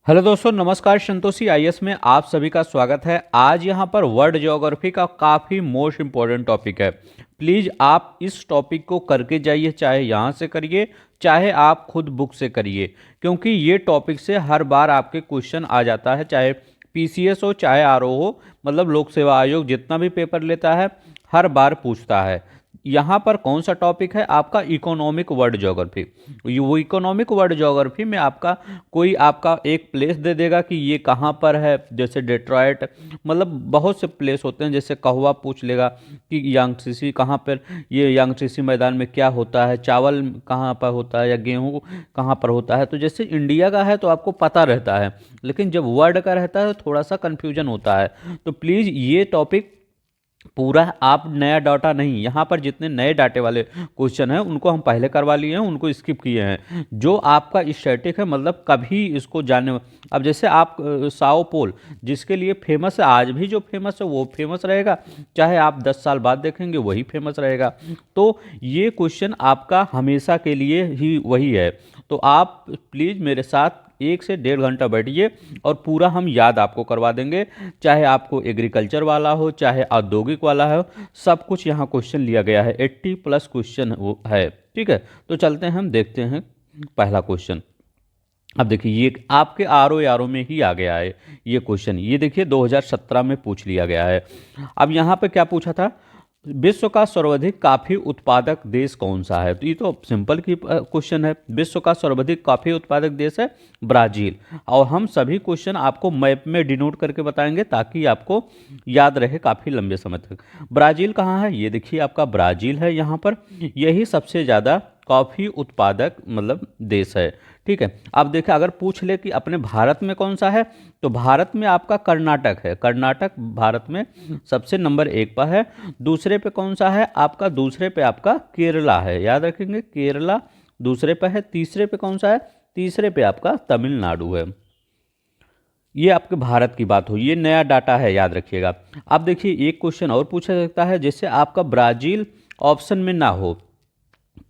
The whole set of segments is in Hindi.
हेलो दोस्तों, नमस्कार। संतोषी आईएएस में आप सभी का स्वागत है। आज यहाँ पर वर्ल्ड ज्योग्राफी का काफ़ी मोस्ट इम्पोर्टेंट टॉपिक है। प्लीज़ आप इस टॉपिक को करके जाइए, चाहे यहाँ से करिए चाहे आप खुद बुक से करिए, क्योंकि ये टॉपिक से हर बार आपके क्वेश्चन आ जाता है, चाहे पीसीएस हो चाहे आरओ हो। मतलब लोक सेवा आयोग जितना भी पेपर लेता है हर बार पूछता है। यहाँ पर कौन सा टॉपिक है आपका? Economic world geography. वो इकोनॉमिक वर्ल्ड ज्योग्राफी में आपका कोई आपका एक प्लेस दे देगा कि ये कहाँ पर है, जैसे डेट्रॉयट, मतलब बहुत से प्लेस होते हैं। जैसे कहुआ पूछ लेगा कि यांगत्से कहाँ पर, ये यांगत्से मैदान में क्या होता है, चावल कहाँ पर होता है या गेहूँ कहाँ पर होता है। तो जैसे इंडिया का है तो आपको पता रहता है, लेकिन जब वर्ल्ड का रहता है तो थोड़ा सा कन्फ्यूजन होता है। तो प्लीज़ ये टॉपिक पूरा आप नया डाटा नहीं, यहाँ पर जितने नए डाटे वाले क्वेश्चन हैं उनको हम पहले करवा लिए हैं, उनको स्किप किए हैं। जो आपका स्टैटिक है, मतलब कभी इसको जानने, अब जैसे आप साओ पोल जिसके लिए फेमस है, आज भी जो फेमस है वो फेमस रहेगा, चाहे आप 10 साल बाद देखेंगे वही फेमस रहेगा। तो ये क्वेश्चन आपका हमेशा के लिए ही वही है। तो आप प्लीज़ मेरे साथ 1 से 1.5 घंटा बैठिए और पूरा हम याद आपको करवा देंगे, चाहे आपको एग्रीकल्चर वाला हो चाहे औद्योगिक वाला हो। सब कुछ यहाँ क्वेश्चन लिया गया है, 80+ क्वेश्चन वो है। ठीक है, तो चलते हैं, हम देखते हैं पहला क्वेश्चन। अब देखिए, ये आपके आरओ में ही आ गया है ये क्वेश्चन। ये देखिए 2017 में पूछ लिया गया है। अब यहाँ पे क्या पूछा था? विश्व का सर्वाधिक कॉफी उत्पादक देश कौन सा है? तो ये तो सिंपल की क्वेश्चन है। विश्व का सर्वाधिक कॉफी उत्पादक देश है ब्राजील। और हम सभी क्वेश्चन आपको मैप में डिनोट करके बताएंगे ताकि आपको याद रहे काफ़ी लंबे समय तक। ब्राज़ील कहाँ है? ये देखिए आपका ब्राज़ील है यहाँ पर। यही सबसे ज़्यादा कॉफ़ी उत्पादक मतलब देश है। ठीक है, अब देखिए अगर पूछ ले कि अपने भारत में कौन सा है, तो भारत में आपका कर्नाटक है। कर्नाटक भारत में सबसे नंबर 1 पर है। दूसरे पे कौन सा है आपका? दूसरे पे आपका केरला है, याद रखेंगे, केरला दूसरे पे है। तीसरे पे कौन सा है? तीसरे पे आपका तमिलनाडु है। ये आपके भारत की बात हुई, ये नया डाटा है, याद रखिएगा। अब देखिए एक क्वेश्चन और पूछा सकता है, जैसे आपका ब्राज़ील ऑप्शन में ना हो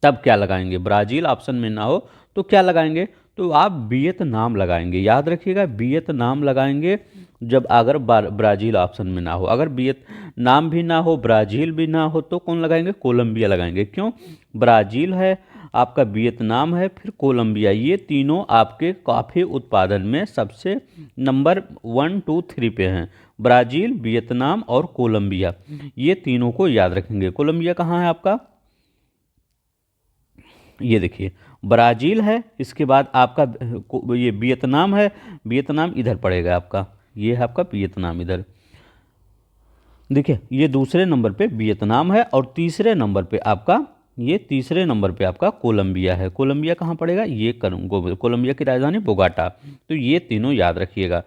तब क्या लगाएंगे? ब्राज़ील ऑप्शन में ना हो तो क्या लगाएंगे? तो आप वियतनाम लगाएंगे, याद रखिएगा, वियतनाम लगाएंगे। जब अगर ब्राज़ील ऑप्शन में ना हो, अगर वियतनाम भी ना हो ब्राज़ील भी ना हो तो कौन लगाएंगे? कोलंबिया लगाएंगे। क्यों? ब्राज़ील है आपका, वियतनाम है, फिर कोलंबिया, ये तीनों आपके कॉफ़ी उत्पादन में सबसे नंबर 1 2 3 पे हैं। ब्राज़ील, वियतनाम और कोलंबिया, ये तीनों को याद रखेंगे। कोलंबिया कहाँ है आपका? ये देखिए ब्राज़ील है, इसके बाद आपका ये वियतनाम है। वियतनाम इधर पड़ेगा आपका, ये है आपका वियतनाम इधर। देखिए ये दूसरे नंबर पे वियतनाम है और तीसरे नंबर पे आपका, ये तीसरे नंबर पे आपका कोलंबिया है। कोलंबिया कहाँ पड़ेगा? ये कोलंबिया की राजधानी बोगाटा। तो ये तीनों याद रखिएगा।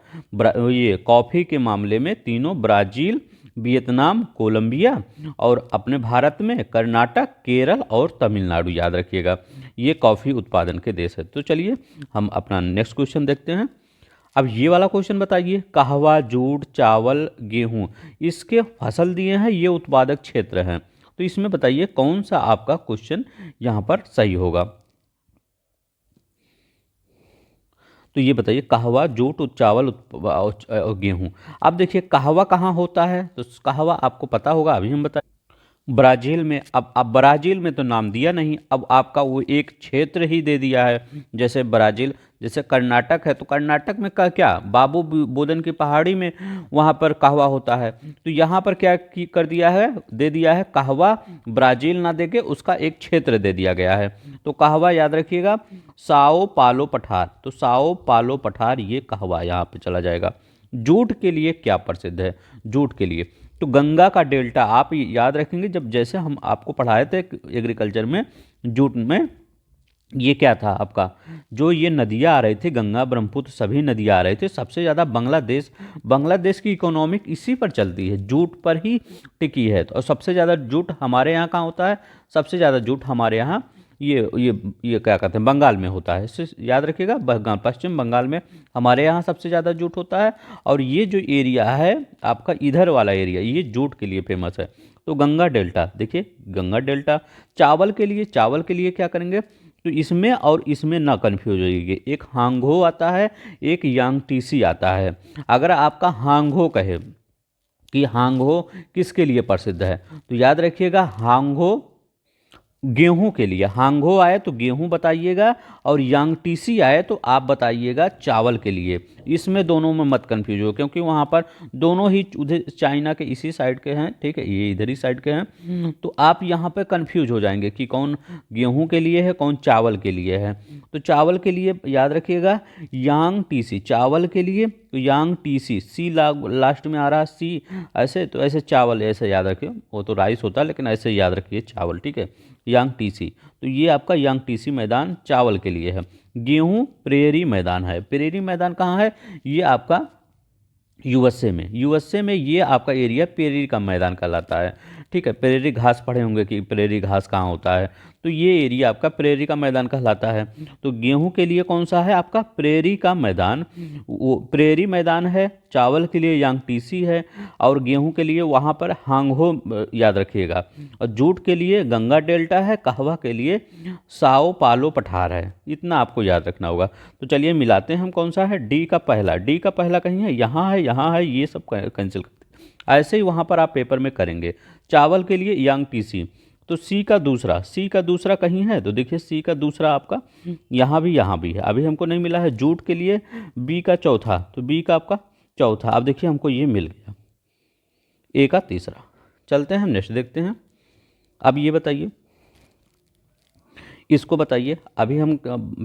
ये कॉफ़ी के मामले में तीनों, ब्राज़ील, वियतनाम, कोलंबिया, और अपने भारत में कर्नाटक, केरल और तमिलनाडु, याद रखिएगा। ये कॉफ़ी उत्पादन के देश है। तो चलिए हम अपना नेक्स्ट क्वेश्चन देखते हैं। अब ये वाला क्वेश्चन बताइए, कहवा, जूट, चावल, गेहूं, इसके फसल दिए हैं, ये उत्पादक क्षेत्र हैं। तो इसमें बताइए कौन सा आपका क्वेश्चन यहाँ पर सही होगा? तो ये बताइए, कहवा, जूट, चावल और गेहूं। अब देखिए कहवा कहाँ होता है, तो कहवा आपको पता होगा, अभी हम बताएं। ब्राज़ील में। अब ब्राज़ील में तो नाम दिया नहीं, अब आपका वो एक क्षेत्र ही दे दिया है। जैसे ब्राज़ील, जैसे कर्नाटक है तो कर्नाटक में का क्या, बाबू बोदन की पहाड़ी में वहाँ पर कहवा होता है। तो यहाँ पर क्या कर दिया है, दे दिया है कहवा, ब्राज़ील ना देके उसका एक क्षेत्र दे दिया गया है। तो कहवा याद रखिएगा, साओ पालो पठार। तो साओ पालो पठार ये कहवा यहाँ पे चला जाएगा। जूट के लिए क्या प्रसिद्ध है? जूट के लिए तो गंगा का डेल्टा, आप याद रखेंगे, जब जैसे हम आपको पढ़ाए थे एग्रीकल्चर में, जूट में, ये क्या था आपका, जो ये नदियाँ आ रही थी, गंगा ब्रह्मपुत्र सभी नदियाँ आ रही थी, सबसे ज़्यादा बांग्लादेश की इकोनॉमिक इसी पर चलती है, जूट पर ही टिकी है। तो और सबसे ज़्यादा जूट हमारे यहाँ कहाँ होता है? सबसे ज़्यादा जूट हमारे यहाँ ये क्या कहते हैं, बंगाल में होता है। इसे याद रखिएगा, पश्चिम बंगाल में हमारे यहाँ सबसे ज़्यादा जूट होता है। और ये जो एरिया है आपका, इधर वाला एरिया, ये जूट के लिए फेमस है। तो गंगा डेल्टा, देखिए गंगा डेल्टा। चावल के लिए क्या करेंगे? तो इसमें और इसमें ना कन्फ्यूज होइए, एक हांगहो आता है, एक यांगटीसी आता है। अगर आपका हांगहो कहे कि हांगहो किसके लिए प्रसिद्ध है, तो याद रखिएगा हांगहो गेहूं के लिए, हांगहो आए तो गेहूं बताइएगा, और यांगटीसी आए तो आप बताइएगा चावल के लिए। इसमें दोनों में मत कंफ्यूज हो, क्योंकि वहाँ पर दोनों ही उधर चाइना के इसी साइड के हैं, ठीक है, ये इधर ही साइड के हैं, तो आप यहाँ पे कंफ्यूज हो जाएंगे कि कौन गेहूं के लिए है, कौन चावल के लिए है। तो चावल के लिए याद रखिएगा यांगटीसी, चावल के लिए तो यांगटीसी, सी लास्ट में आ रहा सी, ऐसे तो ऐसे चावल ऐसे याद रखिए, वो तो राइस होता है लेकिन ऐसे याद रखिए चावल, ठीक है, यांगटीसी। तो ये आपका यांगटीसी मैदान चावल के लिए है। गेहूं प्रेरी मैदान है, प्रेरी मैदान कहाँ है, ये आपका यूएसए में, यूएसए में ये आपका एरिया प्रेरी का मैदान कहलाता है, ठीक है। प्रेरी घास पढ़े होंगे कि प्रेरी घास कहाँ होता है, तो ये एरिया आपका प्रेरी का मैदान कहलाता है। तो गेहूं के लिए कौन सा है आपका प्रेरी का मैदान, वो प्रेरी मैदान है। चावल के लिए यांगटीसी है, और गेहूं के लिए वहाँ पर हांगहो याद रखिएगा, और जूट के लिए गंगा डेल्टा है, कहवा के लिए साओ पालो पठार है। इतना आपको याद रखना होगा। तो चलिए मिलाते हैं हम, कौन सा है, डी का पहला, डी का पहला कहीं है, यहाँ है, यहाँ है, ये सब कैंसिल करते हैं। ऐसे ही वहाँ पर आप पेपर में करेंगे। चावल के लिए यांगटीसी, तो सी का दूसरा, सी का दूसरा कहीं है, तो देखिए सी का दूसरा आपका यहाँ भी है, अभी हमको नहीं मिला है। जूट के लिए बी का चौथा, तो बी का आपका चौथा, अब देखिए हमको ये मिल गया, ए का तीसरा। चलते हैं हम नेक्स्ट देखते हैं। अब ये बताइए, इसको बताइए, अभी हम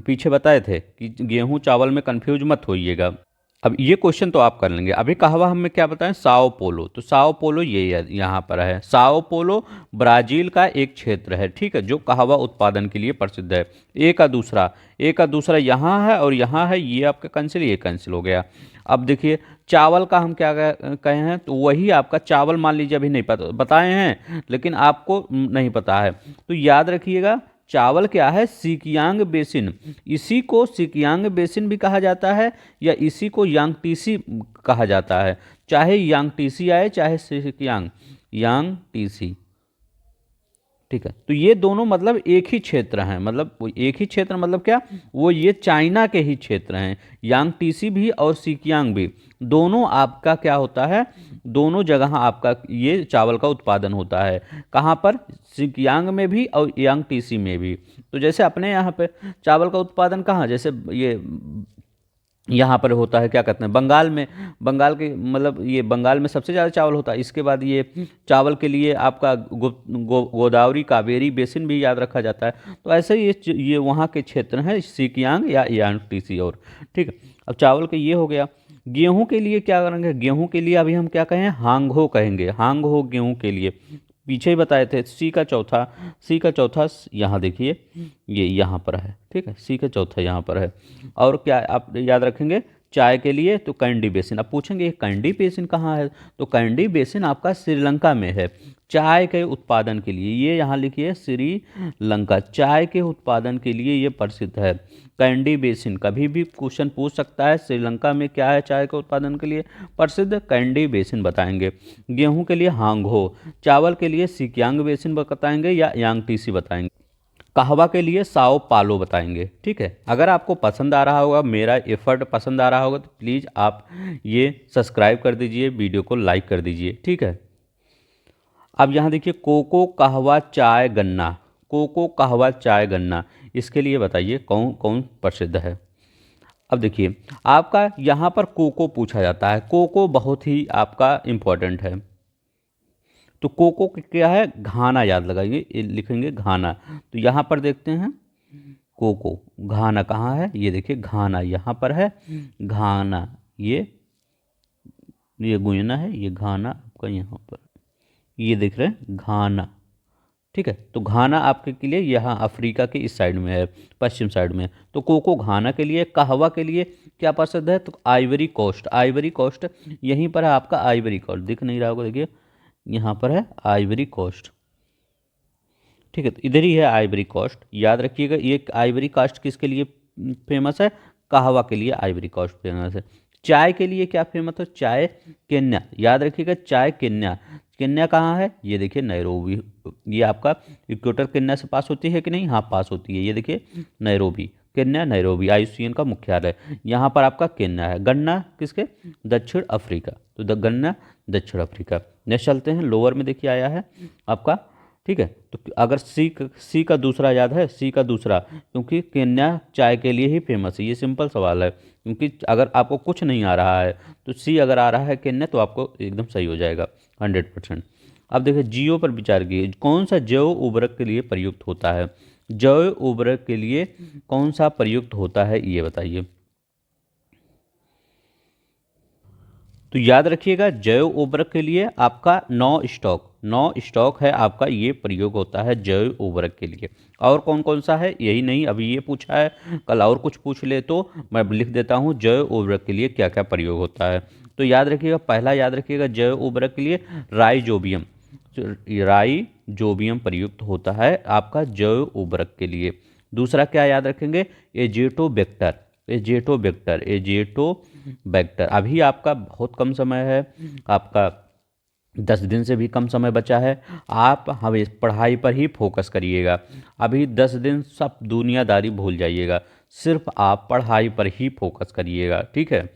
पीछे बताए थे कि गेहूं चावल में कंफ्यूज मत होइएगा। अब ये क्वेश्चन तो आप कर लेंगे। अभी कहवा हमें क्या बताएं, साओ पोलो, तो साओ पोलो ये यहाँ पर है। साओ पोलो ब्राजील का एक क्षेत्र है, ठीक है, जो कहवा उत्पादन के लिए प्रसिद्ध है। ए का दूसरा यहाँ है और यहाँ है, ये आपका कैंसिल, ये कैंसिल हो गया। अब देखिए चावल का हम क्या कहे हैं, तो वही आपका चावल मान लीजिए अभी नहीं पता, बताए हैं लेकिन आपको नहीं पता है, तो याद रखिएगा चावल क्या है, सिकियांग बेसिन। इसी को सिकियांग बेसिन भी कहा जाता है, या इसी को यांगटीसी कहा जाता है। चाहे यांगटीसी आए चाहे सिकियांग, यांगटीसी, ठीक है। तो ये दोनों मतलब एक ही क्षेत्र हैं, मतलब वो एक ही क्षेत्र मतलब क्या, वो ये चाइना के ही क्षेत्र हैं। यांगटीसी भी और सिकियांग भी, दोनों आपका क्या होता है, दोनों जगह आपका ये चावल का उत्पादन होता है। कहाँ पर, सिकियांग में भी और यांगटीसी में भी। तो जैसे अपने यहाँ पे चावल का उत्पादन कहाँ, जैसे ये यहाँ पर होता है, क्या कहते हैं, बंगाल में, बंगाल के मतलब ये बंगाल में सबसे ज़्यादा चावल होता है। इसके बाद ये चावल के लिए आपका गोदावरी कावेरी बेसिन भी याद रखा जाता है। तो ऐसे ही ये वहाँ के क्षेत्र हैं, सिकियांग या यांगटीसी, और ठीक है। अब चावल के ये हो गया। गेहूं के लिए क्या करेंगे, गेहूं के लिए अभी हम क्या कहें, हांगहो कहेंगे, हांगहो गेहूं के लिए। पीछे ही बताए थे, सी का चौथा यहाँ देखिए, ये यहाँ पर है, ठीक है, सी का चौथा यहाँ पर है। और क्या आप याद रखेंगे, चाय के लिए तो कैंडी बेसिन। अब पूछेंगे कैंडी बेसिन कहाँ है, तो कैंडी बेसिन आपका श्रीलंका में है। चाय के उत्पादन के लिए, ये यहाँ लिखिए श्रीलंका, चाय के उत्पादन के लिए ये प्रसिद्ध है। कैंडी बेसिन, कभी भी क्वेश्चन पूछ सकता है, श्रीलंका में क्या है चाय के उत्पादन के लिए प्रसिद्ध, कैंडी बेसिन बताएंगे। गेहूं के लिए हांगहो, चावल के लिए सिकियांग बेसिन बताएंगे या यांगटीसी बताएंगे। कहवा के लिए साओ पालो बताएंगे, ठीक है। अगर आपको पसंद आ रहा होगा, मेरा एफर्ट पसंद आ रहा होगा, तो प्लीज़ आप ये सब्सक्राइब कर दीजिए, वीडियो को लाइक कर दीजिए, ठीक है। अब यहाँ देखिए कोको कहवा चाय गन्ना, कोको कहवा चाय गन्ना, इसके लिए बताइए कौन कौन प्रसिद्ध है। अब देखिए आपका यहाँ पर कोको पूछा जाता है, कोको बहुत ही आपका इम्पोर्टेंट है। तो कोको क्या है, घाना याद लगाइए, लिखेंगे घाना। तो यहाँ पर देखते हैं कोको, घाना कहाँ है, ये देखिए घाना यहाँ पर है, घाना ये गुजना है, ये घाना आपका यहाँ पर, ये देख रहे हैं घाना, ठीक है। तो घाना आपके के लिए यहाँ अफ्रीका के इस साइड में है, पश्चिम साइड में। तो कोको घाना के लिए। कहवा के लिए क्या प्रसिद्ध है, तो आइवरी कोस्ट, आइवरी कोस्ट यहीं पर है आपका, आइवरी कोस्ट दिख नहीं रहा होगा, देखिए यहाँ पर है आइवरी कोस्ट, ठीक है। तो इधर ही है आइवरी कोस्ट, याद रखिएगा। ये आइवरी कोस्ट किसके लिए फेमस है, कहवा के लिए आइवरी कोस्ट फेमस है। चाय के लिए क्या फेमस है, चाय केन्या, याद रखिएगा चाय केन्या, केन्या कहाँ है, ये देखिए नैरोबी। ये आपका इक्वेटर केन्या से पास होती है कि नहीं, हाँ पास होती है। ये देखिए नैरोबी, केन्या नैरोबी IUCN का मुख्यालय यहाँ पर आपका केन्या है। गन्ना किसके, दक्षिण अफ्रीका, तो गन्ना दक्षिण अफ्रीका। नेक्स्ट चलते हैं, लोअर में देखिए आया है आपका, ठीक है। तो अगर सी का दूसरा याद है, सी का दूसरा, क्योंकि केन्या चाय के लिए ही फेमस है। ये सिंपल सवाल है, क्योंकि अगर आपको कुछ नहीं आ रहा है तो सी अगर आ रहा है केन्या तो आपको एकदम सही हो जाएगा 100%। अब देखिए जियो पर विचार कीजिए, कौन सा जैव उर्वरक के लिए प्रयुक्त होता है, जैव उर्वरक के लिए कौन सा प्रयुक्त होता है ये बताइए। तो याद रखिएगा जैव उर्वरक के लिए आपका नौ स्टॉक है आपका, ये प्रयोग होता है जैव उर्वरक के लिए। और कौन कौन सा है, यही नहीं अभी ये पूछा है, कल और कुछ पूछ ले तो मैं लिख देता हूँ जैव उर्वरक के लिए क्या क्या प्रयोग होता है। तो याद रखिएगा, पहला याद रखिएगा जैव उर्वरक के लिए राइजोबियम, राइजोबियम प्रयुक्त होता है आपका जैव उर्वरक के लिए। दूसरा क्या याद रखेंगे, एजेटोबैक्टर, एजेटोबैक्टर। अभी आपका बहुत कम समय है, आपका 10 दिन से भी कम समय बचा है। आप हमें पढ़ाई पर ही फोकस करिएगा, अभी 10 दिन सब दुनियादारी भूल जाइएगा, सिर्फ आप पढ़ाई पर ही फोकस करिएगा, ठीक है।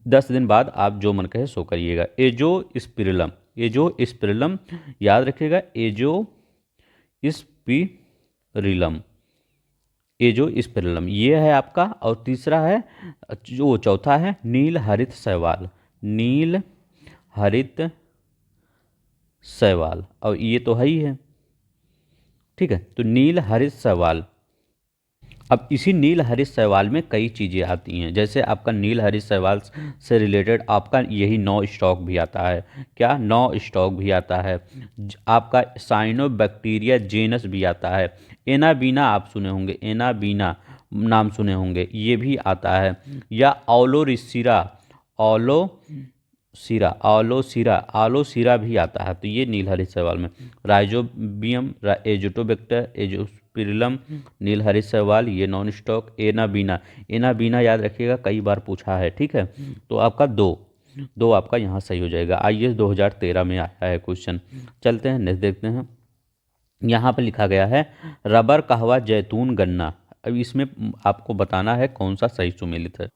10 दिन बाद आप जो मन कहे सो करिएगा। एजोस्पिरिलम, एजोस्पिरिलम याद रखिएगा, एजोस्पिरिलम, एजोस्पिरिलम ये है आपका। और तीसरा है, जो चौथा है नील हरित शैवाल, नील हरित शैवाल, और ये तो है ही है, ठीक है। तो नील हरित शैवाल। अब इसी नील हरित शैवाल में कई चीज़ें आती हैं, जैसे आपका नील हरित शैवाल से रिलेटेड आपका यही 9 स्टॉक भी आता है। क्या, 9 स्टॉक भी आता है। आपका साइनोबैक्टीरिया जेनस भी आता है। एनाबीना आप सुने होंगे, एनाबीना नाम सुने होंगे, ये भी आता है। या ओलोरिसिरा, आलोसीरा भी आता है। तो ये नील हरित शैवाल में राइजोबियम, एजोटोबैक्टर, एजोस्पिरिलम, नील हरित शैवाल, ये नॉन स्टॉक। एनाबीना याद रखिएगा, कई बार पूछा है, ठीक है। तो आपका दो आपका यहाँ सही हो जाएगा। IAS 2013 में आया है क्वेश्चन। चलते हैं नेक्स्ट देखते हैं, यहाँ पर लिखा गया है रबर, कहवा, जैतून, गन्ना। अब इसमें आपको बताना है कौन सा सही सुमेलित है।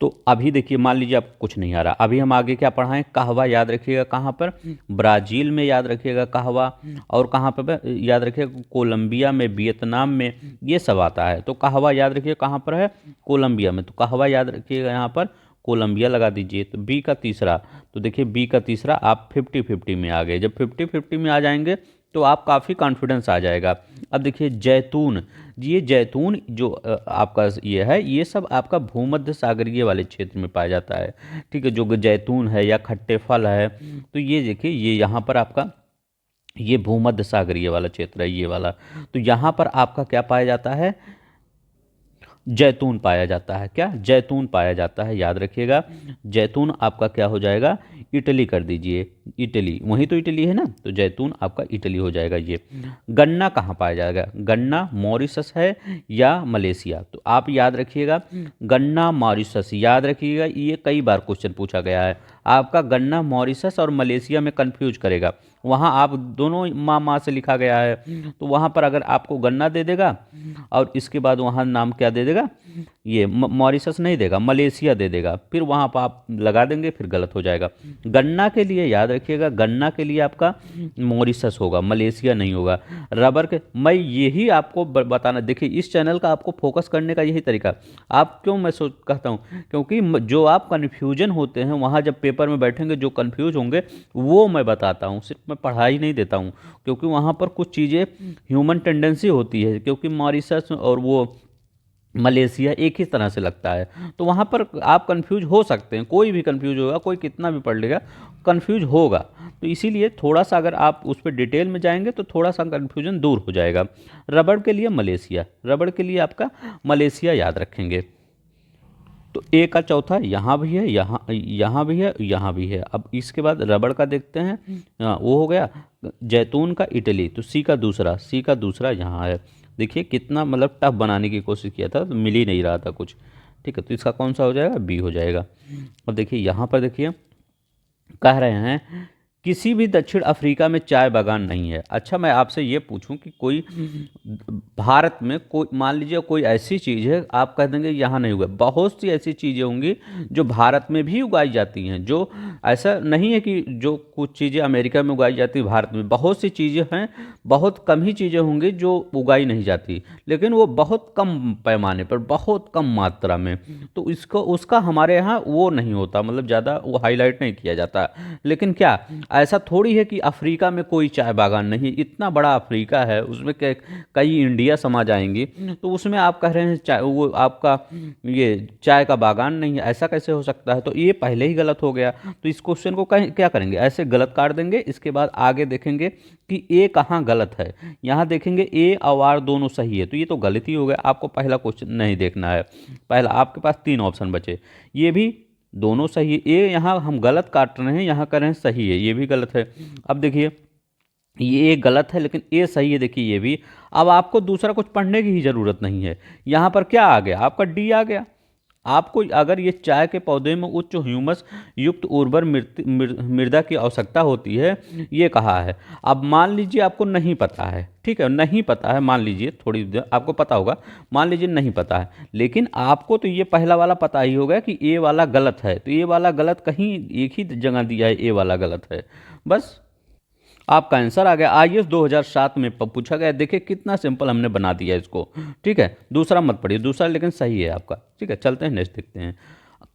तो अभी देखिए, मान लीजिए आपको कुछ नहीं आ रहा, अभी हम आगे क्या पढ़ाएं, कहवा याद रखिएगा कहाँ पर, ब्राज़ील में याद रखिएगा कहवा। और कहाँ पर याद रखिएगा, कोलंबिया में, वियतनाम में, ये सब आता है। तो कहवा याद रखिए कहाँ पर है, कोलंबिया में। तो कहवा याद रखिएगा यहाँ पर, कोलंबिया लगा दीजिए। तो बी का तीसरा, तो देखिए बी का तीसरा आप 50-50 में आ गए। जब 50-50 में आ जाएंगे तो आप काफ़ी कॉन्फिडेंस आ जाएगा। अब देखिए जैतून, ये जैतून जो आपका ये है, ये सब आपका भूमध्य सागरीय वाले क्षेत्र में पाया जाता है, ठीक है। जो जैतून है या खट्टे फल है, तो ये देखिए ये यहाँ पर आपका ये भूमध्य सागरीय वाला क्षेत्र है, ये वाला। तो यहाँ पर आपका क्या पाया जाता है, जैतून पाया जाता है। क्या, जैतून पाया जाता है, याद रखिएगा। जैतून आपका क्या हो जाएगा, इटली कर दीजिए, इटली, वहीं तो इटली है ना, तो जैतून आपका इटली हो जाएगा ये। गन्ना कहाँ पाया जाएगा, गन्ना मॉरिशस है या मलेशिया। तो आप याद रखिएगा गन्ना मॉरिशस, याद रखिएगा, ये कई बार क्वेश्चन पूछा गया है। आपका गन्ना मॉरिशस और मलेशिया में कंफ्यूज करेगा, वहाँ आप दोनों माँ से लिखा गया है, तो वहाँ पर अगर आपको गन्ना दे देगा और इसके बाद वहाँ नाम क्या दे देगा, ये मॉरिशस नहीं देगा, मलेशिया दे देगा, फिर वहाँ पर आप लगा देंगे, फिर गलत हो जाएगा। गन्ना के लिए याद रखिएगा, गन्ना के लिए आपका मॉरिशस होगा, मलेशिया नहीं होगा। रबर के, मैं यही आपको बताना, देखिए इस चैनल का आपको फोकस करने का यही तरीका। आप क्यों मैं कहता हूँ, क्योंकि जो आप कन्फ्यूजन होते हैं वहाँ जब पेपर में बैठेंगे, जो कन्फ्यूज होंगे वो मैं बताता हूँ, सिर्फ मैं पढ़ाई नहीं देता हूँ। क्योंकि वहाँ पर कुछ चीज़ें ह्यूमन टेंडेंसी होती है, क्योंकि मॉरिशस और वो मलेशिया एक ही तरह से लगता है, तो वहाँ पर आप कंफ्यूज हो सकते हैं, कोई भी कंफ्यूज होगा, कोई कितना भी पढ़ लेगा कंफ्यूज होगा। तो इसीलिए थोड़ा सा अगर आप उस पर डिटेल में जाएंगे तो थोड़ा सा कंफ्यूजन दूर हो जाएगा। रबड़ के लिए मलेशिया, रबड़ के लिए आपका मलेशिया याद रखेंगे। तो ए का चौथा यहाँ भी है, यहाँ भी है, यहाँ भी है। अब इसके बाद रबड़ का देखते हैं, वो हो गया। जैतून का इटली, तो सी का दूसरा यहाँ है। देखिए कितना मतलब टफ बनाने की कोशिश किया था, तो मिल ही नहीं रहा था कुछ, ठीक है। तो इसका कौन सा हो जाएगा, बी हो जाएगा। अब देखिए यहाँ पर देखिए कह रहे हैं किसी भी दक्षिण अफ्रीका में चाय बागान नहीं है। अच्छा, मैं आपसे ये पूछूं कि कोई भारत में कोई, मान लीजिए कोई ऐसी चीज़ है, आप कह देंगे यहाँ नहीं हुआ, बहुत सी ऐसी चीज़ें होंगी जो भारत में भी उगाई जाती हैं। जो ऐसा नहीं है कि जो कुछ चीज़ें अमेरिका में उगाई जाती है, भारत में बहुत सी चीज़ें हैं, बहुत कम ही चीज़ें होंगी जो उगाई नहीं जाती, लेकिन वो बहुत कम पैमाने पर, बहुत कम मात्रा में। तो इसको उसका हमारे यहाँ वो नहीं होता, मतलब ज़्यादा वो हाईलाइट नहीं किया जाता। लेकिन क्या ऐसा थोड़ी है कि अफ्रीका में कोई चाय बागान नहीं, इतना बड़ा अफ्रीका है, उसमें कई इंडिया समा जाएंगी, तो उसमें आप कह रहे हैं चाय, वो आपका ये चाय का बागान नहीं है, ऐसा कैसे हो सकता है? तो ये पहले ही गलत हो गया। तो इस क्वेश्चन को क्या करेंगे, ऐसे गलत काट देंगे। इसके बाद आगे देखेंगे कि ए कहाँ गलत है। यहाँ देखेंगे ए और आर दोनों सही है, तो ये तो गलत ही हो गया। आपको पहला क्वेश्चन नहीं देखना है। पहला आपके पास 3 ऑप्शन बचे, ये भी दोनों सही है। ए यहाँ हम गलत काट रहे हैं, यहाँ कर रहे हैं सही है, ये भी गलत है। अब देखिए ये गलत है लेकिन ए सही है, देखिए ये भी। अब आपको दूसरा कुछ पढ़ने की ही ज़रूरत नहीं है। यहाँ पर क्या आ गया, आपका डी आ गया। आपको अगर ये चाय के पौधे में उच्च ह्यूमस युक्त उर्वर मृदा की आवश्यकता होती है, ये कहा है। अब मान लीजिए आपको नहीं पता है, ठीक है, नहीं पता है, मान लीजिए थोड़ी देर आपको पता होगा, मान लीजिए नहीं पता है, लेकिन आपको तो ये पहला वाला पता ही होगा कि ए वाला गलत है। तो ए वाला गलत कहीं एक ही जगह दिया है, ए वाला गलत है, बस आपका आंसर आ गया। आईएएस 2007 में पूछा गया। देखिए कितना सिंपल हमने बना दिया इसको, ठीक है। दूसरा मत पढ़िए, दूसरा लेकिन सही है आपका, ठीक है। चलते हैं नेक्स्ट देखते हैं।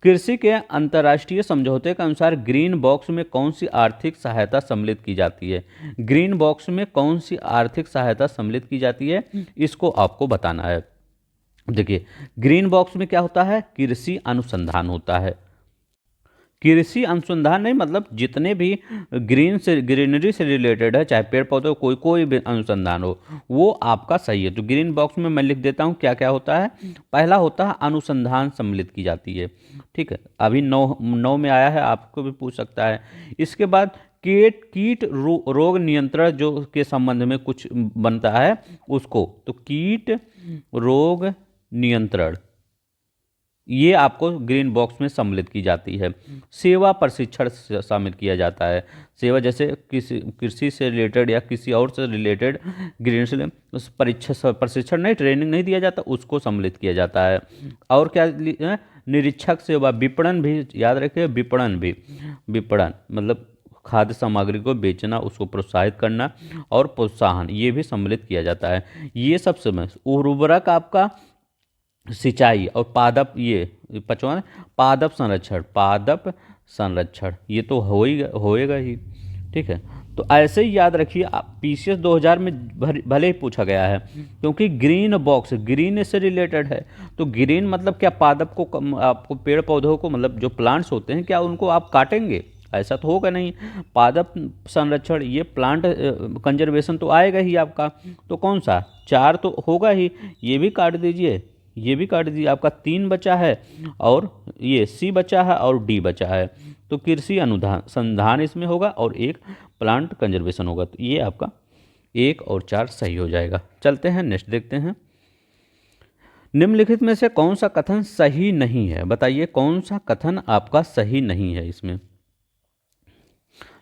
कृषि के अंतर्राष्ट्रीय समझौते के अनुसार ग्रीन बॉक्स में कौन सी आर्थिक सहायता सम्मिलित की जाती है? ग्रीन बॉक्स में कौन सी आर्थिक सहायता सम्मिलित की जाती है, इसको आपको बताना है। देखिए ग्रीन बॉक्स में क्या होता है, कृषि अनुसंधान होता है। कृषि अनुसंधान नहीं, मतलब जितने भी ग्रीनरी से रिलेटेड है, चाहे पेड़ पौधे कोई भी अनुसंधान हो, वो आपका सही है। तो ग्रीन बॉक्स में मैं लिख देता हूँ क्या क्या होता है। पहला होता है अनुसंधान सम्मिलित की जाती है, ठीक है। अभी 9 में आया है, आपको भी पूछ सकता है। इसके बाद कीट रोग नियंत्रण जो के संबंध में कुछ बनता है उसको, तो कीट रोग नियंत्रण ये आपको ग्रीन बॉक्स में सम्मिलित की जाती है। सेवा प्रशिक्षण शामिल किया जाता है। सेवा जैसे किसी कृषि से रिलेटेड या किसी और से रिलेटेड ग्रीन से उस प्रशिक्षण नहीं, ट्रेनिंग नहीं दिया जाता, उसको सम्मिलित किया जाता है। और क्या निरीक्षक सेवा, विपणन भी याद रखिए, विपणन मतलब खाद्य सामग्री को बेचना, उसको प्रोत्साहित करना और प्रोत्साहन, ये भी सम्मिलित किया जाता है। ये सब समय उर्वरक आपका, सिंचाई और पादप, ये 55 पादप संरक्षण ये तो होएगा ही, ठीक है। तो ऐसे ही याद रखिए, पीसीएस 2000 में भले ही पूछा गया है, क्योंकि ग्रीन बॉक्स ग्रीन से रिलेटेड है। तो ग्रीन मतलब क्या, पादप को आपको पेड़ पौधों को, मतलब जो प्लांट्स होते हैं, क्या उनको आप काटेंगे? ऐसा तो होगा नहीं। पादप संरक्षण ये प्लांट कंजर्वेशन तो आएगा ही आपका। तो कौन सा, 4 तो होगा ही, ये भी काट दीजिए, ये भी काट दीजिए। आपका 3 बचा है और ये सी बचा है और डी बचा है। तो कृषि अनुसंधान इसमें होगा और एक प्लांट कंजर्वेशन होगा। तो ये आपका 1 और 4 सही हो जाएगा। चलते हैं नेक्स्ट देखते हैं। निम्नलिखित में से कौन सा कथन सही नहीं है, बताइए कौन सा कथन आपका सही नहीं है। इसमें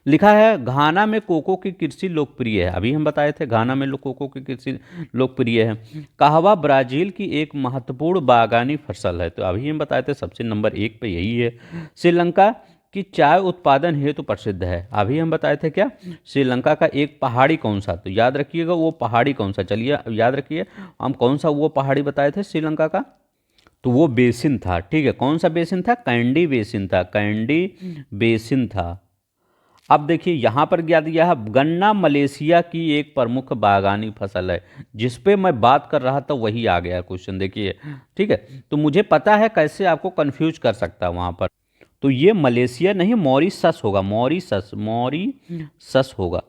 लिखा है घाना में कोको की कृषि लोकप्रिय है। अभी हम बताए थे घाना में कोको की कृषि लोकप्रिय है। कहवा ब्राजील की एक महत्वपूर्ण बागानी फसल है। तो अभी हम बताए थे सबसे नंबर 1 पे यही है। श्रीलंका की चाय उत्पादन हेतु प्रसिद्ध है। अभी हम बताए थे क्या, श्रीलंका का एक पहाड़ी कौन सा, तो याद रखिएगा वो पहाड़ी कौन सा। चलिए याद रखिए, हम कौन सा वो पहाड़ी बताए थे श्रीलंका का, तो वो बेसिन था, ठीक है। कौन सा बेसिन था, कैंडी बेसिन था, कैंडी बेसिन था। अब देखिए यहाँ पर क्या दिया है, गन्ना मलेशिया की एक प्रमुख बागानी फसल है। जिस पे मैं बात कर रहा था वही आ गया क्वेश्चन, देखिए, ठीक है। तो मुझे पता है कैसे आपको कंफ्यूज कर सकता है वहाँ पर। तो ये मलेशिया नहीं, मॉरिशस होगा, मॉरिशस होगा।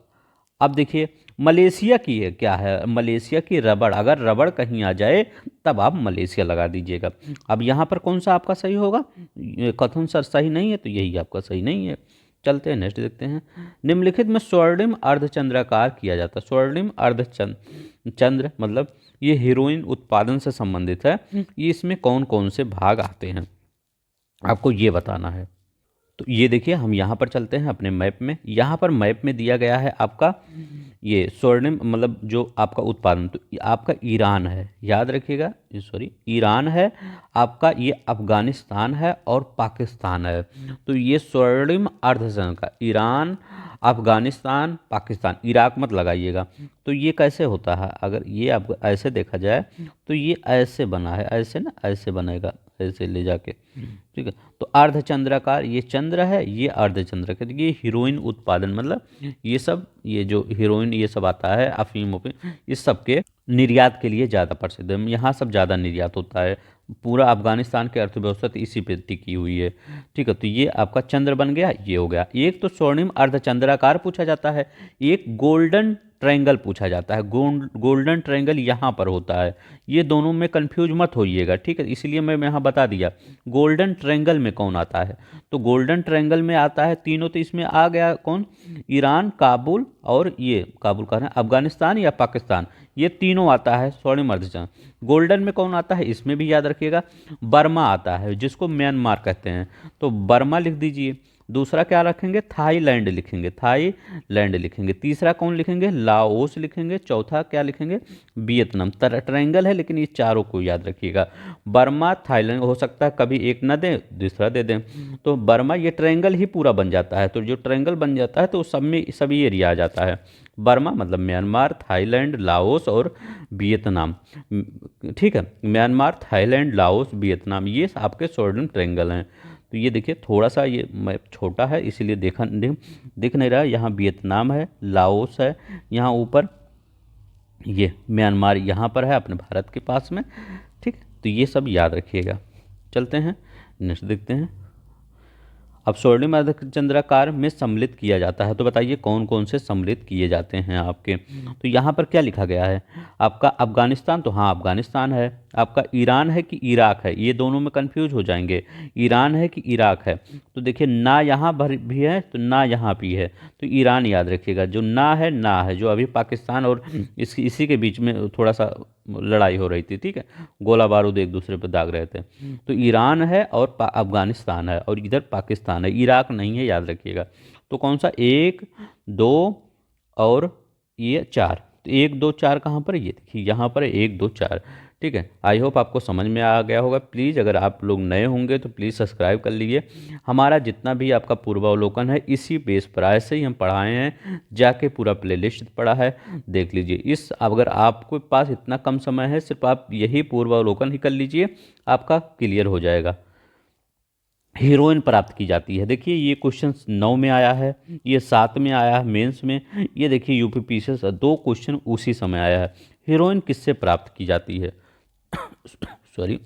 अब देखिए मलेशिया की है क्या है, मलेशिया की रबड़, अगर रबड़ कहीं आ जाए तब आप मलेशिया लगा दीजिएगा। अब यहाँ पर कौन सा आपका सही होगा, कथन सर सही नहीं है, तो यही आपका सही नहीं है। चलते हैं नेक्स्ट देखते हैं। निम्नलिखित में स्वर्णिम अर्धचंद्राकार किया जाता है। स्वर्णिम अर्धचंद्र मतलब ये हीरोइन उत्पादन से संबंधित है। ये इसमें कौन कौन से भाग आते हैं आपको ये बताना है। तो ये देखिए हम यहाँ पर चलते हैं अपने मैप में। यहाँ पर मैप में दिया गया है आपका ये स्वर्णिम मतलब जो आपका उत्पादन, तो आपका ईरान है, याद रखिएगा, सॉरी ईरान है, आपका ये अफगानिस्तान है और पाकिस्तान है। तो ये स्वर्णिम अर्धचंद्र का ईरान, अफगानिस्तान, पाकिस्तान, इराक मत लगाइएगा। तो ये कैसे होता है, अगर ये आपको ऐसे देखा जाए तो ये ऐसे बना है, ऐसे ना, ऐसे बनेगा, ऐसे ले जाके, ठीक है। तो अर्धचंद्राकार ये चंद्र है, ये अर्धचंद्र का, ये हीरोइन उत्पादन मतलब ये सब, ये जो हीरोइन ये सब आता है, अफीम उफीम, इस सब के निर्यात के लिए ज़्यादा प्रसिद्ध है, यहाँ सब ज़्यादा निर्यात होता है। पूरा अफगानिस्तान की अर्थव्यवस्था तो इसी पे टिकी हुई है, ठीक है। तो ये आपका चंद्र बन गया, ये हो गया। एक तो स्वर्णिम अर्धचंद्राकार पूछा जाता है, एक गोल्डन ट्रायंगल पूछा जाता है। गोल्डन ट्रायंगल यहाँ पर होता है, ये दोनों में कंफ्यूज मत होइएगा, ठीक है, इसलिए मैं यहाँ बता दिया। गोल्डन ट्रायंगल में कौन आता है, तो गोल्डन ट्रायंगल में आता है तीनों, तो इसमें आ गया कौन, ईरान, काबुल और ये काबुल का है अफगानिस्तान या पाकिस्तान, ये तीनों आता है स्वर्णिम अर्धचंद्र। गोल्डन में कौन आता है, इसमें भी याद रखिएगा, बर्मा आता है, जिसको म्यांमार कहते हैं, तो बर्मा लिख दीजिए। दूसरा क्या रखेंगे, थाईलैंड लिखेंगे, थाईलैंड लिखेंगे। तीसरा कौन लिखेंगे, लाओस लिखेंगे। चौथा क्या लिखेंगे, वियतनाम। ट्रायंगल है लेकिन ये चारों को याद रखिएगा, बर्मा, थाईलैंड, हो सकता है कभी एक ना दें दूसरा दे दें, तो बर्मा ये ट्रायंगल ही पूरा बन जाता है। तो जो ट्रायंगल बन जाता है तो सब में सभी एरिया आ जाता है। बर्मा मतलब म्यांमार, थाईलैंड, लाओस और वियतनाम, ठीक है। म्यांमार, थाईलैंड, लाओस, वियतनाम, ये आपके स्वर्णिम ट्रायंगल हैं। तो ये देखिए थोड़ा सा ये मैप छोटा है इसीलिए दिख नहीं रहा है। यहाँ वियतनाम है, लाओस है, यहाँ ऊपर ये म्यांमार यहाँ पर है अपने भारत के पास में, ठीक। तो ये सब याद रखिएगा। चलते हैं नेक्स्ट देखते हैं। अब स्वर्णिम अर्धचंद्राकार में सम्मिलित किया जाता है, तो बताइए कौन कौन से सम्मिलित किए जाते हैं आपके। तो यहाँ पर क्या लिखा गया है आपका, अफगानिस्तान, तो हाँ अफगानिस्तान है। आपका ईरान है कि इराक है, ये दोनों में कंफ्यूज हो जाएंगे, ईरान है कि इराक है। तो देखिए ना यहाँ भर भी है तो ना यहाँ भी है, तो ईरान याद रखिएगा। जो ना है, ना है, जो अभी पाकिस्तान और इसी के बीच में थोड़ा सा लड़ाई हो रही थी, ठीक है, गोला बारूद एक दूसरे पर दाग रहे थे। तो ईरान है और अफगानिस्तान है, और इधर पाकिस्तान है, इराक नहीं है, याद रखिएगा। तो कौन सा, 1, 2 और ये 4, तो 1, 2, 4 कहाँ पर है, ये देखिए यहाँ पर है 1, 2, 4, ठीक है। आई होप आपको समझ में आ गया होगा। प्लीज़ अगर आप लोग नए होंगे तो प्लीज़ सब्सक्राइब कर लीजिए। हमारा जितना भी आपका पूर्वावलोकन है इसी बेस पर ऐसे ही हम पढ़ाए हैं, जाके पूरा प्लेलिस्ट पढ़ा है, देख लीजिए। इस अगर आपके पास इतना कम समय है, सिर्फ आप यही पूर्वावलोकन ही कर लीजिए, आपका क्लियर हो जाएगा। हीरोइन प्राप्त की जाती है, देखिए ये क्वेश्चन 9 में आया है, ये 7 में आया है मेंस में, ये देखिए यूपीपी से 2 क्वेश्चन उसी समय आया है। हीरोइन किससे प्राप्त की जाती है सॉरी,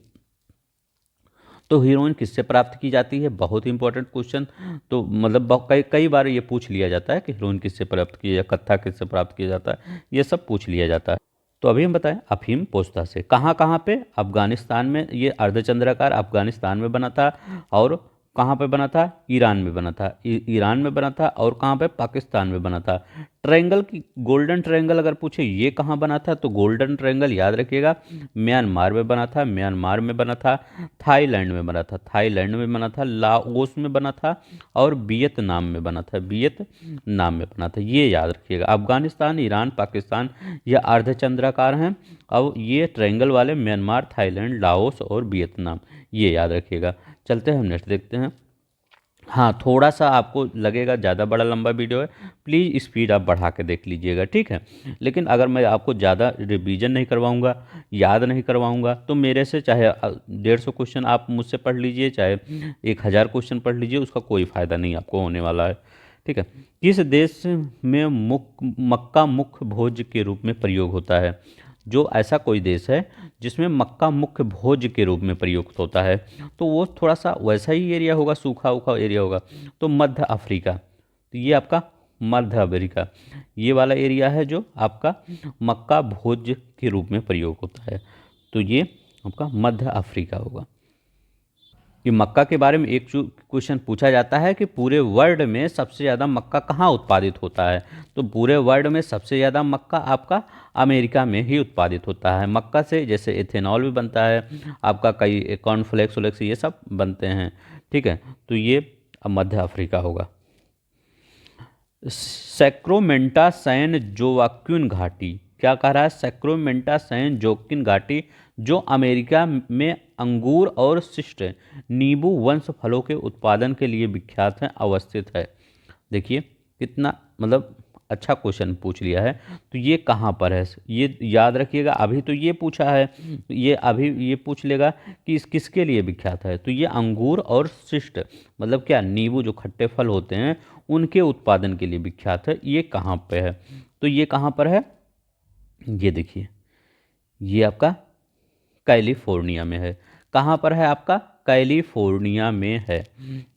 तो हीरोइन किससे प्राप्त की जाती है, बहुत ही इंपॉर्टेंट क्वेश्चन। तो मतलब कई कई बार ये पूछ लिया जाता है कि हीरोइन किससे प्राप्त की जाए, कत्था किससे प्राप्त किया जाता है, ये सब पूछ लिया जाता है। तो अभी हम बताएं, अफीम पोस्ता से कहाँ कहाँ पे, अफगानिस्तान में, ये अर्धचंद्राकार अफगानिस्तान में बना था, और कहाँ पे बना था, ईरान में बना था, ईरान में बना था, और कहाँ पे, पाकिस्तान में बना था। ट्रायंगल की, गोल्डन ट्रायंगल अगर पूछे ये कहाँ बना था, तो गोल्डन ट्रायंगल याद रखिएगा, म्यांमार में बना था, म्यांमार में बना था, थाईलैंड में बना था, थाईलैंड में बना था, लाओस में बना था, और वियतनाम में बना था, वियतनाम में बना था, ये याद रखिएगा। अफगानिस्तान, ईरान, पाकिस्तान ये अर्धचंद्राकार हैं, अब ये ट्रायंगल वाले म्यांमार, थाईलैंड, लाओस और वियतनाम, ये याद रखिएगा। चलते हैं हम नेक्स्ट देखते हैं। हाँ थोड़ा सा आपको लगेगा ज़्यादा बड़ा लंबा वीडियो है, प्लीज़ स्पीड आप बढ़ा के देख लीजिएगा, ठीक है। लेकिन अगर मैं आपको ज़्यादा रिवीजन नहीं करवाऊँगा, याद नहीं करवाऊँगा, तो मेरे से चाहे 150 क्वेश्चन आप मुझसे पढ़ लीजिए, चाहे 1000 क्वेश्चन पढ़ लीजिए, उसका कोई फ़ायदा नहीं आपको होने वाला है, ठीक है। किस देश में मक्का मुख्य भोज के रूप में प्रयोग होता है, जो ऐसा कोई देश है जिसमें मक्का मुख्य भोज के रूप में प्रयुक्त होता है, तो वो थोड़ा सा वैसा ही एरिया होगा, सूखा उखा एरिया होगा, तो मध्य अफ्रीका। तो ये आपका मध्य अफ्रीका, ये वाला एरिया है जो आपका मक्का भोज के रूप में प्रयोग होता है, तो ये आपका मध्य अफ्रीका होगा। कि मक्का के बारे में एक क्वेश्चन पूछा जाता है कि पूरे वर्ल्ड में सबसे ज़्यादा मक्का कहाँ उत्पादित होता है, तो पूरे वर्ल्ड में सबसे ज़्यादा मक्का आपका अमेरिका में ही उत्पादित होता है। मक्का से जैसे इथेनॉल भी बनता है, आपका कई कॉर्नफ्लेक्स वलेक्स ये सब बनते हैं, ठीक है। तो ये अब मध्य अफ्रीका होगा। सैक्रोमेंटा सैन जोवाक्विन घाटी, क्या कह रहा है? सैक्रोमेंटा सैन जोक्विन घाटी जो अमेरिका में अंगूर और शिष्ट नींबू वंश फलों के उत्पादन के लिए विख्यात है, अवस्थित है। देखिए कितना मतलब अच्छा क्वेश्चन पूछ लिया है। तो ये कहाँ पर है, ये याद रखिएगा। अभी तो ये पूछा है, ये अभी ये पूछ लेगा कि इस किसके लिए विख्यात है। तो ये अंगूर और शिष्ट मतलब क्या, नींबू जो खट्टे फल होते हैं उनके उत्पादन के लिए विख्यात है। ये कहाँ पे है? तो ये कहाँ पर है? ये देखिए, ये आपका कैलिफोर्निया में है। कहाँ पर है आपका? कैलिफोर्निया में है।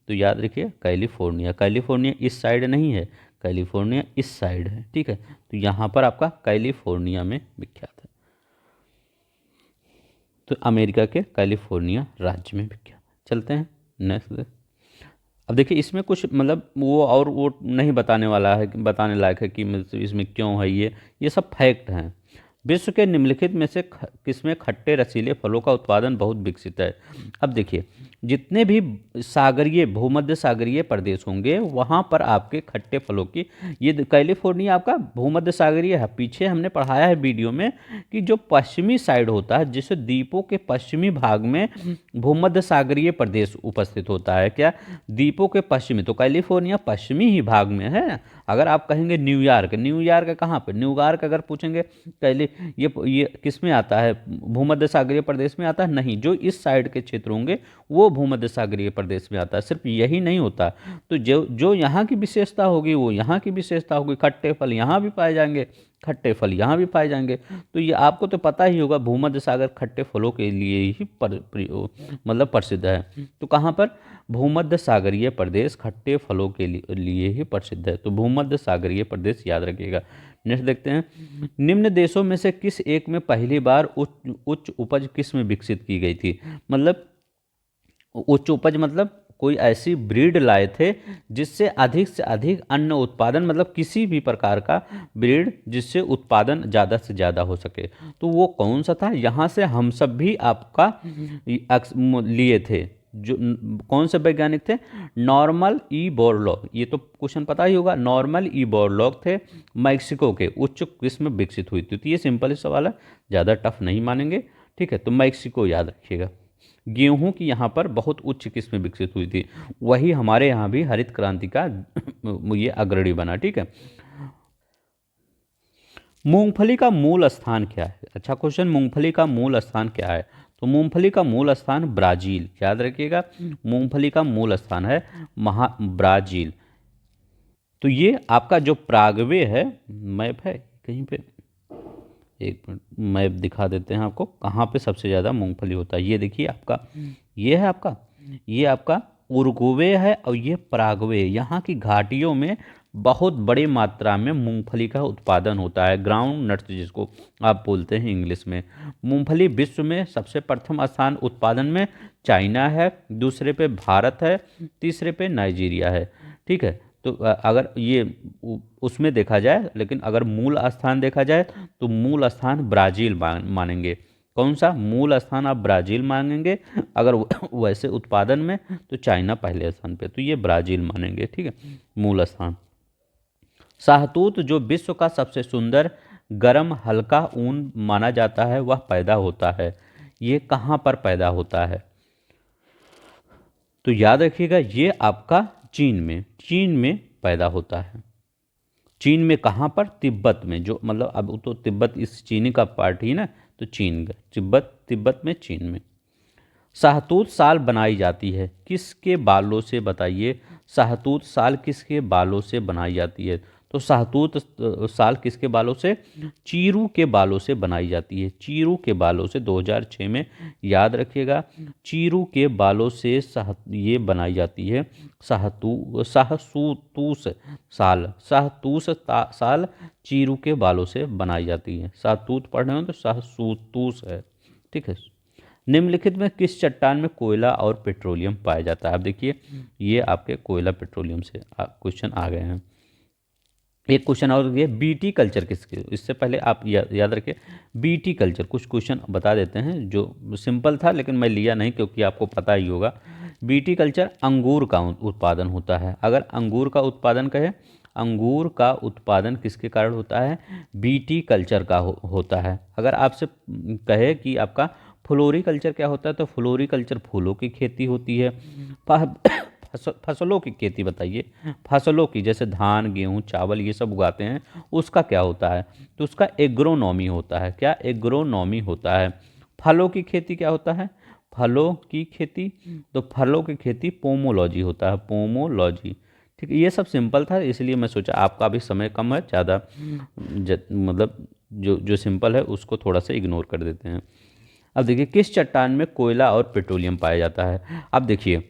तो याद रखिए कैलिफोर्निया, कैलिफोर्निया इस साइड नहीं है, कैलिफोर्निया इस साइड है, ठीक है। तो यहाँ पर आपका कैलिफोर्निया में विख्यात है। तो अमेरिका के कैलिफोर्निया राज्य में विख्यात है। चलते हैं नेक्स्ट। अब देखिए इसमें कुछ मतलब वो नहीं बताने वाला है, बताने लायक है कि मतलब इसमें क्यों है। ये सब फैक्ट हैं। विश्व के निम्नलिखित में से किसमें खट्टे रसीले फलों का उत्पादन बहुत विकसित है? अब देखिए जितने भी सागरीय भूमध्य सागरीय प्रदेश होंगे वहाँ पर आपके खट्टे फलों की, ये कैलिफोर्निया आपका भूमध्य सागरीय है। पीछे हमने पढ़ाया है वीडियो में कि जो पश्चिमी साइड होता है, जिसे द्वीपों के पश्चिमी भाग में भूमध्य सागरीय प्रदेश उपस्थित होता है। क्या? द्वीपों के पश्चिमी, तो कैलिफोर्निया पश्चिमी ही भाग में है। अगर आप कहेंगे न्यूयॉर्क, न्यूयॉर्क कहाँ पे? न्यूयॉर्क अगर पूछेंगे कैली ये किस में आता है? भूमध्य सागरीय प्रदेश में आता है? नहीं, जो इस साइड के क्षेत्र होंगे वो भूमध्य सागरीय प्रदेश में आता है। सिर्फ यही नहीं होता, तो जो जो यहाँ की विशेषता होगी वो यहाँ की विशेषता होगी। खट्टे फल यहाँ भी पाए जाएंगे, खट्टे फल यहाँ भी पाए जाएंगे। तो ये आपको तो पता ही होगा भूमध्य सागर खट्टे फलों के लिए ही मतलब प्रसिद्ध है। तो कहाँ पर? भूमध्य सागरीय प्रदेश खट्टे फलों के लिए ही प्रसिद्ध है। तो भूमध्य सागरीय प्रदेश याद रखिएगा। नेक्स्ट देखते हैं, निम्न देशों में से किस एक में पहली बार उच्च उपज किस्म विकसित की गई थी? मतलब उच्च उपज मतलब कोई ऐसी ब्रीड लाए थे जिससे अधिक अन्न उत्पादन, मतलब किसी भी प्रकार का ब्रीड जिससे उत्पादन ज़्यादा से ज़्यादा हो सके। तो वो कौन सा था? यहाँ से हम सब भी आपका लिए थे। जो कौन से वैज्ञानिक थे? नॉर्मन ई बोरलॉग, ये तो क्वेश्चन पता ही होगा। नॉर्मन ई बोरलॉग थे, मैक्सिको के। उच्च किस्म विकसित हुई थी। तो ये सिंपल ही सवाल है, ज़्यादा टफ नहीं मानेंगे, ठीक है। तो मैक्सिको याद रखिएगा। गेहूं की यहाँ पर बहुत उच्च किस्म विकसित हुई थी, वही हमारे यहाँ भी हरित क्रांति का ये अग्रणी बना, ठीक है। मूंगफली का मूल स्थान क्या है? अच्छा क्वेश्चन, मूंगफली का मूल स्थान क्या है? तो मूंगफली का मूल स्थान ब्राजील, याद रखिएगा। मूंगफली का मूल स्थान है ब्राजील। तो ये आपका जो पराग्वे है, मैप है कहीं पे, एक मिनट मैप दिखा देते हैं आपको, कहाँ पे सबसे ज़्यादा मूंगफली होता है। ये देखिए आपका, ये आपका उरुग्वे है और ये पराग्वे। यहाँ की घाटियों में बहुत बड़ी मात्रा में मूंगफली का उत्पादन होता है, ग्राउंड नट्स जिसको आप बोलते हैं इंग्लिश में। मूंगफली विश्व में सबसे प्रथम स्थान उत्पादन में चाइना है, दूसरे पे भारत है, तीसरे पे नाइजीरिया है, ठीक है। तो अगर ये उसमें देखा जाए, लेकिन अगर मूल स्थान देखा जाए तो मूल स्थान ब्राज़ील मानेंगे। कौन सा मूल स्थान आप ब्राज़ील मानेंगे? अगर वैसे उत्पादन में तो चाइना पहले स्थान पे, तो ये ब्राज़ील मानेंगे, ठीक है, मूल स्थान। शाहतूत जो विश्व का सबसे सुंदर गर्म हल्का ऊन माना जाता है, वह पैदा होता है, ये कहाँ पर पैदा होता है? तो याद रखिएगा ये आपका चीन में पैदा होता है। चीन में कहाँ पर? तिब्बत में। जो मतलब अब तो तिब्बत इस चीनी का पार्ट ही ना, तो चीन का तिब्बत में, चीन में। शाहतूत साल बनाई जाती है किसके बालों से? बताइए, शाहतूत साल किसके बालों से बनाई जाती है? तो शाहतूत साल किसके बालों से? चीरू के बालों से बनाई जाती है, चीरू के बालों से। 2006 में याद रखिएगा, चीरू के बालों से ये बनाई जाती है शाहतूस साल चीरू के बालों से बनाई जाती है। शाहतूत पढ़ रहे हो तो शाहतूस है, ठीक है। निम्नलिखित में किस चट्टान में कोयला और पेट्रोलियम पाया जाता है? अब देखिए ये आपके कोयला पेट्रोलियम से क्वेश्चन आ गए हैं। एक क्वेश्चन और ये बीटी कल्चर किसके? इससे पहले आप याद रखिए बीटी कल्चर, कुछ क्वेश्चन बता देते हैं जो सिंपल था लेकिन मैं लिया नहीं क्योंकि आपको पता ही होगा। बीटी कल्चर अंगूर का उत्पादन होता है। अगर अंगूर का उत्पादन कहे, अंगूर का उत्पादन किसके कारण होता है? बीटी कल्चर का होता है। अगर आपसे कहे कि आपका फ्लोरीकल्चर क्या होता है, तो फ्लोरीकल्चर फूलों की खेती होती है। फसलों की खेती बताइए, फसलों की, जैसे धान, गेहूं, चावल ये सब उगाते हैं, उसका क्या होता है? तो उसका एग्रोनॉमी होता है। क्या? एग्रोनॉमी होता है। फलों की खेती क्या होता है? फलों की खेती, तो फलों की खेती पोमोलॉजी होता है, पोमोलॉजी। ठीक है, ये सब सिंपल था, इसलिए मैं सोचा आपका भी समय कम है, ज़्यादा मतलब जो सिंपल है उसको थोड़ा सा इग्नोर कर देते हैं। अब देखिए, किस चट्टान में कोयला और पेट्रोलियम पाया जाता है? अब देखिए,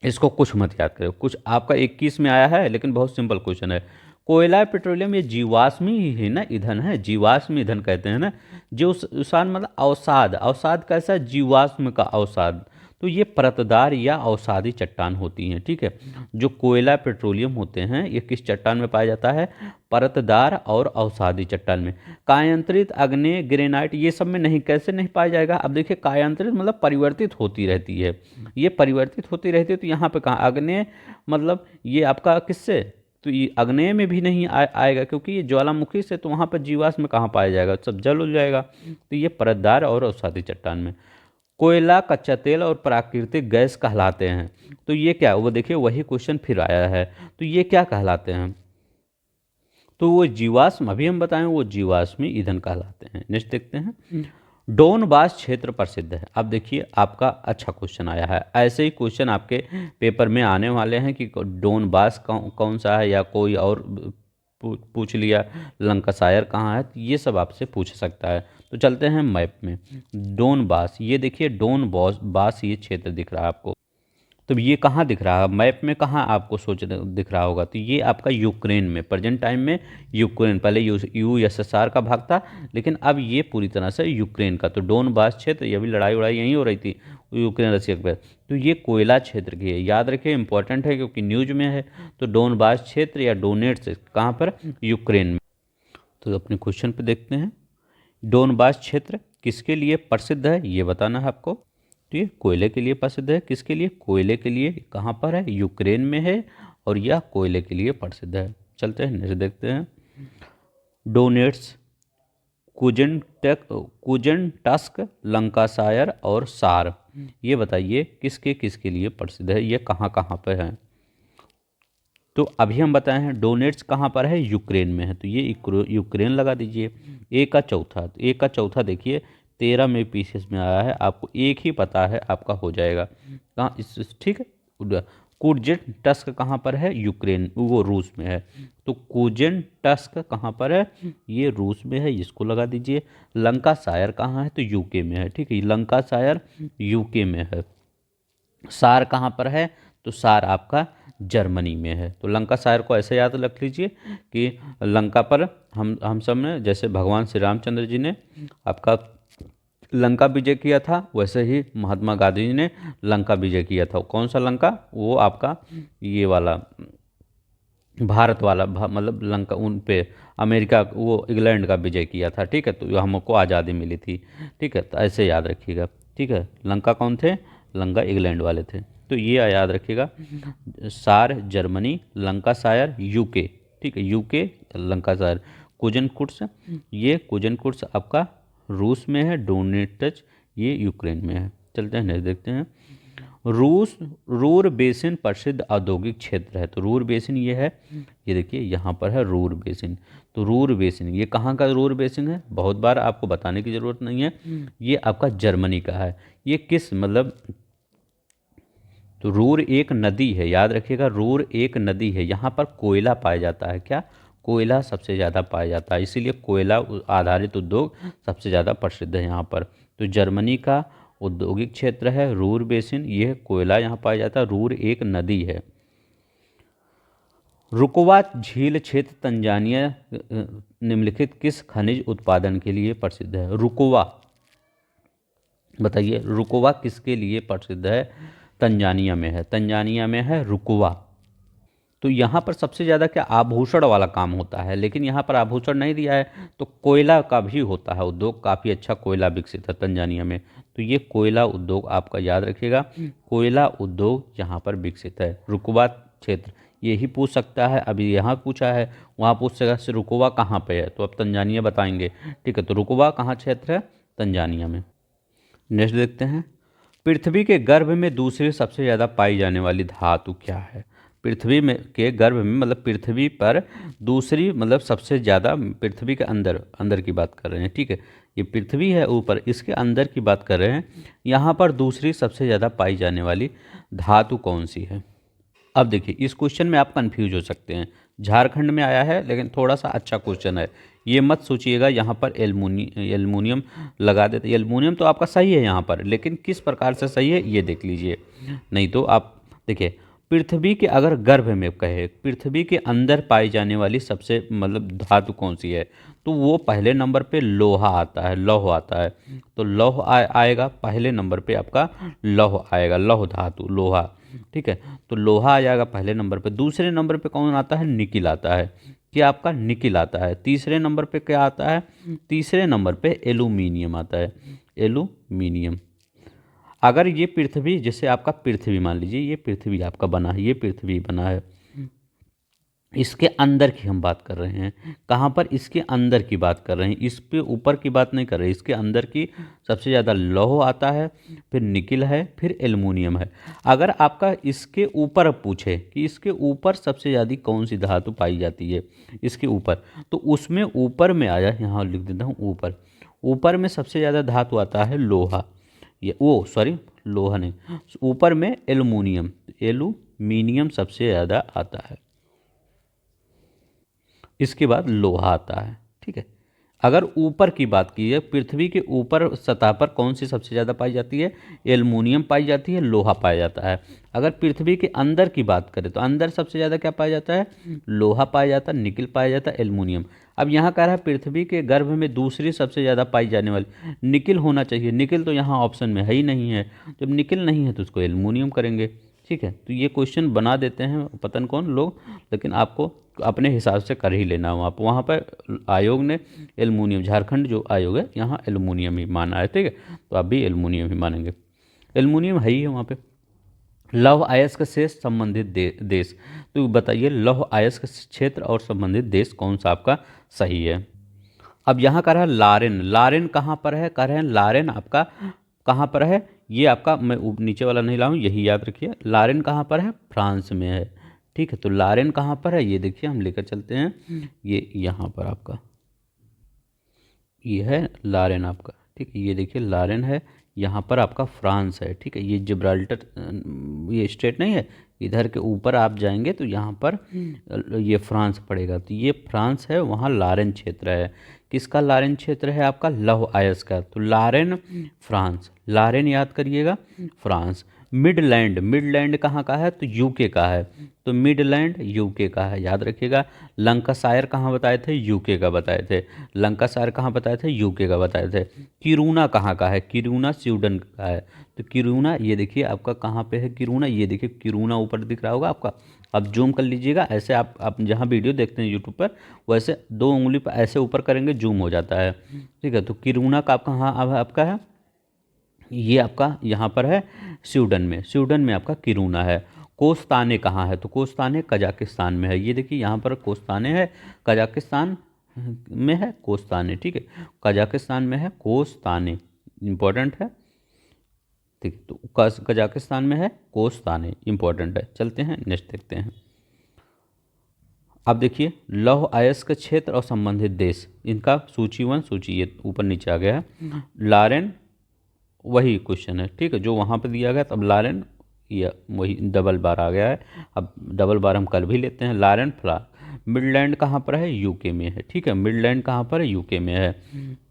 इसको कुछ मत याद करो, कुछ आपका 21 में आया है, लेकिन बहुत सिंपल क्वेश्चन है। कोयला पेट्रोलियम ये जीवाश्मी ही है ना, ईंधन है, जीवाश्म ईंधन कहते हैं ना। जो उसान मतलब अवसाद, अवसाद कैसा है? जीवाश्म का अवसाद। तो ये परतदार या अवसादी चट्टान होती हैं। ठीक है, जो कोयला पेट्रोलियम होते हैं ये किस चट्टान में पाया जाता है? परतदार और अवसादी चट्टान में। कायांतरित, आग्नेय, ग्रेनाइट ये सब में नहीं, कैसे नहीं पाया जाएगा? अब देखिए, कायांतरित मतलब परिवर्तित होती रहती है, ये परिवर्तित होती रहती है, तो यहाँ पे कहाँ आग्नेय, मतलब ये आपका किससे? तो ये आग्नेय में भी नहीं आएगा, क्योंकि ये ज्वालामुखी से, तो वहाँ पर जीवाश्म में कहाँ पाया जाएगा? सब जल हो जाएगा। तो ये परतदार और अवसादी चट्टान में। कोयला, कच्चा तेल और प्राकृतिक गैस कहलाते हैं, तो ये क्या? वो देखिए, वही क्वेश्चन फिर आया है, तो ये क्या कहलाते हैं? तो वो जीवाश्म, अभी हम बताएं, वो जीवाश्मी ईंधन कहलाते हैं। नेक्स्ट देखते हैं। डोनबास क्षेत्र प्रसिद्ध है। अब देखिए, आपका अच्छा क्वेश्चन आया है, ऐसे ही क्वेश्चन आपके पेपर में आने वाले हैं कि डोनबास कौन सा है, या कोई और पूछ लिया लंकाशायर कहाँ है, तो ये सब आपसे पूछ सकता है। तो चलते हैं मैप में। डोनबास, ये देखिए, डोनबास ये क्षेत्र दिख रहा है आपको, तो ये कहाँ दिख रहा है मैप में? कहाँ आपको सोच दिख रहा होगा? तो ये आपका यूक्रेन में, प्रेजेंट टाइम में यूक्रेन, पहले यूएसएसआर का भाग था, लेकिन अब ये पूरी तरह से यूक्रेन का। तो डोनबास क्षेत्र, ये भी लड़ाई उड़ाई यहीं हो रही थी, यूक्रेन रशिया के। तो ये कोयला क्षेत्र की है, याद रखिए, इंपॉर्टेंट है क्योंकि न्यूज में है। तो डोनबास क्षेत्र या डोनेट्स कहाँ पर? यूक्रेन में। तो अपने क्वेश्चन पे देखते हैं। डोनबास क्षेत्र किसके लिए प्रसिद्ध है, ये बताना है आपको। तो ये कोयले के लिए प्रसिद्ध है। किसके लिए? कोयले के लिए। कहाँ पर है? यूक्रेन में है, और यह कोयले के लिए प्रसिद्ध है। चलते हैं नेक्स्ट देखते हैं। डोनेट्स, कुजन टस्क, लंकाशायर और सार, ये बताइए किसके किसके लिए प्रसिद्ध है, ये कहाँ कहाँ पर है? तो अभी हम बताए हैं डोनेट्स कहाँ पर है? यूक्रेन में है, तो ये यूक्रेन लगा दीजिए। ए का चौथा देखिए 13 में पीसेस में आया है, आपको एक ही पता है, आपका हो जाएगा। कहाँ ठीक है। कुर्जेन टस्क कहाँ पर है? यूक्रेन, वो रूस में है। तो कुर्जेन टस्क कहाँ पर है? ये रूस में है, इसको लगा दीजिए। लंकाशायर कहाँ है? तो यूके में है। ठीक है, लंकाशायर यूके में है। सार कहाँ पर है? तो सार आपका जर्मनी में है। तो लंकाशायर को ऐसे याद रख लीजिए कि लंका पर हम सब ने, जैसे भगवान श्री रामचंद्र जी ने आपका लंका विजय किया था, वैसे ही महात्मा गांधी जी ने लंका विजय किया था। कौन सा लंका? वो आपका ये वाला भारत वाला, मतलब लंका, उन पे अमेरिका, वो इंग्लैंड का विजय किया था। ठीक है, तो हमको आज़ादी मिली थी। ठीक है, तो ऐसे याद रखिएगा। ठीक है, लंका कौन थे? लंका इंग्लैंड वाले थे। तो ये याद रखिएगा, सार जर्मनी, लंकाशायर यूके। ठीक है, यूके, लंकाशायर। कुजनकुट्स, ये कुजनकुट्स आपका रूस में है। डोनेट्स ये यूक्रेन में है। चलते हैं नेक्स्ट देखते हैं। रूर बेसिन प्रसिद्ध औद्योगिक क्षेत्र है। तो रूर बेसिन ये है, ये देखिए यहाँ पर है रूर बेसिन। तो रूर बेसिन ये कहाँ का रूर बेसिन है? बहुत बार आपको बताने की ज़रूरत नहीं है, ये आपका जर्मनी का है। ये किस मतलब, तो रूर एक नदी है, याद रखिएगा, रूर एक नदी है। यहाँ पर कोयला पाया जाता है। क्या? कोयला सबसे ज़्यादा पाया जाता है, इसीलिए कोयला आधारित उद्योग सबसे ज़्यादा प्रसिद्ध है यहाँ पर। तो जर्मनी का औद्योगिक क्षेत्र है रूर बेसिन, यह कोयला यहाँ पाया जाता है। रूर एक नदी है। रुकवा झील क्षेत्र तंजानिया निम्नलिखित किस खनिज उत्पादन के लिए प्रसिद्ध है? रुकवा, बताइए रुकवा किसके लिए प्रसिद्ध है? तंजानिया में है, तंजानिया में है रुकवा। तो यहाँ पर सबसे ज़्यादा क्या आभूषण वाला काम होता है, लेकिन यहाँ पर आभूषण नहीं दिया है, तो कोयला का भी होता है उद्योग, काफ़ी अच्छा कोयला विकसित है तंजानिया में। तो ये कोयला उद्योग आपका याद रखिएगा, कोयला उद्योग यहाँ पर विकसित है। रुकबा क्षेत्र यही पूछ सकता है, अभी यहाँ पूछा है, वहाँ पूछ सकता है रुकबा कहाँ पे है, तो अब तंजानिया बताएंगे। ठीक है, तो रुकबा कहाँ क्षेत्र है, तंजानिया में। नेक्स्ट देखते हैं, पृथ्वी के गर्भ में दूसरी सबसे ज़्यादा पाई जाने वाली धातु क्या है। पृथ्वी में के गर्भ में मतलब पृथ्वी पर दूसरी मतलब सबसे ज़्यादा, पृथ्वी के अंदर, अंदर की बात कर रहे हैं। ठीक है, ये पृथ्वी है ऊपर, इसके अंदर की बात कर रहे हैं। यहाँ पर दूसरी सबसे ज़्यादा पाई जाने वाली धातु कौन सी है। अब देखिए, इस क्वेश्चन में आप कंफ्यूज हो सकते हैं, झारखंड में आया है लेकिन थोड़ा सा अच्छा क्वेश्चन है, ये मत सोचिएगा यहाँ पर एल्युमिनियम लगा देते। एल्युमिनियम तो आपका सही है यहाँ पर, लेकिन किस प्रकार से सही है ये देख लीजिए, नहीं तो आप देखिए, पृथ्वी के अगर गर्भ में कहे, पृथ्वी के अंदर पाई जाने वाली सबसे मतलब धातु कौन सी है, तो वो पहले नंबर पे लोहा आता है, लौह आता है। तो लौह आएगा पहले नंबर पे, आपका लौह आएगा, लौह धातु, लोहा। ठीक है, तो लोहा आ जाएगा पहले नंबर पे। दूसरे नंबर पे कौन आता है, निकिल आता है, क्या आपका निकिल आता है। तीसरे नंबर पे क्या आता है, तीसरे नंबर पे एल्यूमिनियम आता है, एल्यूमिनियम। अगर ये पृथ्वी, जैसे आपका पृथ्वी मान लीजिए, ये पृथ्वी आपका बना है, ये पृथ्वी बना है, इसके अंदर की हम बात कर रहे हैं, कहाँ पर, इसके अंदर की बात कर रहे हैं, इस पे ऊपर की बात नहीं कर रहे, इसके अंदर की सबसे ज़्यादा लौह आता है, फिर निकिल है, फिर एल्युमिनियम है। अगर आपका इसके ऊपर पूछे कि इसके ऊपर सबसे ज़्यादा कौन सी धातु पाई जाती है, इसके ऊपर, तो उसमें ऊपर में आया, यहाँ लिख देता हूँ ऊपर, ऊपर में सबसे ज़्यादा धातु आता है लोहा, ये वो सॉरी लोहा नहीं, ऊपर में एल्युमिनियम, एल्यूमिनियम सबसे ज़्यादा आता है, इसके बाद लोहा आता है। ठीक है, अगर ऊपर की बात की है, पृथ्वी के ऊपर सतह पर कौन सी सबसे ज़्यादा पाई जाती है, एल्युमिनियम पाई जाती है, लोहा पाया जाता है। अगर पृथ्वी के अंदर की बात करें तो अंदर सबसे ज़्यादा क्या पाया जाता है, लोहा पाया जाता है, निकिल पाया जाता है, एल्युमिनियम। अब यहाँ कह रहा है पृथ्वी के गर्भ में दूसरी सबसे ज़्यादा पाई जाने वाली, निकिल होना चाहिए, निकिल तो यहाँ ऑप्शन में है ही नहीं है, जब निकिल नहीं है तो उसको एल्युमिनियम करेंगे। ठीक है, तो ये क्वेश्चन बना देते हैं पता नहीं कौन लोग, लेकिन आपको अपने हिसाब से कर ही लेना हो। आप वहाँ पर आयोग ने एल्युमिनियम, झारखंड जो आयोग है यहाँ एल्युमिनियम ही माना है। ठीक है, तो आप भी एल्युमिनियम ही मानेंगे, एल्युमिनियम है ही है वहाँ पे। लौह अयस्क से संबंधित देश, तो बताइए लौह अयस्क क्षेत्र और संबंधित देश कौन सा आपका सही है। अब यहाँ कह रहा है लारेन, लारेन कहाँ पर है, कह रहे हैं लारेन आपका कहाँ पर है, ये आपका, मैं नीचे वाला नहीं लाऊं, यही याद रखिए, लारेन कहाँ पर है, फ्रांस में है। ठीक है, तो लारेन कहाँ पर है, ये देखिए हम लेकर चलते हैं, ये यहाँ पर आपका, ये है लारेन आपका। ठीक है, ये देखिए लारेन है, यहाँ पर आपका फ्रांस है। ठीक है, ये जिब्राल्टर, ये स्टेट नहीं है, इधर के ऊपर आप जाएंगे तो यहाँ पर ये फ्रांस पड़ेगा, तो ये फ्रांस है, वहाँ लारेन क्षेत्र है। किसका लारेन क्षेत्र है, आपका लौह अयस्क का, तो लारेन फ्रांस, लारेन याद करिएगा, फ्रांस। मिडलैंड, मिडलैंड कहाँ का है, तो यूके का है, तो मिडलैंड यूके का है, याद रखिएगा। लंकाशायर कहाँ बताए थे, यूके का बताए थे, लंकाशायर कहाँ बताए थे, यूके का बताए थे। किरूना कहाँ का है, किरूना स्वीडन का है, तो किरूना ये देखिए आपका कहाँ पे है, किरूना, ये देखिए किरूना ऊपर दिख रहा होगा आपका, आप जूम कर लीजिएगा ऐसे, आप जहाँ वीडियो देखते हैं यूट्यूब पर, वैसे दो उंगली पर ऐसे ऊपर करेंगे जूम हो जाता है। ठीक है, तो किरूना का आपका कहाँ आपका है, ये आपका यहाँ पर है स्वीडन में, स्वीडन में आपका किरूना है। कोस्ताने कहाँ है, तो कोस्ताने कजाकिस्तान में है, ये देखिए यहाँ पर कोस्ताने है, कजाकिस्तान में है कोस्ताने। ठीक है, कजाकिस्तान में है कोस्ताने, इंपॉर्टेंट है। ठीक है, तो कजाकिस्तान में है कोस्ताने, इंपॉर्टेंट है। चलते हैं नेक्स्ट देखते हैं। अब देखिए लौह अयस्क क्षेत्र और संबंधित देश, इनका सूची 1 सूची ये ऊपर नीचे आ गया है। लारेन वही क्वेश्चन है, ठीक है, जो वहाँ पे दिया गया, तब लारेन या वही डबल बार आ गया है। अब डबल बार हम कर भी लेते हैं, लारेन फ्ला। मिडलैंड कहाँ पर है, यूके में है। ठीक है, मिडलैंड कहाँ पर है, यूके में है।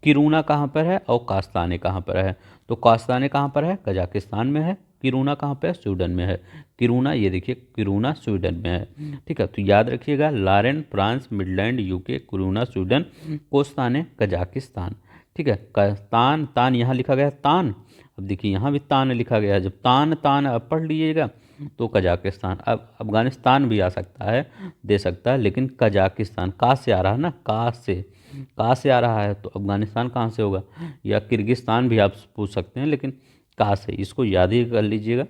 किरूना कहाँ पर है और कास्ताने कहाँ पर है, तो कास्ताने कहाँ पर है, कजाकिस्तान में है। किरूना कहाँ पे है, स्वीडन में है। किरूना ये देखिए, किरूना स्वीडन में है। ठीक है, तो याद रखिएगा Lorraine France, Midland UK, Kiruna Sweden, Kostanay Kazakhstan. ठीक है, तान, तान यहाँ लिखा गया तान, अब देखिए यहाँ भी तान लिखा गया है, जब तान तान अब पढ़ लीजिएगा तो कजाकिस्तान। अब अफगानिस्तान भी आ सकता है, दे सकता है, लेकिन कजाकिस्तान का से आ रहा है ना, का से आ रहा है, तो अफगानिस्तान कहाँ से होगा। या किर्गिस्तान भी आप पूछ सकते हैं, लेकिन का से, इसको याद ही कर लीजिएगा।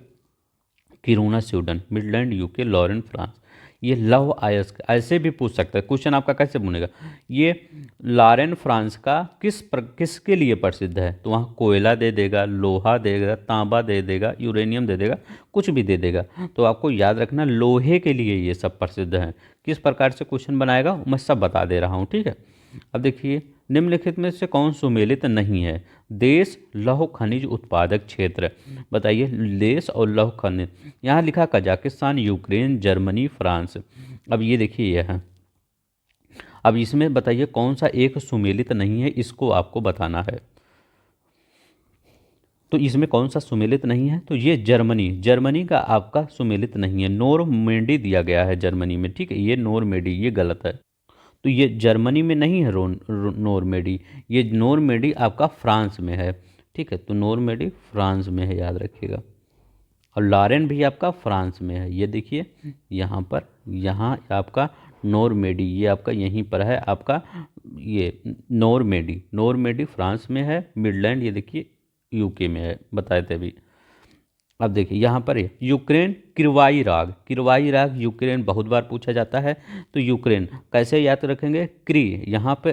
Kiruna Sweden, Midland UK, Lorraine France. ये लौह अयस्क ऐसे भी पूछ सकता है क्वेश्चन आपका, कैसे बनेगा। ये लॉरेन फ्रांस का किसके लिए प्रसिद्ध है, तो वहाँ कोयला दे देगा, लोहा दे देगा, तांबा दे देगा, यूरेनियम दे देगा, कुछ भी दे देगा। तो आपको याद रखना लोहे के लिए ये सब प्रसिद्ध है। किस प्रकार से क्वेश्चन बनाएगा मैं सब बता दे रहा हूँ, ठीक है। अब देखिए, निम्नलिखित में से कौन सुमेलित नहीं है। देश, लौह खनिज उत्पादक क्षेत्र, बताइए देश और लौह खनिज। यहाँ लिखा कजाकिस्तान, यूक्रेन, जर्मनी, फ्रांस। अब ये देखिए यह, अब इसमें बताइए कौन सा एक सुमेलित नहीं है, इसको आपको बताना है। तो इसमें कौन सा सुमेलित नहीं है, तो ये जर्मनी का आपका सुमेलित नहीं है। नोरमेडी दिया गया है जर्मनी में, ठीक है, ये नोरमेडी, ये गलत है। तो ये जर्मनी में नहीं है नोरमेडी, ये नोरमेडी आपका फ्रांस में है, ठीक है। तो नोरमेडी फ्रांस में है, याद रखिएगा। और लॉरेन भी आपका फ्रांस में है, ये देखिए यहाँ पर, यहाँ आपका नोरमेडी, ये आपका यहीं पर है आपका, ये नोरमेडी फ्रांस में है। मिडलैंड ये देखिए यूके में है, बताए थे अभी। अब देखिए यहाँ पर है यूक्रेन, किरवाई राग यूक्रेन बहुत बार पूछा जाता है। तो यूक्रेन कैसे याद रखेंगे, यहाँ पे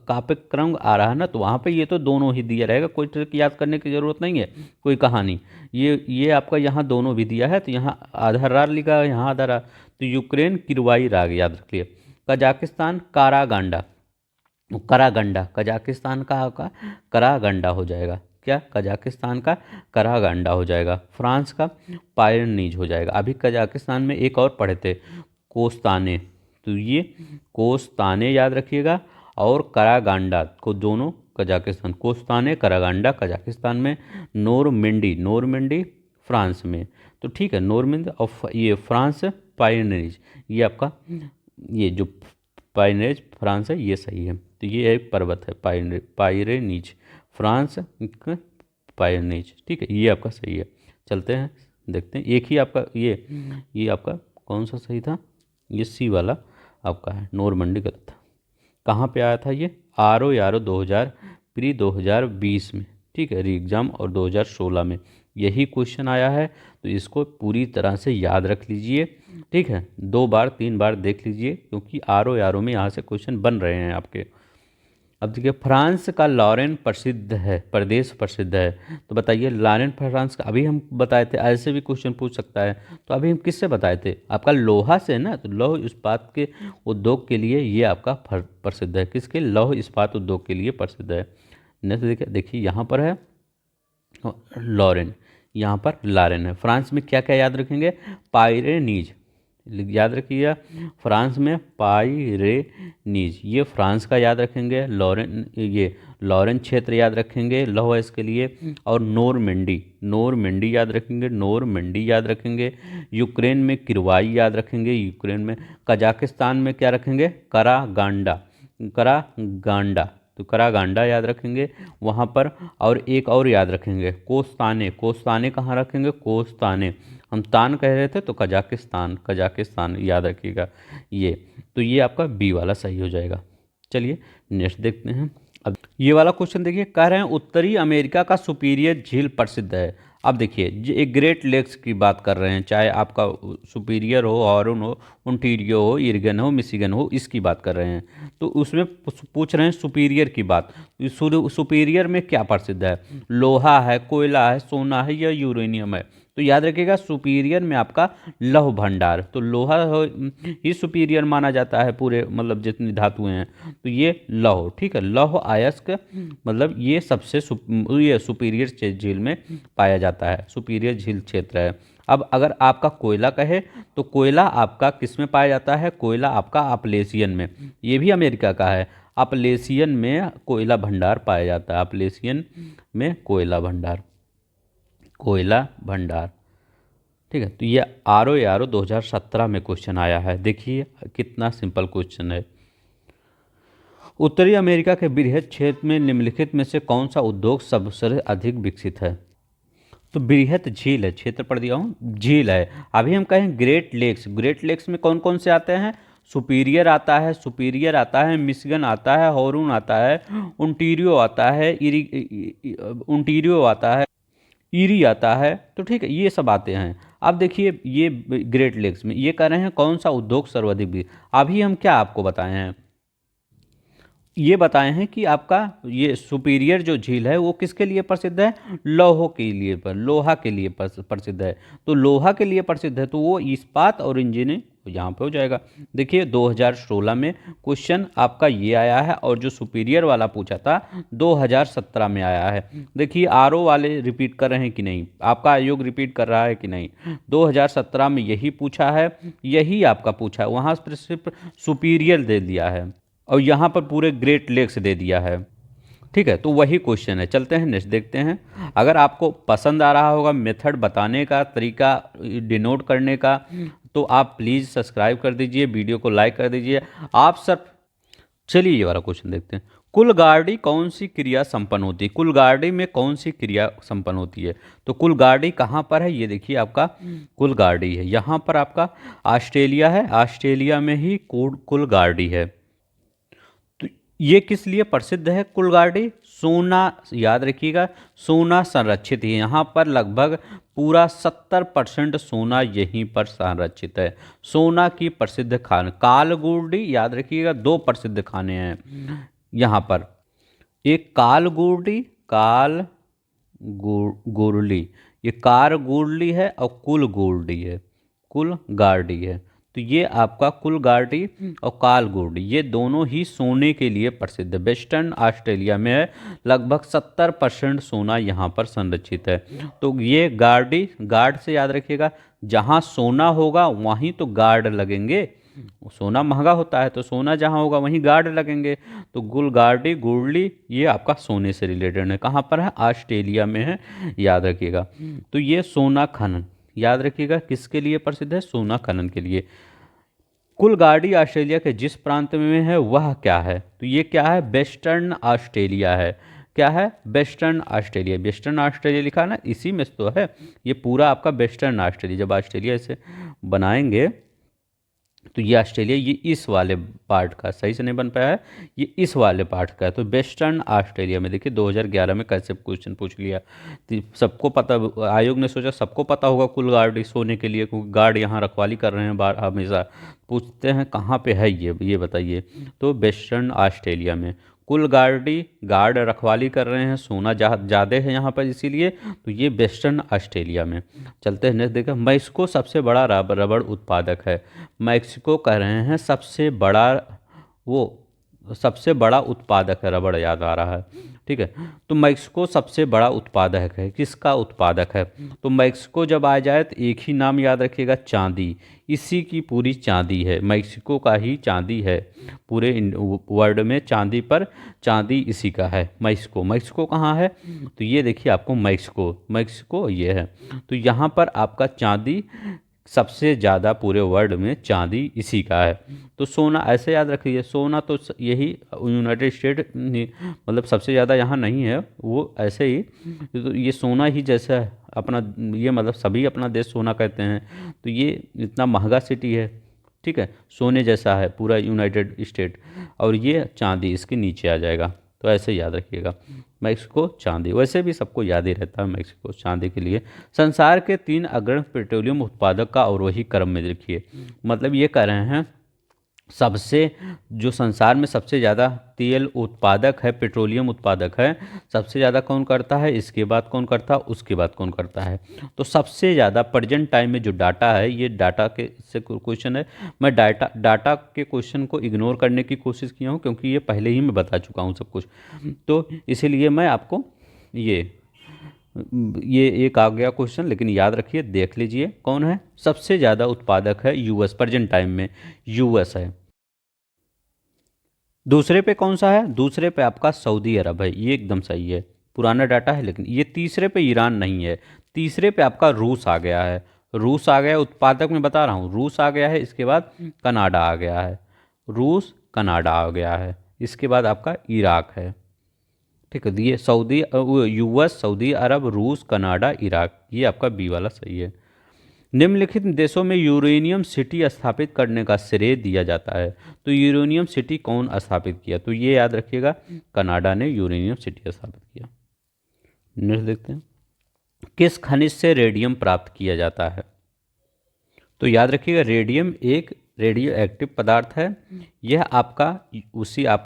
कापिक क्रम आ रहा है ना, तो वहाँ पे ये तो दोनों ही दिया रहेगा, कोई ट्रिक याद करने की ज़रूरत नहीं है, कोई कहानी। ये आपका यहाँ दोनों भी दिया है, तो यहाँ आधा राग लिखा है, यहाँ आधा राग, तो यूक्रेन किरवाई राग याद रखिए। कजाकिस्तान करागंडा, कजाकिस्तान का आपका करागंडा हो जाएगा, क्या कजाकिस्तान का करागंडा हो जाएगा। फ्रांस का पायरनीज हो जाएगा। अभी कजाकिस्तान में एक और पढ़े थे, कोस्ताने, तो ये कोस्ताने याद रखिएगा, और करागांडा को दोनों कजाकिस्तान, कोस्ताने करागांडा कजाकिस्तान में, नोरमेंडी फ्रांस में। तो ठीक है, नोरमेंडी और ये फ्रांस पायरनीज, ये आपका ये जो पायरनीज फ्रांस है, ये सही है। तो ये एक पर्वत है पायरेनीज, फ्रांस पायरनीज, ठीक है, ये आपका सही है। चलते हैं देखते हैं, एक ही आपका ये आपका कौन सा सही था, ये सी वाला आपका है, नोरमंडी गलत था। कहाँ पे आया था ये, यारो 2000 प्री 2020 में, ठीक है, री एग्ज़ाम और 2016 में यही क्वेश्चन आया है। तो इसको पूरी तरह से याद रख लीजिए, ठीक है, 2 बार 3 बार देख लीजिए, क्योंकि यारो में यहाँ से क्वेश्चन बन रहे हैं आपके। अब देखिए, फ्रांस का लॉरेन प्रदेश प्रसिद्ध है। तो बताइए लॉरेन फ्रांस का, अभी हम बताए थे, ऐसे भी क्वेश्चन पूछ सकता है। तो अभी हम किससे बताए थे, आपका लोहा से ना, तो लौह इस्पात के उद्योग के लिए ये आपका प्रसिद्ध है। किसके, लौह इस्पात उद्योग के लिए प्रसिद्ध है। नेक्स्ट देखिए यहाँ पर है लॉरेन, यहाँ पर लॉरेन है। फ्रांस में क्या क्या याद रखेंगे, पायरेनीज याद रखिएगा, फ्रांस में पायरेनीज, ये फ्रांस का याद रखेंगे। लॉरेन क्षेत्र याद रखेंगे लौह इसके लिए। और नोरमेंडी याद रखेंगे। यूक्रेन में किरवाई याद रखेंगे, यूक्रेन में। कजाकिस्तान में क्या रखेंगे, करागांडा, तो करागांडा याद रखेंगे वहाँ पर। और एक और याद रखेंगे, कोस्ताने कहाँ रखेंगे, कोस्ताने, हम तान कह रहे थे, तो कजाकिस्तान याद रखिएगा। तो ये आपका बी वाला सही हो जाएगा। चलिए नेक्स्ट देखते हैं। अब ये वाला क्वेश्चन देखिए, कह रहे हैं उत्तरी अमेरिका का सुपीरियर झील प्रसिद्ध है। अब देखिए, एक ग्रेट लेक्स की बात कर रहे हैं, चाहे आपका सुपीरियर हो, हॉर्न हो, ओंटारियो हो, इरगन हो, मिशिगन हो, इसकी बात कर रहे हैं। तो उसमें पूछ रहे हैं सुपीरियर की बात। सुपीरियर में क्या प्रसिद्ध है, लोहा है, कोयला है, सोना है, या यूरेनियम है। तो याद रखिएगा, सुपीरियर में आपका लौह भंडार, तो लोहा ही सुपीरियर माना जाता है पूरे, मतलब जितनी धातुएं हैं। तो ये लौह, ठीक है, लौह अयस्क, मतलब ये सबसे ये सुपीरियर झील में पाया जाता है, सुपीरियर झील क्षेत्र है। अब अगर आपका कोयला कहे, तो कोयला आपका किस में पाया जाता है, कोयला आपका अपलेशियन में, ये भी अमेरिका का है। अपलेशियन में कोयला भंडार पाया जाता है, अपलेशियन में कोयला भंडार, ठीक है। तो ये यारो 2017 में क्वेश्चन आया है। देखिए कितना सिंपल क्वेश्चन है। उत्तरी अमेरिका के बृहद क्षेत्र में निम्नलिखित में से कौन सा उद्योग सबसे अधिक विकसित है। तो बृहत झील है, क्षेत्र पढ़ दिया हूँ, झील है। अभी हम कहें ग्रेट लेक्स, ग्रेट लेक्स में कौन कौन से आते हैं? सुपीरियर आता है, सुपीरियर आता है, मिशिगन आता है, होरून आता है, ओंटारियो आता है, ओंटारियो आता है, ईरी आता है। तो ठीक है, ये सब आते हैं। अब देखिए ये ग्रेट लेक्स में ये कह रहे हैं कौन सा उद्योग सर्वाधिक अभी हम क्या आपको बताए हैं, ये बताए हैं कि आपका ये सुपीरियर जो झील है वो किसके लिए प्रसिद्ध है? लौहों के लिए, पर लोहा के लिए प्रसिद्ध है। तो लोहा के लिए प्रसिद्ध है तो वो इस्पात और इंजीनियरिंग यहाँ पे हो जाएगा। देखिए 2016 में क्वेश्चन आपका ये आया है, और जो सुपीरियर वाला पूछा था 2017 में आया है। देखिए आरओ वाले रिपीट कर रहे हैं कि नहीं, आपका आयोग रिपीट कर रहा है कि नहीं। 2017 में यही पूछा है, यही आपका पूछा है, वहाँ पर सिर्फ सुपीरियर दे दिया है और यहाँ पर पूरे ग्रेट लेक्स दे दिया है। ठीक है, तो वही क्वेश्चन है। चलते हैं नेक्स्ट देखते हैं। अगर आपको पसंद आ रहा होगा मेथड बताने का, तरीका डिनोट करने का, तो आप प्लीज़ सब्सक्राइब कर दीजिए, वीडियो को लाइक कर दीजिए। आप सब चलिए ये वाला क्वेश्चन देखते हैं। कुलगाड़ी कौन सी क्रिया संपन्न होती है? कुलगाड़ी में कौन सी क्रिया संपन्न होती है? तो कुलगाड़ी कहाँ पर है? ये देखिए आपका कुलगाड़ी है, यहाँ पर आपका ऑस्ट्रेलिया है, ऑस्ट्रेलिया में ही कुलगाड़ी है। ये किस लिए प्रसिद्ध है कुलगाड़ी? सोना, याद रखिएगा, सोना संरक्षित है यहाँ पर। लगभग पूरा 70% सोना यहीं पर संरक्षित है। सोना की प्रसिद्ध खान कालगुर्डी, याद रखिएगा, दो प्रसिद्ध खाने हैं यहाँ पर, एक कालगुर्डी, गुरली, ये कारगुरली है, और कुलगुर्डी है, कुलगार्डी है। तो ये आपका कुलगार्डी और कालगुर्डी ये दोनों ही सोने के लिए प्रसिद्ध है। वेस्टर्न ऑस्ट्रेलिया में है, लगभग 70% सोना यहाँ पर संरक्षित है। तो ये गार्डी, गार्ड से याद रखिएगा, जहाँ सोना होगा वहीं तो गार्ड लगेंगे। सोना महंगा होता है तो सोना जहाँ होगा वहीं गार्ड लगेंगे। तो गुलगार्डी, गुरली ये आपका सोने से रिलेटेड है। कहाँ पर है? ऑस्ट्रेलिया में है, याद रखिएगा। तो ये सोना खनन, याद रखिएगा, किसके लिए प्रसिद्ध है? सोना खनन के लिए। कुलगाड़ी ऑस्ट्रेलिया के जिस प्रांत में है वह क्या है? तो ये क्या है? वेस्टर्न ऑस्ट्रेलिया है। क्या है? Western Australia. वेस्टर्न ऑस्ट्रेलिया लिखा ना, इसी में तो है। ये पूरा आपका वेस्टर्न ऑस्ट्रेलिया, जब ऑस्ट्रेलिया इसे बनाएंगे तो ये ऑस्ट्रेलिया, ये इस वाले पार्ट का, सही से नहीं बन पाया है, ये इस वाले पार्ट का है। तो वेस्टर्न ऑस्ट्रेलिया में देखिए 2011 में कैसे क्वेश्चन पूछ लिया। तो सबको पता, आयोग ने सोचा सबको पता होगा कुलगाड़ी सोने के लिए, क्योंकि गार्ड यहाँ रखवाली कर रहे हैं बार हमेशा। पूछते हैं कहाँ पे है ये बताइए। तो वेस्टर्न ऑस्ट्रेलिया में कुलगाड़ी, गार्ड रखवाली कर रहे हैं, सोना ज़्यादा है यहाँ पर इसीलिए। तो ये वेस्टर्न ऑस्ट्रेलिया में। चलते हैं नेक्स्ट देखा। मैक्सिको सबसे बड़ा रबड़ उत्पादक है। मैक्सिको कह रहे हैं सबसे बड़ा, वो सबसे बड़ा उत्पादक है, रबड़ याद आ रहा है। ठीक है, तो मैक्सिको सबसे बड़ा उत्पादक है, किसका उत्पादक है? तो मैक्सिको जब आ जाए तो एक ही नाम याद रखिएगा, चांदी। इसी की पूरी चांदी है, मैक्सिको का ही चांदी है। पूरे वर्ल्ड में चांदी पर चांदी इसी का है। मैक्सिको, मैक्सिको कहाँ है? तो ये देखिए आपको मैक्सिको, मैक्सिको ये है। तो यहाँ पर आपका चांदी सबसे ज़्यादा पूरे वर्ल्ड में चांदी इसी का है। तो सोना ऐसे याद रखिए, सोना तो यही यूनाइटेड स्टेट, मतलब सबसे ज़्यादा यहाँ नहीं है, वो ऐसे ही। तो ये सोना ही जैसा है अपना, ये मतलब सभी अपना देश सोना कहते हैं। तो ये इतना महंगा सिटी है, ठीक है, सोने जैसा है पूरा यूनाइटेड स्टेट, और ये चांदी इसके नीचे आ जाएगा। तो ऐसे याद रखिएगा, मैक्सिको चांदी। वैसे भी सबको याद ही रहता है मैक्सिको चांदी के लिए। संसार के 3 अग्रणी पेट्रोलियम उत्पादक का अवरोही क्रम में देखिए, मतलब ये कह रहे हैं सबसे, जो संसार में सबसे ज़्यादा तेल उत्पादक है, पेट्रोलियम उत्पादक है, सबसे ज़्यादा कौन करता है, इसके बाद कौन करता है, उसके बाद कौन करता है। तो सबसे ज़्यादा प्रेजेंट टाइम में जो डाटा है, ये डाटा के से क्वेश्चन है। मैं डाटा के क्वेश्चन को इग्नोर करने की कोशिश किया हूँ, क्योंकि ये पहले ही मैं बता चुका हूँ सब कुछ। तो इसीलिए मैं आपको ये एक आ गया क्वेश्चन, लेकिन याद रखिए, देख लीजिए कौन है सबसे ज़्यादा उत्पादक है। यूएस, प्रेजेंट टाइम में यूएस है। दूसरे पे कौन सा है? दूसरे पे आपका सऊदी अरब है, ये एकदम सही है, पुराना डाटा है। लेकिन ये तीसरे पे ईरान नहीं है, तीसरे पे आपका रूस आ गया है। रूस आ गया उत्पादक में, बता रहा हूँ, रूस आ गया है। इसके बाद कनाडा आ गया है, रूस कनाडा आ गया है। इसके बाद आपका इराक है, ठीक है, ये यूएस, सऊदी अरब, रूस, कनाडा, इराक, ये आपका बी वाला सही है। निम्नलिखित देशों में यूरेनियम सिटी स्थापित करने का श्रेय दिया जाता है। तो यूरेनियम सिटी कौन स्थापित किया? तो ये याद रखिएगा, कनाडा ने यूरेनियम सिटी स्थापित किया। नेक्स्ट देखते हैं, किस खनिज से रेडियम प्राप्त किया जाता है? तो याद रखिएगा, रेडियम एक रेडियो एक्टिव पदार्थ है। यह आपका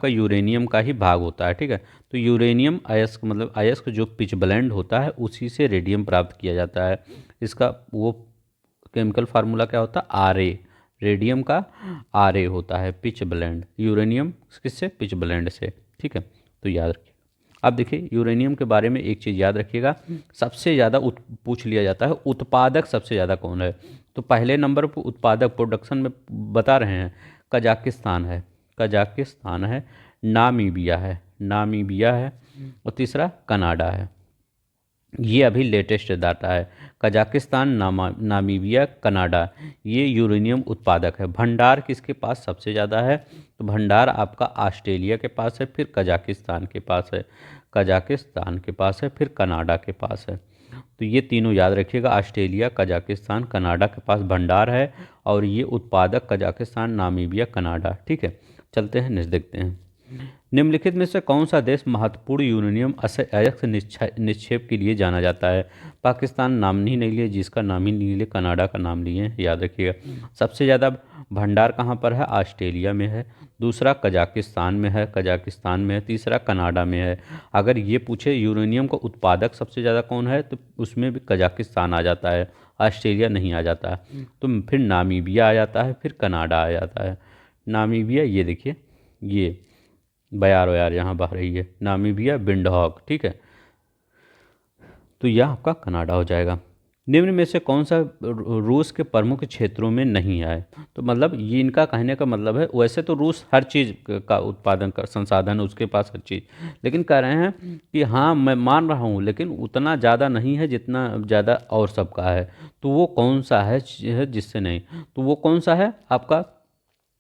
यूरेनियम का ही भाग होता है। ठीक है, तो यूरेनियम अयस्क, मतलब अयस्क जो पिच ब्लेंड होता है, उसी से रेडियम प्राप्त किया जाता है। इसका वो केमिकल फार्मूला क्या होता है? आरए। रेडियम का आरए होता है पिच ब्लेंड, यूरेनियम किससे? पिच ब्लेंड से। ठीक है, तो याद रखिए। अब देखिए, यूरेनियम के बारे में एक चीज़ याद रखिएगा, सबसे ज़्यादा पूछ लिया जाता है, उत्पादक सबसे ज़्यादा कौन है? तो पहले नंबर पर उत्पादक प्रोडक्शन में बता रहे हैं, कजाकिस्तान है, कजाकिस्तान है, नामीबिया है, और तीसरा कनाडा है। ये अभी लेटेस्ट डाटा है। कजाकिस्तान, नामीबिया, कनाडा, ये यूरेनियम उत्पादक है। भंडार किसके पास सबसे ज़्यादा है? तो भंडार आपका ऑस्ट्रेलिया के पास है, फिर कजाकिस्तान के पास है, कजाकिस्तान के पास है, फिर कनाडा के पास है। तो ये तीनों याद रखिएगा, ऑस्ट्रेलिया, कजाकिस्तान, कनाडा के पास भंडार है, और ये उत्पादक कजाकिस्तान, नामीबिया, कनाडा। ठीक है, चलते हैं नेक्स्ट देखते हैं। निम्नलिखित में से कौन सा देश महत्वपूर्ण यूरेनियम अयस्क निक्षेप के लिए जाना जाता है? पाकिस्तान नाम ही नहीं लिए, जिसका नाम ही नहीं लिए, कनाडा का नाम लिए हैं, याद रखिएगा। सबसे ज़्यादा भंडार कहाँ पर है? ऑस्ट्रेलिया में है, दूसरा कजाकिस्तान में है, तीसरा कनाडा में है। अगर ये पूछे यूरेनियम का उत्पादक सबसे ज़्यादा कौन है, तो उसमें भी कजाकिस्तान आ जाता है, ऑस्ट्रेलिया नहीं आ जाता है। तो फिर नामीबिया आ जाता है, फिर कनाडा आ जाता है। नामीबिया, ये देखिए, ये बयार वयार यहाँ बह रही है, नामीबिया, विंडहॉक। ठीक है, तो यह आपका कनाडा हो जाएगा। निम्न में से कौन सा रूस के प्रमुख क्षेत्रों में नहीं आए? तो मतलब ये इनका कहने का मतलब है, वैसे तो रूस हर चीज़ का उत्पादन कर संसाधन है उसके पास, हर चीज़, लेकिन कह रहे हैं कि हाँ मैं मान रहा हूँ, लेकिन उतना ज़्यादा नहीं है जितना ज़्यादा और सबका है। तो वो कौन सा है जिससे नहीं? तो वो कौन सा है आपका?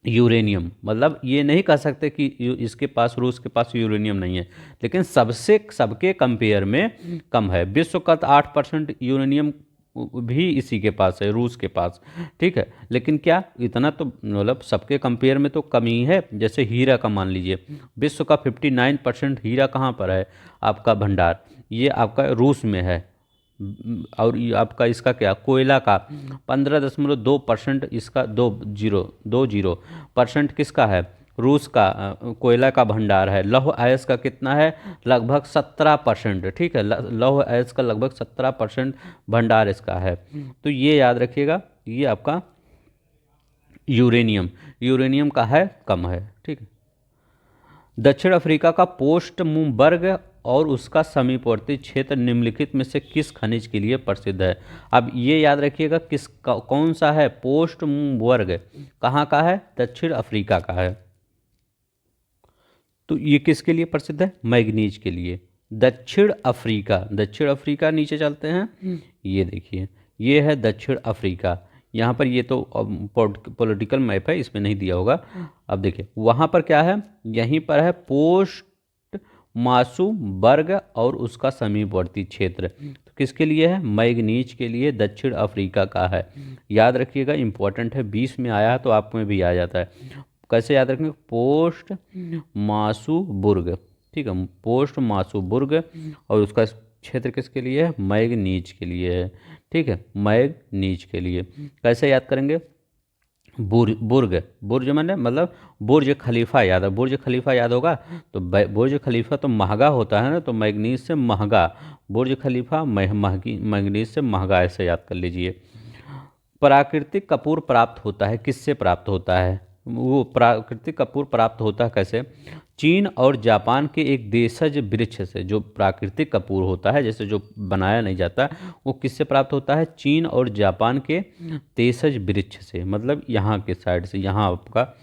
यूरेनियम। मतलब ये नहीं कह सकते कि इसके पास, रूस के पास यूरेनियम नहीं है, लेकिन सबके कंपेयर में कम है। विश्व का 8% यूरेनियम भी इसी के पास है, रूस के पास। ठीक है, लेकिन क्या इतना तो मतलब सबके कंपेयर में तो कम ही है। जैसे हीरा का मान लीजिए, विश्व का 59% हीरा कहाँ पर है आपका भंडार? ये आपका रूस में है। और ये आपका इसका क्या, कोयला का 15.2%, इसका 20% किसका है? रूस का कोयला का भंडार है। लौह अयस्क का कितना है? लगभग 17%। ठीक है, लौह अयस्क का लगभग 17% भंडार इसका है। तो ये याद रखिएगा, ये आपका यूरेनियम का है, कम है। ठीक है, दक्षिण अफ्रीका का पोस्टमुबर्ग और उसका समीपवर्ती क्षेत्र निम्नलिखित में से किस खनिज के लिए प्रसिद्ध है? अब ये याद रखिएगा, कौन सा है? पोस्टमुबर्ग कहाँ का है? दक्षिण अफ्रीका का है। तो ये किसके लिए प्रसिद्ध है? मैग्नीज के लिए। दक्षिण अफ्रीका नीचे चलते हैं, ये देखिए, ये है दक्षिण अफ्रीका। यहाँ पर ये तो पॉलिटिकल मैप है, इसमें नहीं दिया होगा। अब देखिए वहाँ पर क्या है, यहीं पर है पोस्ट मासू बर्ग और उसका समीपवर्ती क्षेत्र। तो किसके लिए है? मैग्नीज के लिए, दक्षिण अफ्रीका का है। याद रखिएगा, इंपॉर्टेंट है, 20 में आया है तो आप में भी आ जाता है। कैसे याद रखेंगे? पोस्ट मासुबुर्ग। ठीक है, पोस्ट मासुबुर्ग, और उसका क्षेत्र किसके लिए है? मैग्नीज के लिए है। ठीक है, मैग्नीज के लिए। कैसे याद करेंगे? बुर्ज मैंने मतलब बुर्ज खलीफा याद है, बुर्ज खलीफा याद होगा। तो बुर्ज खलीफा तो महंगा होता है ना, तो मैग्नीज से महंगा, बुर्ज खलीफा मैग्नीज से महंगा, ऐसे याद कर लीजिए। प्राकृतिक कपूर प्राप्त होता है, किससे प्राप्त होता है? वो प्राकृतिक कपूर प्राप्त होता है कैसे? चीन और जापान के एक देशज वृक्ष से जो प्राकृतिक कपूर होता है, जैसे जो बनाया नहीं जाता, वो किससे प्राप्त होता है? चीन और जापान के देशज वृक्ष से, मतलब यहाँ के साइड से, यहाँ आपका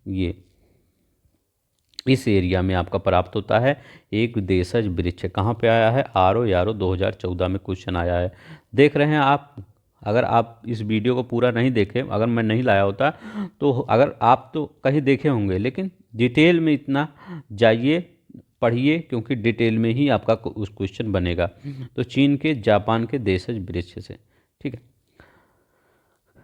ये इस एरिया में आपका प्राप्त होता है। एक देशज वृक्ष कहाँ पे आया है? यारो 2014 में क्वेश्चन आया है। देख रहे हैं आप? अगर आप इस वीडियो को पूरा नहीं देखे, अगर मैं नहीं लाया होता तो, अगर आप तो कहीं देखे होंगे, लेकिन डिटेल में इतना जाइए, पढ़िए, क्योंकि डिटेल में ही आपका उस क्वेश्चन बनेगा। तो चीन के, जापान के देशज वृक्ष से, ठीक है।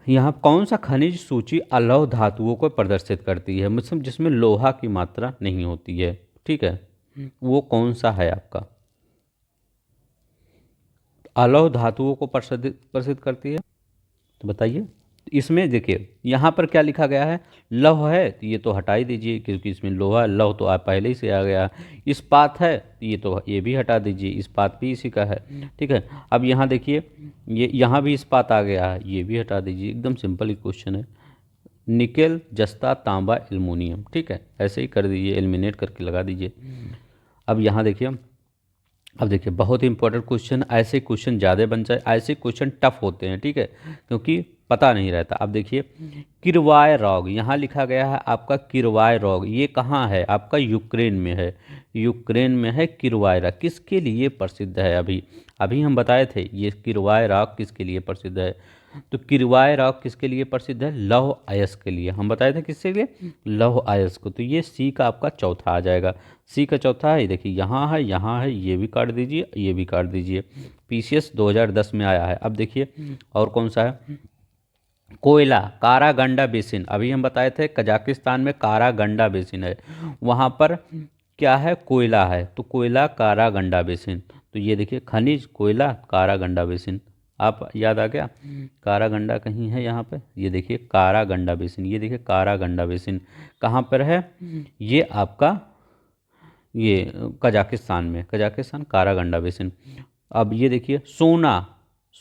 यहाँ कौन सा खनिज सूची अलौह धातुओं को प्रदर्शित करती है, मतलब जिसमें लोहा की मात्रा नहीं होती है, ठीक है, वो कौन सा है आपका? अलौह धातुओं को प्रदर्शित करती है, तो बताइए। इसमें देखिए यहाँ पर क्या लिखा गया है, लौह है तो ये तो हटा ही दीजिए, क्योंकि इसमें लोहा, लौह तो आप पहले ही से आ गया। इस्पात है तो ये तो ये भी हटा दीजिए, इस्पात भी इसी का है, ठीक है। अब यहाँ देखिए, ये यहाँ भी इस्पात आ गया है, ये भी हटा दीजिए, एकदम सिंपल ही क्वेश्चन है। निकेल, जस्ता, तांबा, एल्युमिनियम, ठीक है, ऐसे ही कर दीजिए, एलिमिनेट करके लगा दीजिए। अब यहाँ देखिए, अब देखिए बहुत ही इंपॉर्टेंट क्वेश्चन, ऐसे क्वेश्चन ज़्यादा बन जाए, ऐसे क्वेश्चन टफ होते हैं, ठीक है, क्योंकि पता नहीं रहता। अब देखिए किरवाय रॉग, यहाँ लिखा गया है आपका किरवाय रॉग, ये कहाँ है आपका? यूक्रेन में है, यूक्रेन में है किरवाय रॉग। किसके लिए प्रसिद्ध है? अभी अभी हम बताए थे ये किरवाय रॉग किसके लिए प्रसिद्ध है। तो किरवाय रॉग किसके लिए प्रसिद्ध है? लौह अयस्क के लिए। हम बताए थे किसके लिए? लौह अयस्क को। तो ये सी का आपका चौथा आ जाएगा। सी का चौथा है, देखिए यहाँ है, ये भी काट दीजिए, ये भी काट दीजिए। पीसीएस 2010 में आया है। अब देखिए और कौन सा है? कोयला, कारागंडा बेसिन। अभी हम बताए थे कजाकिस्तान में कारागंडा बेसिन है, वहाँ पर क्या है? कोयला है। तो कोयला, कारागंडा बेसिन। तो ये देखिए खनिज, कोयला, कारागंडा बेसिन, आप याद आ गया। कारागंडा कहीं है यहाँ पे, ये देखिए कारागंडा बेसिन, ये देखिए कारागंडा बेसिन कहाँ पर है? ये आपका ये कजाकिस्तान में, कजाकिस्तान, कारागंडा बेसिन। अब ये देखिए सोना,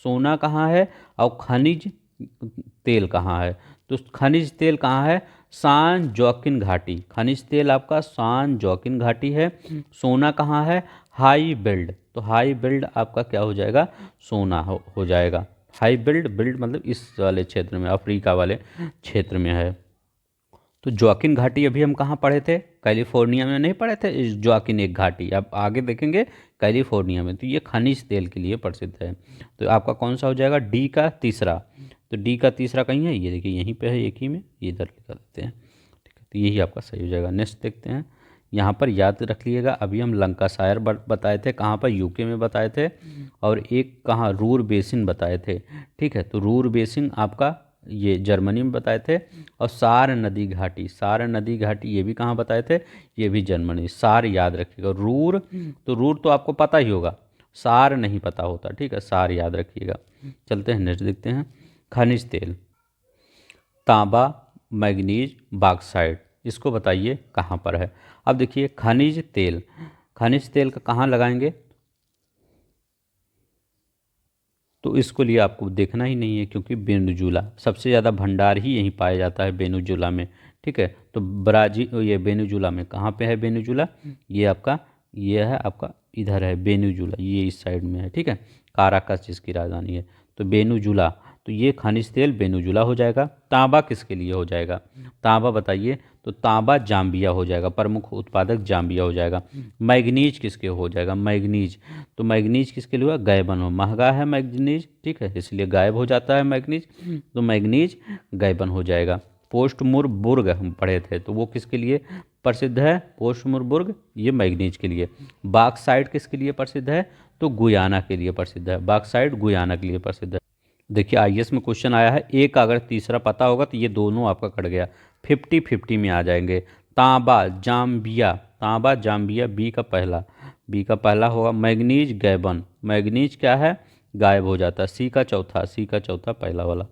सोना कहाँ है? और खनिज तेल कहाँ है? तो खनिज तेल कहाँ है? सान जोकिन घाटी, खनिज तेल आपका सान जोकिन घाटी है। सोना कहाँ है? High build. तो हाई बिल्ड आपका क्या हो जाएगा? सोना हो जाएगा। हाई बिल्ड, बिल्ड मतलब इस वाले क्षेत्र में, अफ्रीका वाले क्षेत्र में है। तो जोकिन घाटी अभी हम कहाँ पढ़े थे? कैलिफोर्निया में नहीं पढ़े थे जोकिन एक घाटी? अब आगे देखेंगे कैलिफोर्निया में। तो ये खनिज तेल के लिए प्रसिद्ध है। तो आपका कौन सा हो जाएगा? डी का तीसरा। तो डी का तीसरा कहीं है, ये देखिए यहीं पे है, एक ही में, ये इधर लिखा देते हैं, ठीक है। तो यही आपका सही हो जाएगा। नेक्स्ट देखते हैं, यहाँ पर याद रख लीजिएगा, अभी हम लंकाशायर बताए थे, कहाँ पर? यूके में बताए थे। और एक कहाँ? रूर बेसिन बताए थे, ठीक है। तो रूर बेसिन आपका ये जर्मनी में बताए थे। और सार नदी घाटी, सार नदी घाटी ये भी कहाँ बताए थे? ये भी जर्मनी। सार याद रखिएगा। रूर, तो रूर तो आपको पता ही होगा, सार नहीं पता होता, ठीक है, सार याद रखिएगा। चलते हैं नेक्स्ट देखते हैं। खनिज तेल, तांबा, मैग्नीज, बॉक्साइट, इसको बताइए कहाँ पर है। अब देखिए खनिज तेल, खनिज तेल का कहाँ लगाएंगे? तो इसको लिए आपको देखना ही नहीं है, क्योंकि वेनेजुला सबसे ज़्यादा भंडार ही यहीं पाया जाता है, वेनेजुला में, ठीक है। तो ब्राज़ील, ये वेनेजुला में कहाँ पे है वेनेजुला? ये आपका, ये है आपका, इधर है वेनेजुला, ये इस साइड में है, ठीक है। काराकस जिसकी राजधानी है, तो वेनेजुला। तो ये खनिज तेल वेनेजुला हो जाएगा। तांबा किसके लिए हो जाएगा? तांबा बताइए। तो तांबा जाम्बिया हो जाएगा, प्रमुख उत्पादक जाम्बिया हो जाएगा। मैग्नीज किसके हो जाएगा? मैग्नीज, तो मैग्नीज किसके लिए हुआ? गायबन हो, महंगा है मैग्नीज, ठीक है, इसलिए गायब हो जाता है मैग्नीज। तो मैग्नीज गायबन हो जाएगा। पोस्टमुरबुर्ग हम पढ़े थे, तो वो किसके लिए प्रसिद्ध है? पोस्टमुरबुर्ग, ये मैग्नीज के लिए। बॉक्साइट किसके लिए प्रसिद्ध है? तो गुयाना के लिए प्रसिद्ध है, बॉक्साइट गुयाना के लिए प्रसिद्ध है। देखिए आईएएस में क्वेश्चन आया है, एक अगर तीसरा पता होगा तो ये दोनों आपका कट गया, 50-50 में आ जाएंगे। तांबा जाम्बिया, तांबा जाम्बिया, बी का पहला होगा। मैग्नीज गैबन, मैग्नीज क्या है? गायब हो जाता है। सी का चौथा पहला वाला।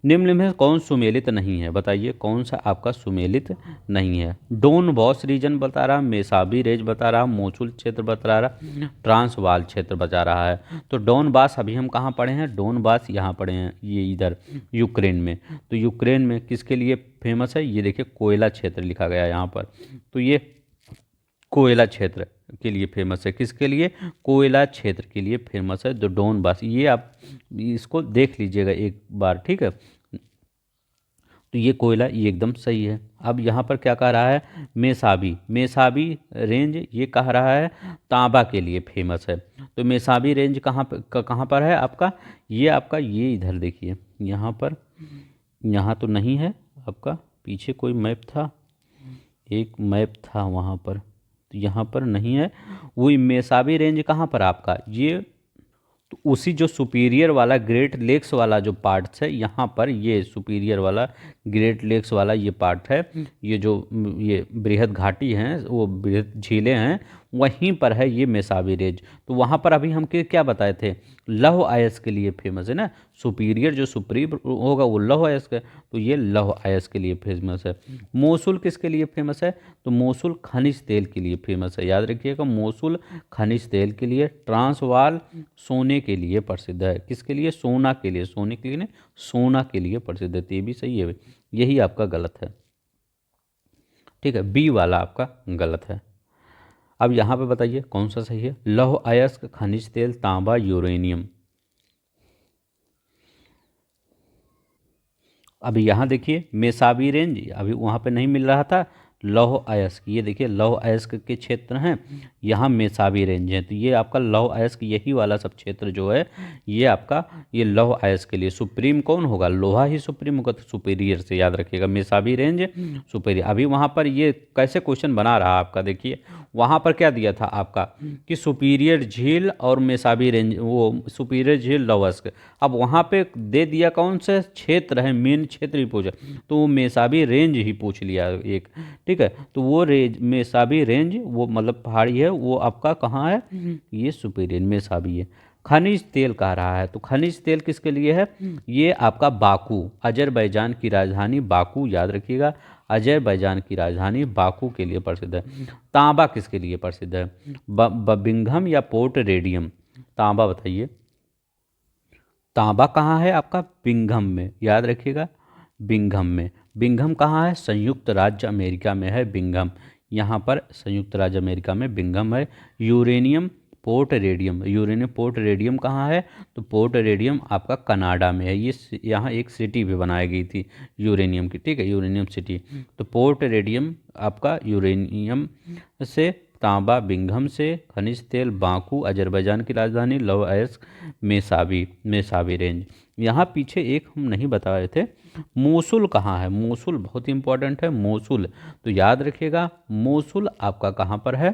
निम्न में कौन सुमेलित नहीं है? बताइए कौन सा आपका सुमेलित नहीं है? डोन बॉस रीजन बता रहा, मेसाबी रेंज बता रहा, मोसुल क्षेत्र बता रहा, ट्रांसवाल क्षेत्र बता रहा है। तो डोन बास अभी हम कहाँ पढ़े हैं? डोन बास यहाँ पढ़े हैं, ये इधर यूक्रेन में। तो यूक्रेन में किसके लिए फेमस है? ये देखिए कोयला क्षेत्र लिखा गया है यहाँ पर। तो ये कोयला क्षेत्र के लिए फेमस है। किसके लिए? कोयला क्षेत्र के लिए फेमस है, द डोनबास। ये आप इसको देख लीजिएगा एक बार, ठीक है। तो ये कोयला, ये एकदम सही है। अब यहाँ पर क्या कह रहा है? मेसाबी, मेसाबी रेंज ये कह रहा है तांबा के लिए फेमस है। तो मेसाबी रेंज कहाँ पर है आपका? ये आपका, ये इधर देखिए, यहाँ पर, यहाँ तो नहीं है आपका, पीछे कोई मैप था, एक मैप था वहाँ पर, तो यहाँ पर नहीं है। वो मेसाबी रेंज कहाँ पर आपका, ये तो उसी जो सुपीरियर वाला ग्रेट लेक्स वाला जो पार्ट्स है, यहाँ पर ये सुपीरियर वाला ग्रेट लेक्स वाला ये पार्ट है, ये जो ये बृहद घाटी हैं, वो बृहद झीलें हैं, वहीं पर है ये मेसाबी रेंज। तो वहाँ पर अभी हम क्या बताए थे, लौह अयस्क के लिए फेमस है ना, सुपीरियर जो सुप्रीम होगा वो लौह अयस्क है, तो ये लौह अयस्क के लिए फेमस है। मोसुल किसके लिए फेमस है, तो मोसुल खनिज तेल के लिए फेमस है, याद रखिएगा, मोसुल खनिज तेल के लिए। ट्रांसवाल सोने के लिए प्रसिद्ध है, किसके लिए, सोना के लिए, सोने के लिए नहीं, सोना के लिए प्रसिद्ध है। तो ये भी सही है, यही आपका गलत है, ठीक है, बी वाला आपका गलत है। अब यहाँ पे बताइए कौन सा सही है, लौह अयस्क, खनिज तेल, तांबा, यूरेनियम। अभी यहाँ देखिए मेसाबी रेंज, अभी वहाँ पे नहीं मिल रहा था लौह अयस्क, ये देखिए लौह अयस्क के क्षेत्र हैं, यहाँ मेसाबी रेंज है, तो ये आपका लौह अयस्क, यही वाला सब क्षेत्र जो है ये आपका ये लौह अयस्क के लिए। सुप्रीम कौन होगा, लोहा ही सुप्रीम होगा, तो सुपीरियर से याद रखिएगा, मेसाबी रेंज सुपीरियर। अभी वहाँ पर ये कैसे क्वेश्चन बना रहा आपका, देखिए वहाँ पर क्या दिया था आपका कि सुपीरियर झील और मेसाबी रेंज, वो सुपीरियर झील लौह अयस्क, अब वहाँ पे दे दिया कौन से क्षेत्र है, मेन क्षेत्र ही पूछा, तो वो मेसाबी रेंज ही पूछ लिया एक, ठीक है। तो वो रेंज मेसाबी रेंज, वो मतलब पहाड़ी है, वो आपका कहाँ है, ये सुपीरियर मेसाबी है। खनिज तेल कह रहा है, तो खनिज तेल किसके लिए है, ये आपका बाकू, अजरबैजान की राजधानी बाकू, याद रखिएगा, अजरबैजान की राजधानी बाकू के लिए प्रसिद्ध है। तांबा किसके लिए प्रसिद्ध है, बर्मिंघम या पोर्ट रेडियम, तांबा बताइए। तांबा कहाँ है आपका, बिंघम में, याद रखिएगा, बिंघम में। बिंघम कहाँ है, संयुक्त राज्य अमेरिका में है बिंघम, यहाँ पर संयुक्त राज्य अमेरिका में बिंघम है। Uranium, port radium, uranium port radium कहाँ है, तो पोर्ट रेडियम आपका कनाडा में है, ये यहाँ एक सिटी भी बनाई गई थी यूरेनियम की, ठीक है, यूरेनियम सिटी। तो पोर्ट रेडियम आपका यूरेनियम से, तांबा बिंघम से, खनिज तेल बाकू अजरबैजान की राजधानी, लौह अयस्क मेसाबी रेंज। यहाँ पीछे एक हम नहीं बता रहे थे, मोसुल कहाँ है, मोसुल बहुत इंपॉर्टेंट है, मोसुल तो याद रखिएगा, मोसुल आपका कहाँ पर है,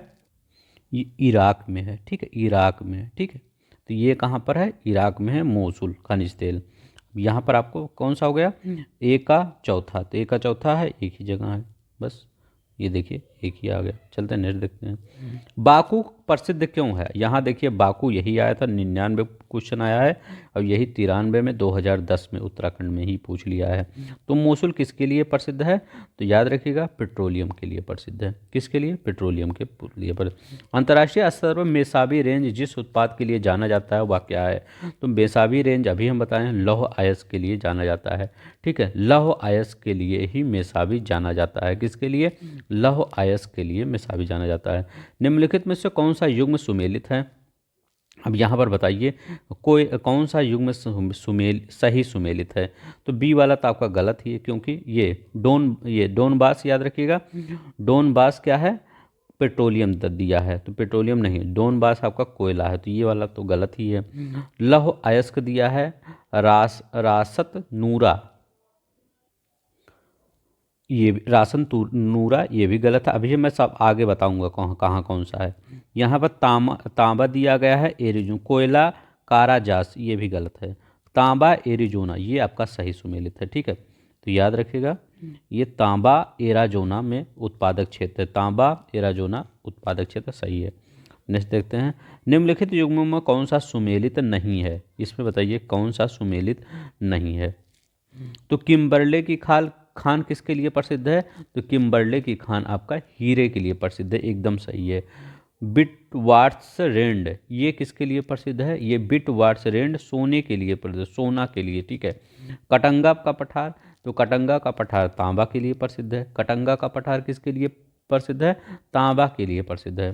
ये इराक में है, ठीक है, इराक में है, ठीक है। तो ये कहाँ पर है, इराक में है मोसुल खनिज तेल। यहाँ पर आपको कौन सा हो गया, ए का चौथा, तो ए का चौथा है, एक ही जगह है बस, ये देखिए एक ही आ गया। चलते हैं नेक्स्ट देखते हैं, बाकू प्रसिद्ध क्यों है, यहाँ देखिए बाकू यही आया था, 99 क्वेश्चन आया है, और यही 93 में 2010 में उत्तराखंड में ही पूछ लिया है। तो मोसुल किसके लिए प्रसिद्ध है, तो याद रखिएगा पेट्रोलियम के लिए प्रसिद्ध है, किसके लिए, पेट्रोलियम के लिए प्रसिद्ध। अंतर्राष्ट्रीय स्तर पर मेसाबी रेंज जिस उत्पाद के लिए जाना जाता है वह क्या है, तो मेसाबी रेंज अभी हम बताएं लौह अयस्क के लिए जाना जाता है, ठीक है, लौह अयस्क के लिए ही मेसाबी जाना जाता है, किसके लिए, लौह अयस्क के लिए मेसाबी जाना जाता है। निम्नलिखित में से कौन सा युग्म सुमेलित है, अब यहाँ पर बताइए कोई कौन सा युग्म सही सुमेलित है, तो बी वाला तो आपका गलत ही है, क्योंकि ये डोनबास, याद रखिएगा, डोनबास क्या है, पेट्रोलियम दिया है, तो पेट्रोलियम नहीं, डोनबास आपका कोयला है, तो ये वाला तो गलत ही है। लौह अयस्क दिया है रासत नूरा, ये नूरा, ये भी गलत है, अभी मैं सब आगे बताऊंगा कहाँ कौन सा है। यहाँ पर तांबा दिया गया है एरिजोना, कोयला काराजास, ये भी गलत है, तांबा एरिजोना ये आपका सही सुमेलित है, ठीक है। तो याद रखिएगा ये तांबा एराजोना में उत्पादक क्षेत्र है, तांबा एराजोना उत्पादक क्षेत्र सही है। नेक्स्ट देखते हैं, निम्नलिखित युग्मों में कौन सा सुमेलित नहीं है, इसमें बताइए कौन सा सुमेलित नहीं है। तो किम्बरले की खान किसके लिए प्रसिद्ध है, तो किम्बरले की खान आपका हीरे के लिए प्रसिद्ध है, एकदम सही है। बिटवार्ट्सरेंड ये किसके लिए प्रसिद्ध है, ये बिटवार्ट्सरेंड सोने के लिए प्रसिद्ध, सोना के लिए, ठीक है। कटंगा का पठार, तो कटंगा का पठार तांबा के लिए प्रसिद्ध है, कटंगा का पठार किसके लिए प्रसिद्ध है, तांबा के लिए प्रसिद्ध है।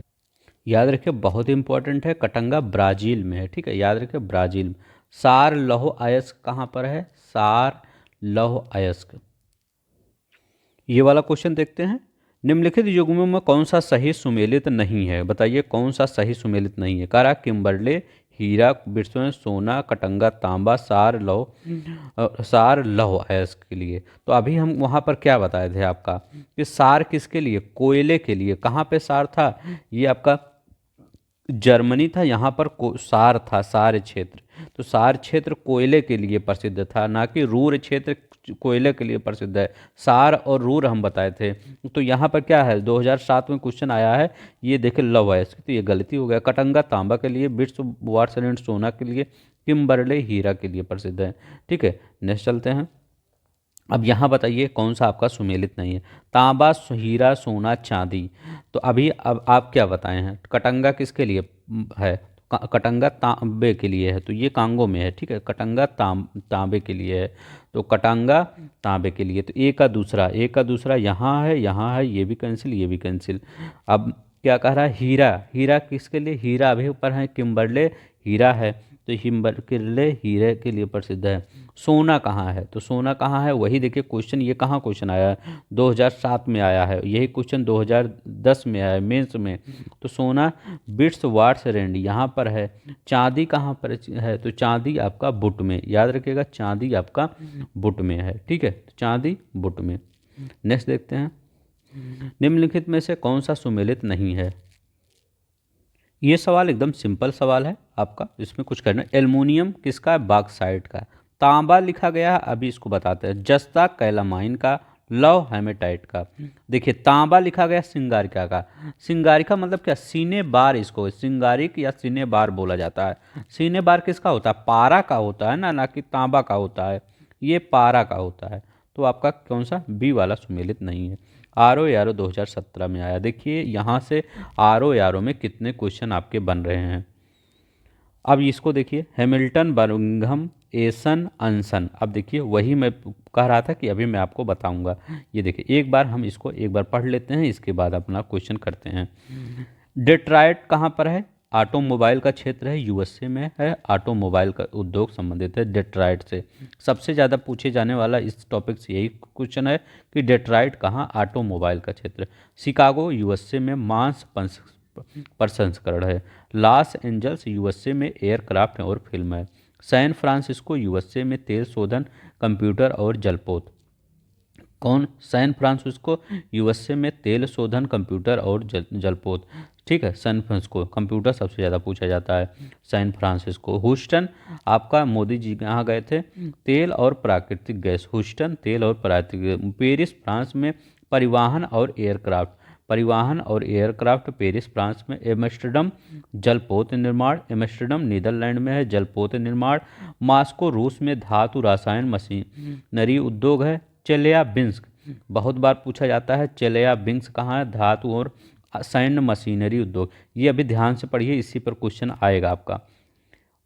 याद रखिए बहुत इंपॉर्टेंट है, कटंगा ब्राज़ील में है, ठीक है, याद रखिए ब्राज़ील में। सार लौह अयस्क कहाँ पर है, सार लौह अयस्क, ये वाला क्वेश्चन देखते हैं, निम्नलिखित युग्मों में कौन सा सही सुमेलित नहीं है, बताइए कौन सा सही सुमेलित नहीं है, कह रहा किम्बरले हीरा बिट्स में सोना, कटंगा तांबा, सार लौह है इसके लिए। तो अभी हम वहाँ पर क्या बताए थे आपका कि सार किसके लिए, कोयले के लिए। कहाँ पे सार था, ये आपका जर्मनी था, यहाँ पर सार था, सार क्षेत्र। तो सार क्षेत्र कोयले के लिए प्रसिद्ध था, ना कि रूर क्षेत्र कोयले के लिए प्रसिद्ध है। सार और रूर हम बताए थे। तो यहाँ पर क्या है, 2007 में क्वेश्चन आया है, ये देखिए लव है इसकी, तो ये गलती हो गया। कटंगा तांबा के लिए, बिट्स वाट्स एंड सोना के लिए, किम्बरले हीरा के लिए प्रसिद्ध है। ठीक है, नेक्स्ट चलते हैं। अब यहाँ बताइए कौन सा आपका सुमेलित नहीं है। तांबा, हीरा, सोना, चांदी। तो अभी अब आप क्या बताए हैं, कटंगा किसके लिए है, कटंगा तांबे के लिए है, तो ये कांगो में है। ठीक है, कटंगा तांबे के लिए है, तो कटंगा तांबे के लिए। तो ए का दूसरा यहाँ है, ये भी कैंसिल, ये भी कैंसिल। अब क्या कह रहा है, हीरा, हीरा किसके लिए, हीरा अभी ऊपर है, किम्बरले हीरा है, तो किम्बरले हीरे के लिए प्रसिद्ध है। सोना कहाँ है, तो सोना कहाँ है, वही देखिए क्वेश्चन, ये कहाँ क्वेश्चन आया है, 2007 में आया है, यही क्वेश्चन 2010 में आया है मेंस में। तो सोना बिट्स वाट्स रेंड यहाँ पर है। चांदी कहाँ पर है, तो चांदी आपका बुट में, याद रखिएगा चांदी आपका बुट में है। ठीक है, तो चांदी बुट में। नेक्स्ट देखते हैं, निम्नलिखित में से कौन सा सुमेलित नहीं है। ये सवाल एकदम सिंपल सवाल है आपका, इसमें कुछ करना। एल्युमिनियम किसका है, बॉक्साइट का। तांबा लिखा गया है, अभी इसको बताते हैं, जस्ता कैलामाइन का, लौह हेमेटाइट का। देखिए तांबा लिखा गया सिंगारिका का। सिंगारिका मतलब क्या, सीने बार, इसको सिंगारिक या सीने बार बोला जाता है। सीने बार किसका होता है, पारा का होता है ना कि तांबा का होता है, ये पारा का होता है। तो आपका कौन सा, बी वाला सुमेलित नहीं है। आर यारो 2017 में आया। देखिए यहाँ से आर यारो में कितने क्वेश्चन आपके बन रहे हैं। अब इसको देखिए, हैमिल्टन, बर्मिंघम, एसन, अंसन। अब देखिए वही मैं कह रहा था कि अभी मैं आपको बताऊंगा। ये देखिए एक बार हम इसको एक बार पढ़ लेते हैं, इसके बाद अपना क्वेश्चन करते हैं। डेट्रॉयट कहाँ पर है, ऑटोमोबाइल का क्षेत्र है, यूएसए में है, ऑटोमोबाइल का उद्योग संबंधित है डेट्रॉयट से। सबसे ज़्यादा पूछे जाने वाला इस टॉपिक से यही क्वेश्चन है कि डेट्रॉयट कहाँ, ऑटोमोबाइल का क्षेत्र। शिकागो यूएसए में मांस प्रसंस्करण है। लॉस एंजल्स यूएसए में एयरक्राफ्ट और फिल्म है। सैन फ्रांसिस्को यूएसए में तेल शोधन, कंप्यूटर और जलपोत। कौन, सैन फ्रांसिस्को यूएसए में तेल शोधन, कंप्यूटर और जलपोत। ठीक है, सैन फ्रांसिस्को, कंप्यूटर सबसे ज़्यादा पूछा जाता है सैन फ्रांसिस्को। ह्यूस्टन आपका, मोदी जी यहाँ गए थे, तेल और प्राकृतिक गैस, ह्यूस्टन तेल और प्राकृतिक गैस। पेरिस फ्रांस में परिवहन और एयरक्राफ्ट, परिवहन और एयरक्राफ्ट पेरिस फ्रांस में। एम्स्टर्डम जलपोत निर्माण, एम्स्टर्डम नीदरलैंड में है, जलपोत निर्माण। मॉस्को रूस में धातु रसायन मशीनरी उद्योग है। चेल्याबिंस्क बहुत बार पूछा जाता है, चेल्याबिंस्क कहाँ है, धातु और सैन्य मशीनरी उद्योग। ये अभी ध्यान से पढ़िए, इसी पर क्वेश्चन आएगा आपका।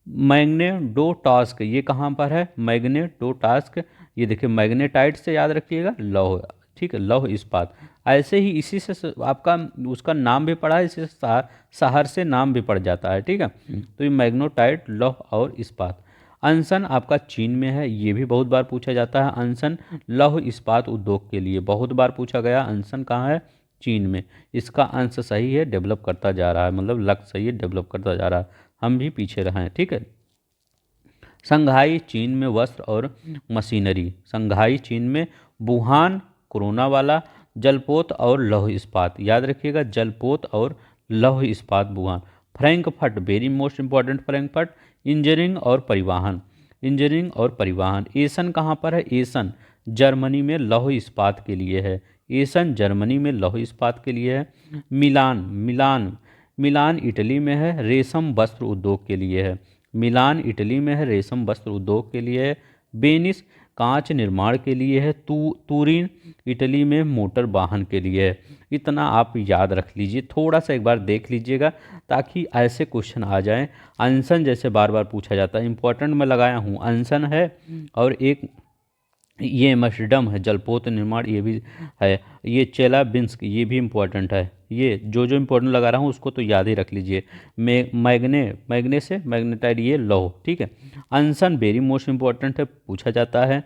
मैग्नेटोटास्क ये कहाँ पर है, मैग्नेटोटास्क, ये देखिए मैग्नेटाइट से याद रखिएगा, लौह। ठीक है, लौह इस्पात। ऐसे ही इसी से आपका उसका नाम भी पड़ा है, इसी से शहर से नाम भी पड़ जाता है। ठीक है, तो ये मैग्नेटाइट, लौह और इस्पात। अनसन आपका चीन में है, ये भी बहुत बार पूछा जाता है। अनसन लौह इस्पात उद्योग के लिए बहुत बार पूछा गया। अनसन कहाँ है, चीन में। इसका अंश सही है, डेवलप करता जा रहा है, मतलब लक्ष्य सही है, डेवलप करता जा रहा है, हम भी पीछे रहे हैं। ठीक है, संघाई चीन में वस्त्र और मशीनरी, संघाई चीन में। वुहान कोरोना वाला। जलपोत और लौह इस्पात, याद रखिएगा जलपोत और लौह इस्पात Wuhan. Frankfurt very most important, Frankfurt. Engineering और परिवहन, इंजीनियरिंग और परिवहन। एसन कहाँ पर है, एसन जर्मनी में लौह इस्पात के लिए है, एसन जर्मनी में लौह इस्पात के लिए है। मिलान, मिलान इटली में है, रेशम वस्त्र उद्योग के लिए है। मिलान इटली में है, रेशम वस्त्र उद्योग के लिए है। वेनिस कांच निर्माण के लिए है। तुरीन इटली में मोटर वाहन के लिए है। इतना आप याद रख लीजिए, थोड़ा सा एक बार देख लीजिएगा ताकि ऐसे क्वेश्चन आ जाएं। अनसन जैसे बार बार पूछा जाता है, इंपॉर्टेंट मैं लगाया हूँ, अनसन है। और एक ये एम्स्टर्डम है, जलपोत निर्माण, ये भी है। ये चेल्याबिंस्क, ये भी इम्पोर्टेंट है। ये जो इम्पोर्टेंट लगा रहा हूँ उसको तो याद ही रख लीजिए। मैग्ने से मैग्नेटाइड, ये लौह। ठीक है, अनसन वेरी मोस्ट इम्पोर्टेंट है, पूछा जाता है।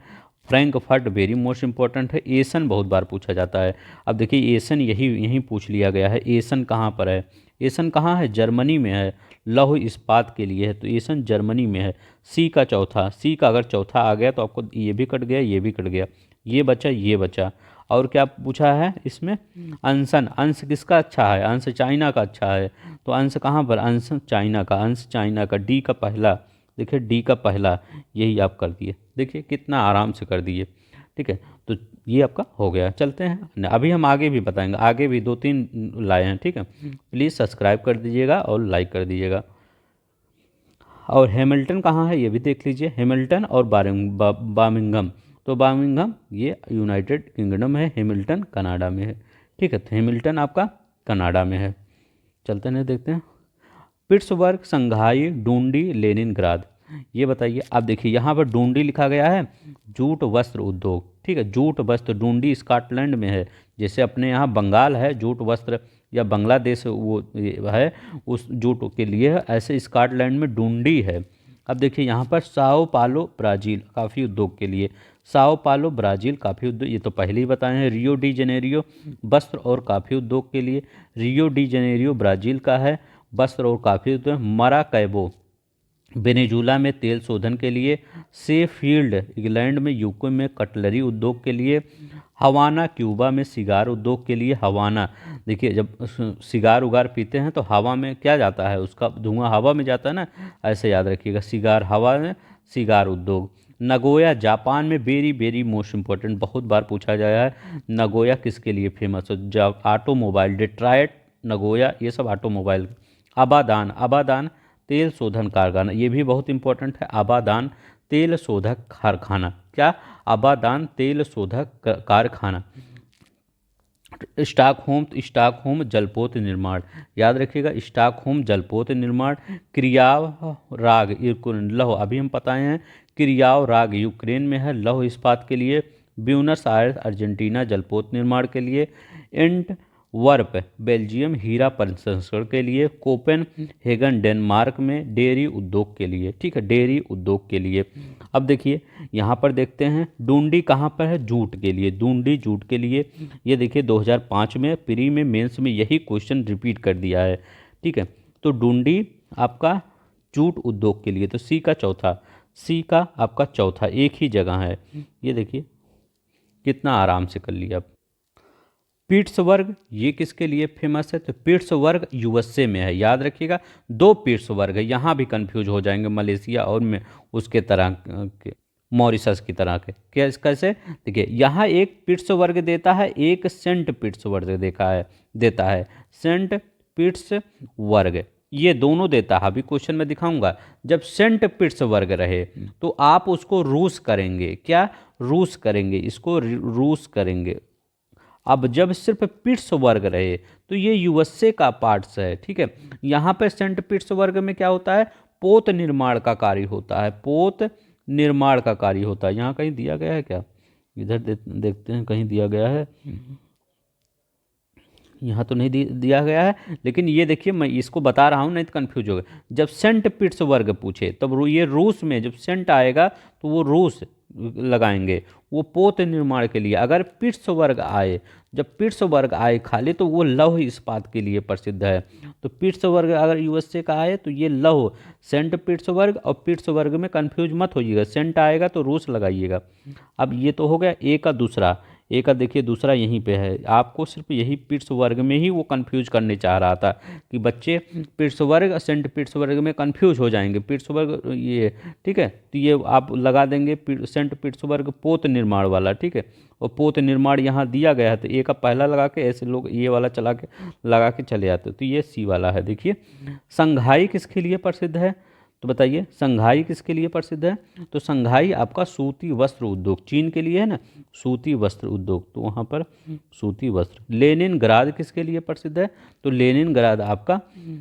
फ्रैंकफर्ट वेरी मोस्ट इंपॉर्टेंट है। एसन बहुत बार पूछा जाता है। अब देखिए एसन यही पूछ लिया गया है। एसन कहाँ पर है? एसन कहाँ है? जर्मनी में है। लौह इस्पात के लिए है, तो एसन जर्मनी में है। सी का चौथा, सी का अगर चौथा आ गया तो आपको ये भी कट गया, ये भी कट गया, ये बचा, ये बचा। और क्या पूछा है इसमें? अंशन, अंश किसका अच्छा है? अंश चाइना का अच्छा है, तो अंश कहाँ पर? अंश चाइना का, अंश चाइना का। डी का पहला, देखिए डी का पहला, यही आप कर दिए। देखिए कितना आराम से कर दिए। ठीक है, तो ये आपका हो गया। चलते हैं अभी हम आगे भी बताएंगे, आगे भी 2-3 लाए हैं। ठीक है, प्लीज़ सब्सक्राइब कर दीजिएगा और लाइक कर दीजिएगा। और हैमिल्टन कहाँ है ये भी देख लीजिए, हैमिल्टन और बर्मिंघम। तो बर्मिंघम ये यूनाइटेड किंगडम है, हैमिल्टन कनाडा में है। ठीक है, तो हैमिल्टन आपका कनाडा में है। चलते हैं देखते हैं। पिट्सबर्ग, संघाई, डूंडी, लेनिनग्राद, ये बताइए। आप देखिए यहाँ पर डूंडी लिखा गया है, जूट वस्त्र उद्योग। ठीक है, जूट वस्त्र, डूंडी स्कॉटलैंड में है। जैसे अपने यहाँ बंगाल है जूट वस्त्र, या बांग्लादेश वो है उस जूट के लिए है, ऐसे स्कॉटलैंड में डूंडी है। अब देखिए यहाँ पर साओ पालो ब्राज़ील, काफ़ी उद्योग के लिए। साओ पालो ब्राज़ील काफ़ी उद्योग, ये तो पहले ही बताए हैं। रियो डी जेनेरियो वस्त्र और काफ़ी उद्योग के लिए। रियो डी जेनेरियो ब्राज़ील का है, वस्त्र और काफ़ी उद्योग। मराकैबो वेनेजुला में तेल शोधन के लिए। शेफील्ड इंग्लैंड में, यूके में कटलरी उद्योग के लिए। हवाना क्यूबा में सिगार उद्योग के लिए। हवाना, देखिए जब सिगार उगार पीते हैं तो हवा में क्या जाता है? उसका धुआं हवा में जाता है ना, ऐसे याद रखिएगा। सिगार हवा में, सिगार उद्योग। नगोया जापान में, वेरी वेरी मोस्ट इंपॉर्टेंट, बहुत बार पूछा गया है। नगोया किसके लिए फेमस है? ऑटोमोबाइल, डिट्रॉयट, नगोया, ये सब ऑटोमोबाइल। अबादान, अबादान तेल शोधन कारखाना, ये भी बहुत इंपॉर्टेंट है। अबादान तेल शोधक कारखाना, क्या? अबादान तेल शोधक कारखाना। स्टॉकहोम, स्टॉकहोम जलपोत निर्माण, याद रखिएगा, स्टॉकहोम जलपोत निर्माण। क्रियाव राग, लौह, अभी हम बताए हैं। क्रियाव राग यूक्रेन में है, लौह इस्पात के लिए। ब्यूनस आयर्स अर्जेंटीना जलपोत निर्माण के लिए। एंट वर्प बेल्जियम हीरा प्रसंस्करण के लिए। कोपेन हेगन डेनमार्क में डेयरी उद्योग के लिए। ठीक है, डेयरी उद्योग के लिए। अब देखिए यहाँ पर देखते हैं डूंडी कहाँ पर है? जूट के लिए, डूंडी जूट के लिए। ये देखिए 2005 में प्री में मेंस में यही क्वेश्चन रिपीट कर दिया है। ठीक है, तो डूंडी आपका जूट उद्योग के लिए, तो सी का चौथा, सी का आपका चौथा, एक ही जगह है। ये देखिए कितना आराम से कर लिया। पिट्सबर्ग ये किसके लिए फेमस है? तो पिट्सबर्ग यूएसए में है, याद रखिएगा। 2 पिट्सबर्ग है, यहाँ भी कंफ्यूज हो जाएंगे, मलेशिया और में उसके तरह के, मॉरिशस की तरह के। क्या कैसे? देखिए यहाँ एक पिट्सबर्ग देता है, एक सेंट पिट्सबर्ग देता है सेंट पिट्सबर्ग, ये दोनों देता है। अभी क्वेश्चन में दिखाऊंगा। जब सेंट पिट्सबर्ग रहे तो आप उसको रूस करेंगे, क्या? रूस करेंगे, इसको रूस करेंगे। अब जब सिर्फ पिट्सबर्ग रहे तो ये यूएसए का पार्ट्स है। ठीक है, यहाँ पे सेंट पिट्सबर्ग में क्या होता है? पोत निर्माण का कार्य होता है, पोत निर्माण का कार्य होता है। यहाँ कहीं दिया गया है क्या? इधर देखते हैं कहीं दिया गया है, यहाँ तो नहीं दिया गया है। लेकिन ये देखिए मैं इसको बता रहा हूँ, नहीं तो कन्फ्यूज होगा। जब सेंट पिट्सबर्ग पूछे तब ये रूस में, जब सेंट आएगा तो वो रूस लगाएंगे, वो पोत निर्माण के लिए। अगर पिट्सबर्ग आए, जब पिट्सबर्ग आए खाली, तो वो लौह इस्पात के लिए प्रसिद्ध है। तो पिट्सबर्ग अगर यूएसए का आए तो ये लौह, सेंट पिट्सबर्ग और पिट्सबर्ग में कंफ्यूज मत होइएगा, सेंट आएगा तो रूस लगाइएगा। अब ये तो हो गया ए का दूसरा। ए का देखिए दूसरा यहीं पे है, आपको सिर्फ यही पिट्सबर्ग में ही वो कंफ्यूज करने चाह रहा था कि बच्चे पिट्सबर्ग सेंट पिट्सबर्ग में कंफ्यूज हो जाएंगे। पिट्सबर्ग ये, ठीक है, तो ये आप लगा देंगे सेंट पिट्सबर्ग पोत निर्माण वाला। ठीक है, और पोत निर्माण यहाँ दिया गया है तो ए का पहला लगा के, ऐसे लोग ये वाला चला के लगा के चले जाते, तो ये सी वाला है। देखिए संघाई किसके लिए प्रसिद्ध है? तो बताइए संघाई किसके लिए प्रसिद्ध है? तो संघाई आपका सूती वस्त्र उद्योग, चीन के लिए है ना, सूती वस्त्र उद्योग, तो वहाँ पर सूती वस्त्र। लेनिनग्राद किसके लिए प्रसिद्ध है? तो लेनिनग्राद आपका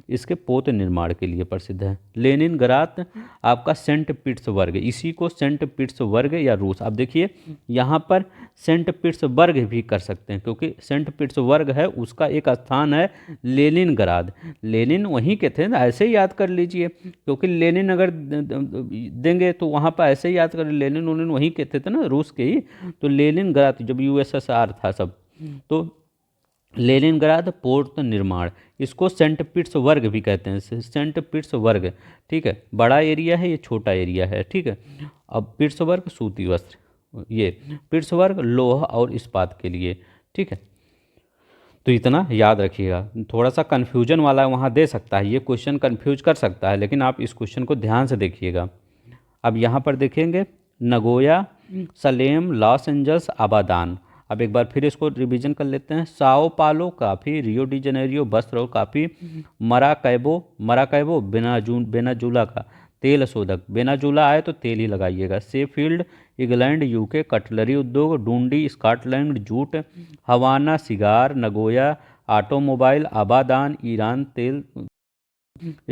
इसके पोत निर्माण के लिए प्रसिद्ध है। लेनिनग्राद आपका सेंट पिट्सबर्ग, इसी को सेंट पिट्सबर्ग या रूस। आप देखिए यहाँ पर सेंट पिट्सबर्ग भी कर सकते हैं, क्योंकि सेंट पिट्सबर्ग है उसका एक स्थान है लेनिनग्राद, लेनिन वहीं के थे ना, ऐसे ही याद कर लीजिए, क्योंकि लेनिन अगर देंगे तो वहाँ पर ऐसे ही याद करें, लेनिन उन्होंने वहीं के थे ना, रूस के ही। तो लेनिनग्राद जब यूएसएसआर था सब, तो लेनिनग्राद पोर्ट निर्माण, इसको सेंट पीटर्सबर्ग भी कहते हैं, सेंट पीटर्सबर्ग। ठीक है, बड़ा एरिया है, ये छोटा एरिया है। ठीक है, अब पीटर्सबर्ग सूती वस्त्र, ये पीटर्सबर्ग लोहा और इस्पात के लिए। ठीक है, तो इतना याद रखिएगा। थोड़ा सा कन्फ्यूजन वाला वहाँ दे सकता है, ये क्वेश्चन कन्फ्यूज कर सकता है, लेकिन आप इस क्वेश्चन को ध्यान से देखिएगा। अब यहाँ पर देखेंगे नगोया, सलेम, लॉस एंजल्स, आबादान। अब एक बार फिर इसको रिवीजन कर लेते हैं। साओ पालो काफ़ी, रियो डी जनेरियो बस्त्र और काफ़ी, मराकैबो बेनाजुला का तेल शोधक, बेनाजुला आए तो तेल ही लगाइएगा। शेफील्ड इंग्लैंड यूके कटलरी उद्योग, Dundee Scotland jute, Havana cigar, Nagoya automobile, Abadan Iran तेल,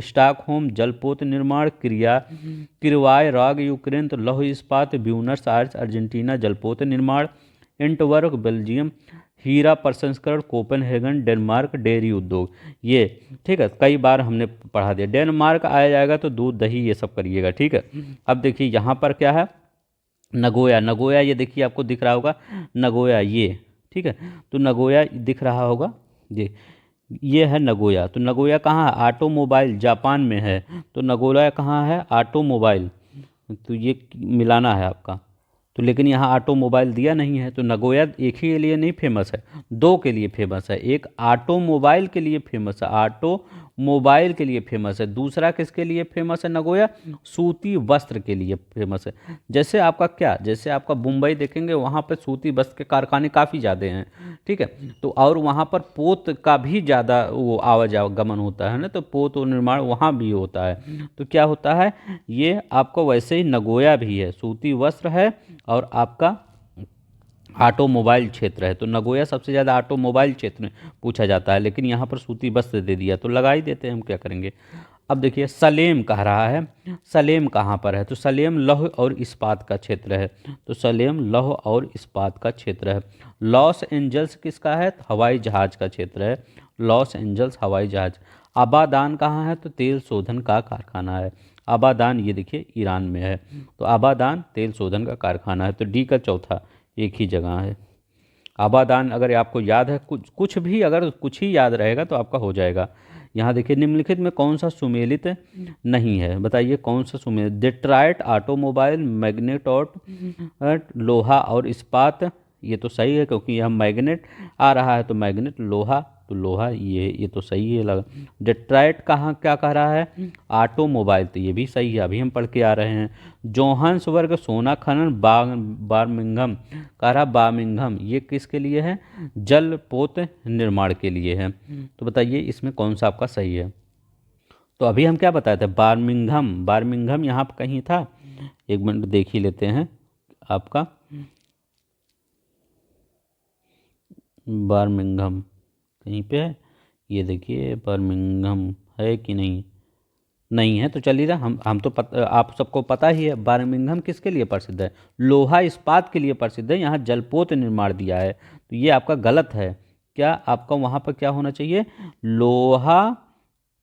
स्टॉकहोम जलपोत निर्माण, किरवाय राग यूक्रेन, तो लौह इस्पात, ब्यूनस आयर्स अर्जेंटीना जलपोत निर्माण, एंटवर्प बेल्जियम, हीरा प्रसंस्करण कोपेनहेगन डेनमार्क, डेयरी उद्योग। ये ठीक है, कई बार हमने पढ़ा दिया। डेनमार्क आया जाएगा तो दूध दही ये सब करिएगा। ठीक है, अब देखिए यहाँ पर क्या है, नगोया, नगोया ये देखिए आपको दिख रहा होगा, नगोया ये। ठीक है, तो नगोया दिख रहा होगा, ये है नगोया। तो नगोया कहाँ है, ऑटोमोबाइल जापान में है। तो नगोया कहाँ है, ऑटोमोबाइल, तो ये मिलाना है आपका। तो लेकिन यहाँ ऑटोमोबाइल दिया नहीं है, तो नगोया एक ही के लिए नहीं फेमस है, दो के लिए फेमस है। एक ऑटोमोबाइल के लिए फेमस है, ऑटोमोबाइल के लिए फेमस है। दूसरा किसके लिए फेमस है नगोया, सूती वस्त्र के लिए फेमस है। जैसे आपका क्या, जैसे आपका मुंबई देखेंगे वहाँ पर सूती वस्त्र के कारखाने काफ़ी ज़्यादा हैं। ठीक है, तो और वहाँ पर पोत का भी ज़्यादा वो आवागमन होता है ना, तो पोत और निर्माण वहाँ भी होता है। तो क्या होता है, ये आपको वैसे ही नगोया भी है, सूती वस्त्र है और आपका ऑटोमोबाइल क्षेत्र है। तो नगोया सबसे ज़्यादा ऑटोमोबाइल क्षेत्र में पूछा जाता है, लेकिन यहाँ पर सूती वस्त्र दे दिया तो लगा ही देते हैं, हम क्या करेंगे। अब देखिए सलेम कह रहा है, सलेम कहाँ पर है, तो सलेम लौह और इस्पात का क्षेत्र है। तो सलेम लौह और इस्पात का क्षेत्र है। लॉस एंजल्स किसका है, हवाई जहाज़ का क्षेत्र है, लॉस एंजल्स हवाई जहाज़। आबादान कहाँ है, तो तेल शोधन का कारखाना है। आबादान ये देखिए ईरान में है, तो आबादान तेल शोधन का कारखाना है। तो डी का चौथा एक ही जगह है। आबादान अगर आपको याद है, कुछ भी अगर कुछ ही याद रहेगा तो आपका हो जाएगा। यहाँ देखिए निम्नलिखित में कौन सा सुमेलित नहीं है, बताइए कौन सा सुमेलित। डेट्राइट ऑटोमोबाइल, मैग्नेटॉट लोहा और इस्पात, ये तो सही है क्योंकि यह मैग्नेट आ रहा है, तो मैग्नेट लोहा, तो लोहा ये तो सही है लगा। डेट्राइट कहाँ क्या कह रहा है, ऑटोमोबाइल, तो ये भी सही है, अभी हम पढ़ के आ रहे हैं। जोहान्सबर्ग सोना खनन, बार्मिंघम कह रहा, बार्मिंघम ये किसके लिए है, जलपोत निर्माण के लिए है। तो बताइए इसमें कौन सा आपका सही है। तो अभी हम क्या बताए थे, बार्मिंघम, बार्मिंघम यहाँ पर कहीं था, एक मिनट देख ही लेते हैं आपका। बार्मिंघम कहीं पे है, ये देखिए बर्मिंघम है कि नहीं, नहीं है। तो चलिए हम तो आप सबको पता ही है बर्मिंघम किसके लिए प्रसिद्ध है, लोहा इस्पात के लिए प्रसिद्ध है। यहाँ जलपोत निर्माण दिया है, तो ये आपका गलत है। क्या आपका वहाँ पर क्या होना चाहिए, लोहा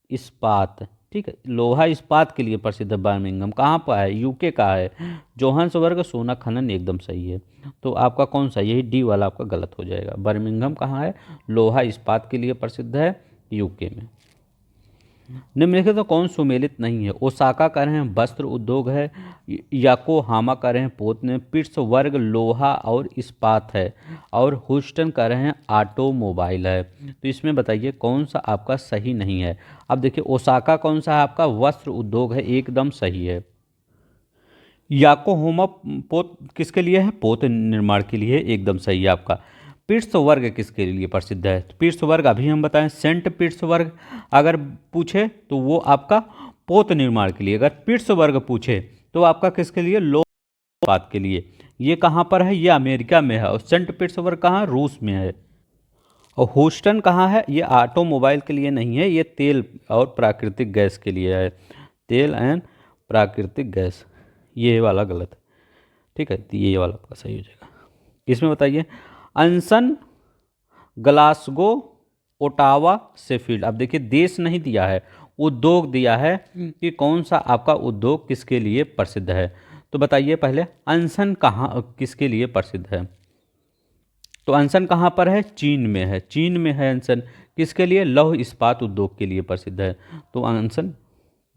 इस्पात। ठीक है, लोहा इस्पात के लिए प्रसिद्ध है। बर्मिंघम कहाँ पर है, यूके का है। जोहान्सबर्ग सोना खनन एकदम सही है। तो आपका कौन सा, यही डी वाला आपका गलत हो जाएगा। बर्मिंघम कहाँ है, लोहा इस्पात के लिए प्रसिद्ध है, यूके में। निम्नलिखित तो कौन सुमेलित नहीं है, ओसाका कर रहे हैं वस्त्र उद्योग है, याकोहामा कर रहे हैं पोत ने, पिट्सबर्ग लोहा और इस्पात है, और ह्यूस्टन कर रहे हैं ऑटोमोबाइल है। तो इसमें बताइए कौन सा आपका सही नहीं है। अब देखिए ओसाका कौन सा है आपका, वस्त्र उद्योग है, एकदम सही है। याकोहामा पोत किसके लिए है, पोत निर्माण के लिए, एकदम सही है आपका। पीट्सबर्ग किसके लिए प्रसिद्ध है, तो पीट्सबर्ग अभी हम बताएं, सेंट पीट्सबर्ग अगर पूछे तो वो आपका पोत निर्माण के लिए, अगर पीट्सबर्ग पूछे तो आपका किसके लिए, लोहा इस्पात के लिए। ये कहाँ पर है, ये अमेरिका में है, और सेंट पीट्सबर्ग कहाँ, रूस में है। और ह्यूस्टन कहाँ है, ये ऑटोमोबाइल के लिए नहीं है, ये तेल और प्राकृतिक गैस के लिए है, तेल एंड प्राकृतिक गैस, ये वाला गलत है। ठीक है, तो ये वाला आपका सही हो जाएगा। इसमें बताइए अनसन, ग्लासगो, ओटावा, शेफील्ड। अब देखिए देश नहीं दिया है, उद्योग दिया है कि कौन सा आपका उद्योग किसके लिए प्रसिद्ध है। तो बताइए पहले, अनसन कहाँ किसके लिए प्रसिद्ध है। तो अनसन कहाँ पर है, चीन में है। चीन में है अनसन, किसके लिए, लौह इस्पात उद्योग के लिए प्रसिद्ध है। तो अनसन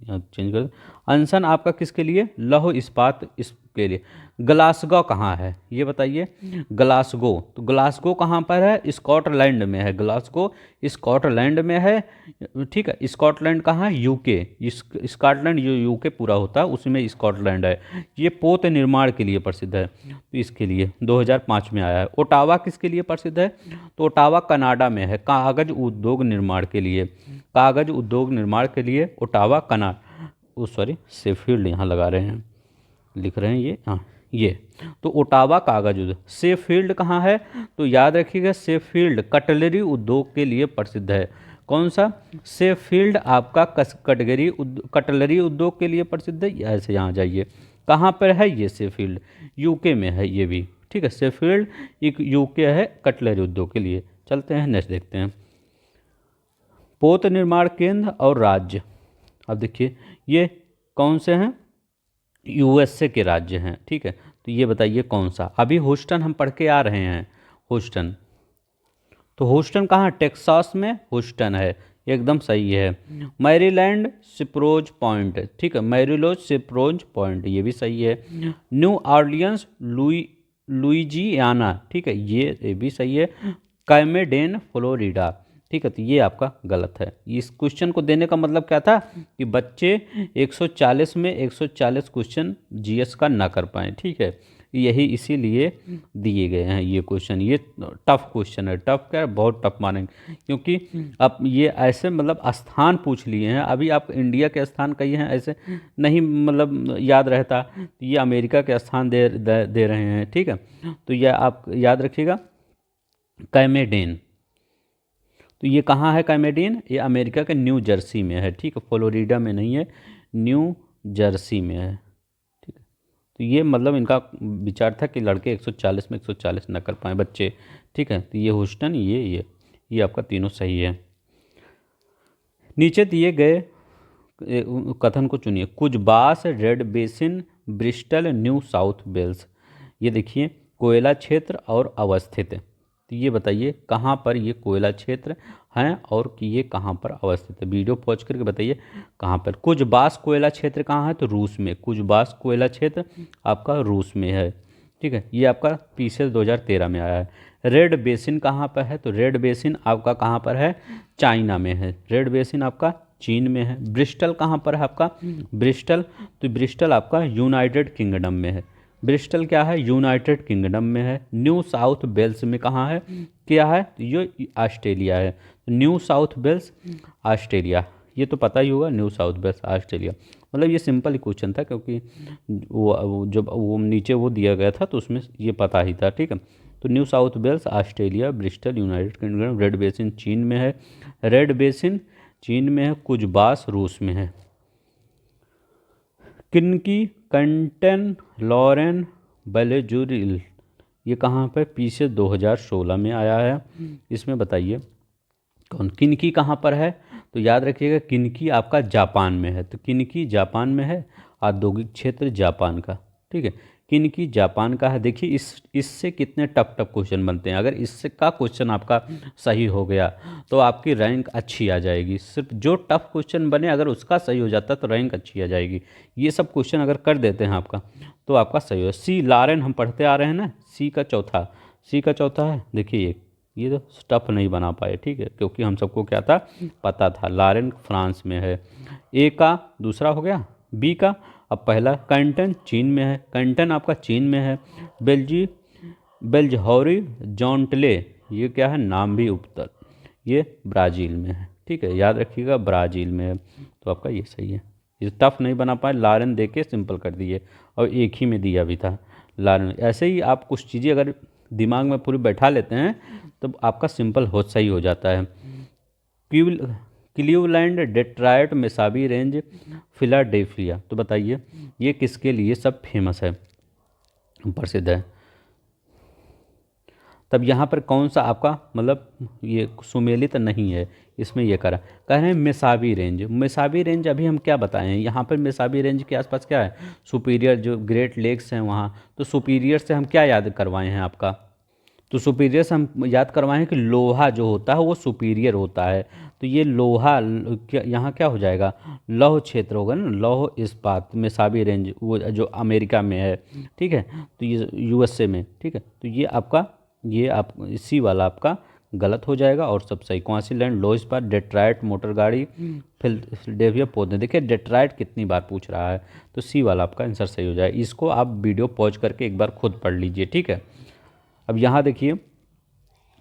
यहाँ चेंज कर, अनसन आपका किसके लिए, लौह इस्पात इसके लिए। ग्लासगो कहाँ है ये बताइए, ग्लासगो, तो ग्लासगो कहाँ पर है, स्कॉटलैंड में है। ग्लासगो स्कॉटलैंड में है, ठीक है। स्कॉटलैंड कहाँ है, यूके, स्कॉटलैंड जो यूके पूरा होता है उसमें स्कॉटलैंड है। ये पोत निर्माण के लिए प्रसिद्ध है, तो इसके लिए 2005 में आया है। ओटावा किसके लिए प्रसिद्ध है, तो ओटावा कनाडा में है, कागज उद्योग निर्माण के लिए। कागज उद्योग निर्माण के लिए ओटावा सॉरी शेफील्ड यहाँ लगा रहे हैं, लिख रहे हैं ये, हाँ ये। तो ओटावा कागज उद्योग। शेफील्ड कहाँ है, तो याद रखिएगा शेफील्ड कटलरी उद्योग के लिए प्रसिद्ध है। कौन सा, शेफील्ड आपका कटलरी उद्योग के लिए प्रसिद्ध है। ऐसे यहाँ जाइए, कहाँ पर है ये शेफील्ड, यूके में है ये भी, ठीक है। शेफील्ड एक यूके है कटलरी उद्योग के लिए। चलते हैं नेक्स्ट देखते हैं, पोत निर्माण केंद्र और राज्य। अब देखिए ये कौन से हैं, यूएसए के राज्य हैं, ठीक है। तो ये बताइए कौन सा, अभी ह्यूस्टन हम पढ़ के आ रहे हैं, ह्यूस्टन। तो ह्यूस्टन कहाँ, टेक्सास में ह्यूस्टन है, एकदम सही है। मैरीलैंड सिप्रोज पॉइंट, ठीक है, मैरीलैंड सिप्रोज पॉइंट, ये भी सही है। न्यू ऑर्लियंस लुइजियाना, ठीक है, ये भी सही है। कैमेडेन फ्लोरिडा, ठीक है। तो ये आपका गलत है। इस क्वेश्चन को देने का मतलब क्या था कि बच्चे 140 में 140 क्वेश्चन जीएस का ना कर पाए, ठीक है। यही इसीलिए दिए गए हैं ये क्वेश्चन। ये टफ क्वेश्चन है, टफ क्या है, बहुत टफ मानेंगे, क्योंकि अब ये ऐसे मतलब स्थान पूछ लिए हैं। अभी आप इंडिया के स्थान कही हैं, ऐसे नहीं मतलब याद रहता, तो ये अमेरिका के स्थान दे रहे हैं, ठीक है। तो ये आप याद रखिएगा, कैमेडेन। तो ये कहाँ है कैमेडेन, ये अमेरिका के न्यू जर्सी में है, ठीक है, फ्लोरिडा में नहीं है, न्यू जर्सी में है, ठीक है। तो ये मतलब इनका विचार था कि लड़के 140 में 140 न कर पाए बच्चे, ठीक है। तो ये ह्यूस्टन, ये आपका तीनों सही है। नीचे दिए गए कथन को चुनिए, Kuzbass, Red Basin, Bristol, New South Wales. ये देखिए कोयला क्षेत्र और अवस्थित है। तो ये बताइए कहाँ पर ये कोयला क्षेत्र हैं और कि ये कहाँ पर अवस्थित है। वीडियो पॉज करके बताइए कहाँ पर। कुजबास कोयला क्षेत्र कहाँ है, तो रूस में। कुजबास कोयला क्षेत्र आपका रूस में है, ठीक है। ये आपका पीसीएस 2013 में आया है। रेड बेसिन कहाँ पर है, तो रेड बेसिन आपका कहाँ पर है, चाइना में है। रेड बेसिन आपका चीन में है। ब्रिस्टल कहाँ पर है आपका, ब्रिस्टल, तो ब्रिस्टल आपका यूनाइटेड किंगडम में है। ब्रिस्टल क्या है, यूनाइटेड किंगडम में है। न्यू साउथ वेल्स में कहाँ है, क्या है, तो ये ऑस्ट्रेलिया है। न्यू साउथ वेल्स ऑस्ट्रेलिया, ये तो पता ही होगा, न्यू साउथ वेल्स ऑस्ट्रेलिया। मतलब ये सिंपल ही क्वेश्चन था, क्योंकि जब वो नीचे वो दिया गया था तो उसमें ये पता ही था, ठीक है। तो New South Wales Australia, Bristol United Kingdom, Red Basin चीन में है। रेड बेसिन चीन में है, कुजबास रूस में है। किनकी, कंटन, लॉरेन, बेलेजुरिल, ये कहाँ पर, पीछे 2016 में आया है। इसमें बताइए कौन, किनकी कहाँ पर है, तो याद रखिएगा किनकी आपका जापान में है। तो किनकी जापान में है, औद्योगिक क्षेत्र जापान का, ठीक है। किनकी जापान का है। देखिए इससे कितने टफ टफ क्वेश्चन बनते हैं। अगर इससे का क्वेश्चन आपका सही हो गया तो आपकी रैंक अच्छी आ जाएगी। सिर्फ जो टफ क्वेश्चन बने अगर उसका सही हो जाता तो रैंक अच्छी आ जाएगी। ये सब क्वेश्चन अगर कर देते हैं आपका तो आपका सही हो। सी लारेन हम पढ़ते आ रहे हैं ना, सी का चौथा है। देखिए ये तो टफ नहीं बना पाए, ठीक है, क्योंकि हम सबको क्या था, पता था। लारेन फ्रांस में है। ए का दूसरा हो गया, बी का अब पहला, कैंटन चीन में है। कैंटन आपका चीन में है। बेल्जहौरी जॉन्टले, ये क्या है, नाम भी उत्तर, ये ब्राज़ील में है, ठीक है, याद रखिएगा ब्राज़ील में है। तो आपका ये सही है। ये टफ नहीं बना पाए, लारेन दे के सिंपल कर दिए और एक ही में दिया भी था लारेन। ऐसे ही आप कुछ चीज़ें अगर दिमाग में पूरी बैठा लेते हैं तो आपका सिंपल सही हो जाता है। क्लीवलैंड, डेट्रॉयट, मिसाबी रेंज, फिलाडेल्फिया, तो बताइए ये किसके लिए सब फेमस है, प्रसिद्ध है। तब यहाँ पर कौन सा आपका मतलब ये सुमेलित नहीं है, इसमें ये कह रहे हैं मेसाबी रेंज। मेसाबी रेंज अभी हम क्या बताएं, यहाँ पर मेसाबी रेंज के आसपास क्या है, सुपीरियर जो ग्रेट लेक्स हैं वहाँ, तो सुपीरियर से हम क्या याद करवाए हैं आपका, तो सुपीरियर से हम याद करवाएं कि लोहा जो होता है वो सुपीरियर होता है। तो ये लोहा यहाँ क्या हो जाएगा, लौह क्षेत्र होगा ना, लौह इस्पात मेसाबी रेंज वो जो अमेरिका में है, ठीक है, तो ये यूएसए में, ठीक है, तो ये आपका ये आप इसी वाला आपका गलत हो जाएगा और सब सही। क्वांसीलैंड, लो इस्पात, डेट्राइट मोटर गाड़ी, फिलाडेल्फिया पौधे। देखिए डेट्राइट कितनी बार पूछ रहा है, तो सी वाला आपका आंसर सही हो जाएगा। इसको आप वीडियो पॉज करके एक बार खुद पढ़ लीजिए, ठीक है। अब यहाँ देखिए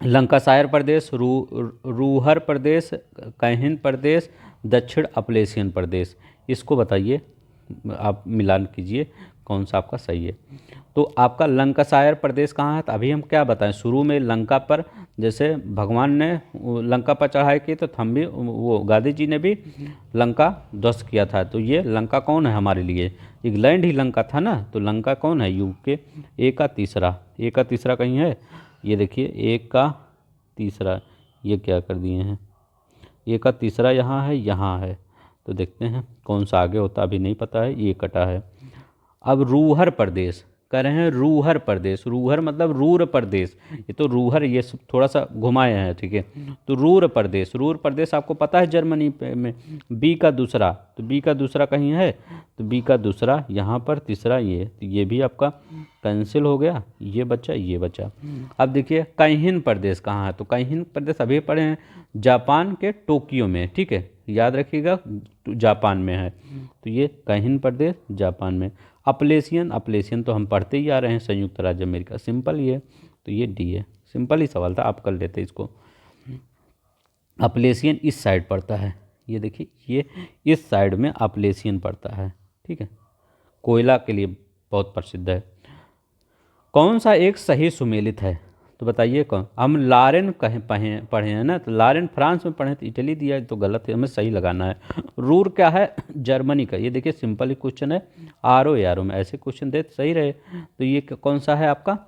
लंकाशायर प्रदेश, रूहर प्रदेश, कैहिन प्रदेश, दक्षिण अपलेशियन प्रदेश, इसको बताइए, आप मिलान कीजिए कौन सा आपका सही है। तो आपका लंकाशायर प्रदेश कहाँ है, तो अभी हम क्या बताएं, शुरू में लंका पर जैसे भगवान ने लंका पर चढ़ाई की, तो हम भी वो गांधी जी ने भी लंका ध्वस्त किया था। तो ये लंका कौन है हमारे लिए, इंग्लैंड ही लंका था ना, तो लंका कौन है, यूके। ए का तीसरा कहीं है, ये देखिए एक का तीसरा, ये क्या कर दिए हैं, ए का तीसरा यहाँ है, तो देखते हैं कौन सा आगे होता, अभी नहीं पता है, ये कटा है। अब रूहर प्रदेश कह रहे हैं, रूहर प्रदेश, रूहर मतलब रूर प्रदेश, ये तो रूहर ये सब थोड़ा सा घुमाए हैं, ठीक है। तो रूर प्रदेश आपको पता है जर्मनी में। बी का दूसरा, तो बी का दूसरा कहीं है, तो बी का दूसरा यहाँ पर, तीसरा ये, तो ये भी आपका कैंसिल हो गया, ये बचा। अब देखिए कैहिन प्रदेश कहाँ है, तो कैहिन प्रदेश अभी पढ़े हैं, जापान के टोक्यो में, ठीक है, याद रखिएगा जापान में है, तो ये कैहिन प्रदेश जापान में। अपलेशियन तो हम पढ़ते ही आ रहे हैं, संयुक्त राज्य अमेरिका, सिंपल ये, तो ये डी है, सिंपल ही सवाल था, आप कर लेते इसको। अपलेशियन इस साइड पड़ता है, ये देखिए ये इस साइड में अपलेशियन पड़ता है, ठीक है, कोयला के लिए बहुत प्रसिद्ध है। कौन सा एक सही सुमेलित है, तो बताइए कौन। हम लारेन पढ़े हैं ना, तो लारेन फ्रांस में पढ़े, तो इटली दिया है, तो गलत है, हमें सही लगाना है। रूर क्या है, जर्मनी का, ये देखिए सिंपल ही क्वेश्चन है, आर में ऐसे क्वेश्चन दे तो सही रहे। तो ये कौन सा है आपका,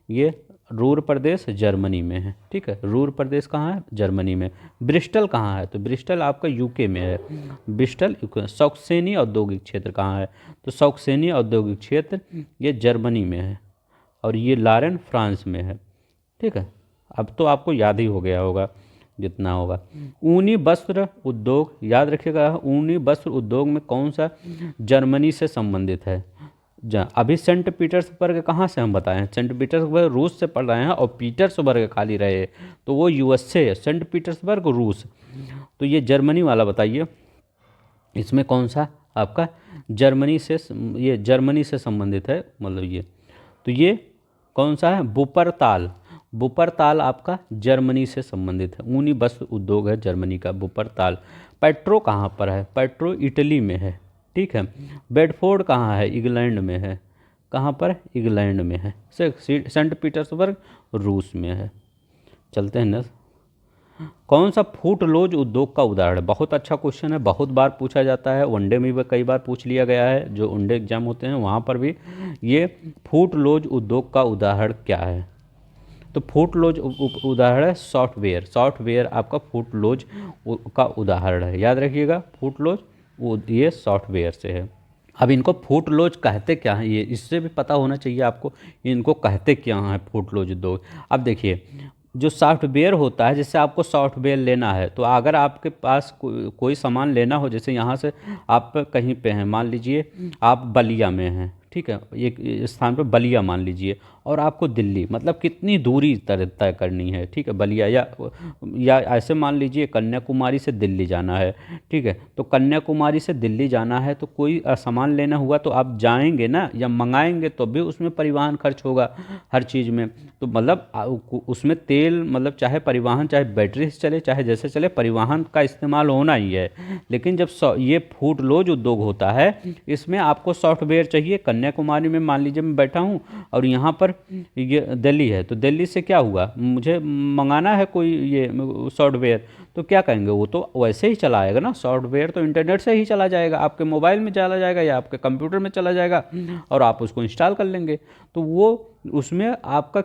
ये रूर प्रदेश जर्मनी में है, ठीक है, रूर प्रदेश कहाँ है, जर्मनी में। ब्रिस्टल कहाँ है, तो ब्रिस्टल आपका यूके में है, ब्रिस्टल। सौक्सेनी औद्योगिक क्षेत्र कहाँ है, तो सौक्सेनी औद्योगिक क्षेत्र ये जर्मनी में है, और ये लारेन फ्रांस में है, ठीक है। अब तो आपको याद ही हो गया होगा जितना होगा। ऊनी वस्त्र उद्योग याद रखिएगा, ऊनी वस्त्र उद्योग में कौन सा जर्मनी से संबंधित है। अभी सेंट पीटर्सबर्ग कहाँ से हम बताएं, सेंट पीटर्सबर्ग रूस से पढ़ रहे हैं, और पीटर्सबर्ग खाली रहे तो वो यूएसए है, सेंट पीटर्सबर्ग रूस, तो ये जर्मनी वाला बताइए, इसमें कौन सा आपका जर्मनी से, ये जर्मनी से संबंधित है, मतलब ये, तो ये कौन सा है, वुपरताल आपका जर्मनी से संबंधित है, ऊनी वस्त्र उद्योग है जर्मनी का, वुपरताल। पेट्रो कहाँ पर है, पेट्रो इटली में है, ठीक है। बेडफोर्ड कहाँ है, इंग्लैंड में है, कहाँ पर, इंग्लैंड में है। सेंट पीटर्सबर्ग रूस में है। चलते हैं ना, कौन सा फूट लोज उद्योग का उदाहरण है, बहुत अच्छा क्वेश्चन है, बहुत बार पूछा जाता है, वनडे में भी कई बार पूछ लिया गया है, जो वनडे एग्जाम होते हैं वहाँ पर भी। ये फूट लोज उद्योग का उदाहरण क्या है, तो फूट लोज उदाहरण है सॉफ्टवेयर आपका फूट लोज का उदाहरण है, याद रखिएगा, फूट लोज ये सॉफ्टवेयर से है। अब इनको फूट लोज कहते क्या हैं, ये इससे भी पता होना चाहिए आपको, इनको कहते क्या हैं फूट लोज उद्योग। अब देखिए जो सॉफ्टवेयर होता है, जैसे आपको सॉफ्टवेयर लेना है, तो अगर आपके पास कोई सामान लेना हो, जैसे यहाँ से आप कहीं पे हैं, मान लीजिए आप बलिया में हैं, ठीक है, एक स्थान पर बलिया मान लीजिए, और आपको दिल्ली, मतलब कितनी दूरी तय करनी है, ठीक है, बलिया या ऐसे मान लीजिए कन्याकुमारी से दिल्ली जाना है, ठीक है, तो कन्याकुमारी से दिल्ली जाना है, तो कोई सामान लेना हुआ तो आप जाएंगे ना, या मंगाएंगे तो भी उसमें परिवहन खर्च होगा हर चीज़ में, तो मतलब उसमें तेल, मतलब चाहे परिवहन, चाहे बैटरी से चले, चाहे जैसे चले, परिवहन का इस्तेमाल होना ही है। लेकिन जब ये फूट लोज उद्योग होता है, इसमें आपको सॉफ्टवेयर चाहिए। कन्याकुमारी में मान लीजिए मैं बैठा हूँ और यहाँ पर ये दिल्ली है, तो दिल्ली से क्या हुआ, मुझे मंगाना है कोई ये सॉफ्टवेयर, तो क्या करेंगे, वो तो वैसे ही चला आएगा ना, सॉफ्टवेयर तो इंटरनेट से ही चला जाएगा, आपके मोबाइल में चला जाएगा या आपके कंप्यूटर में चला जाएगा, और आप उसको इंस्टॉल कर लेंगे। तो वो उसमें आपका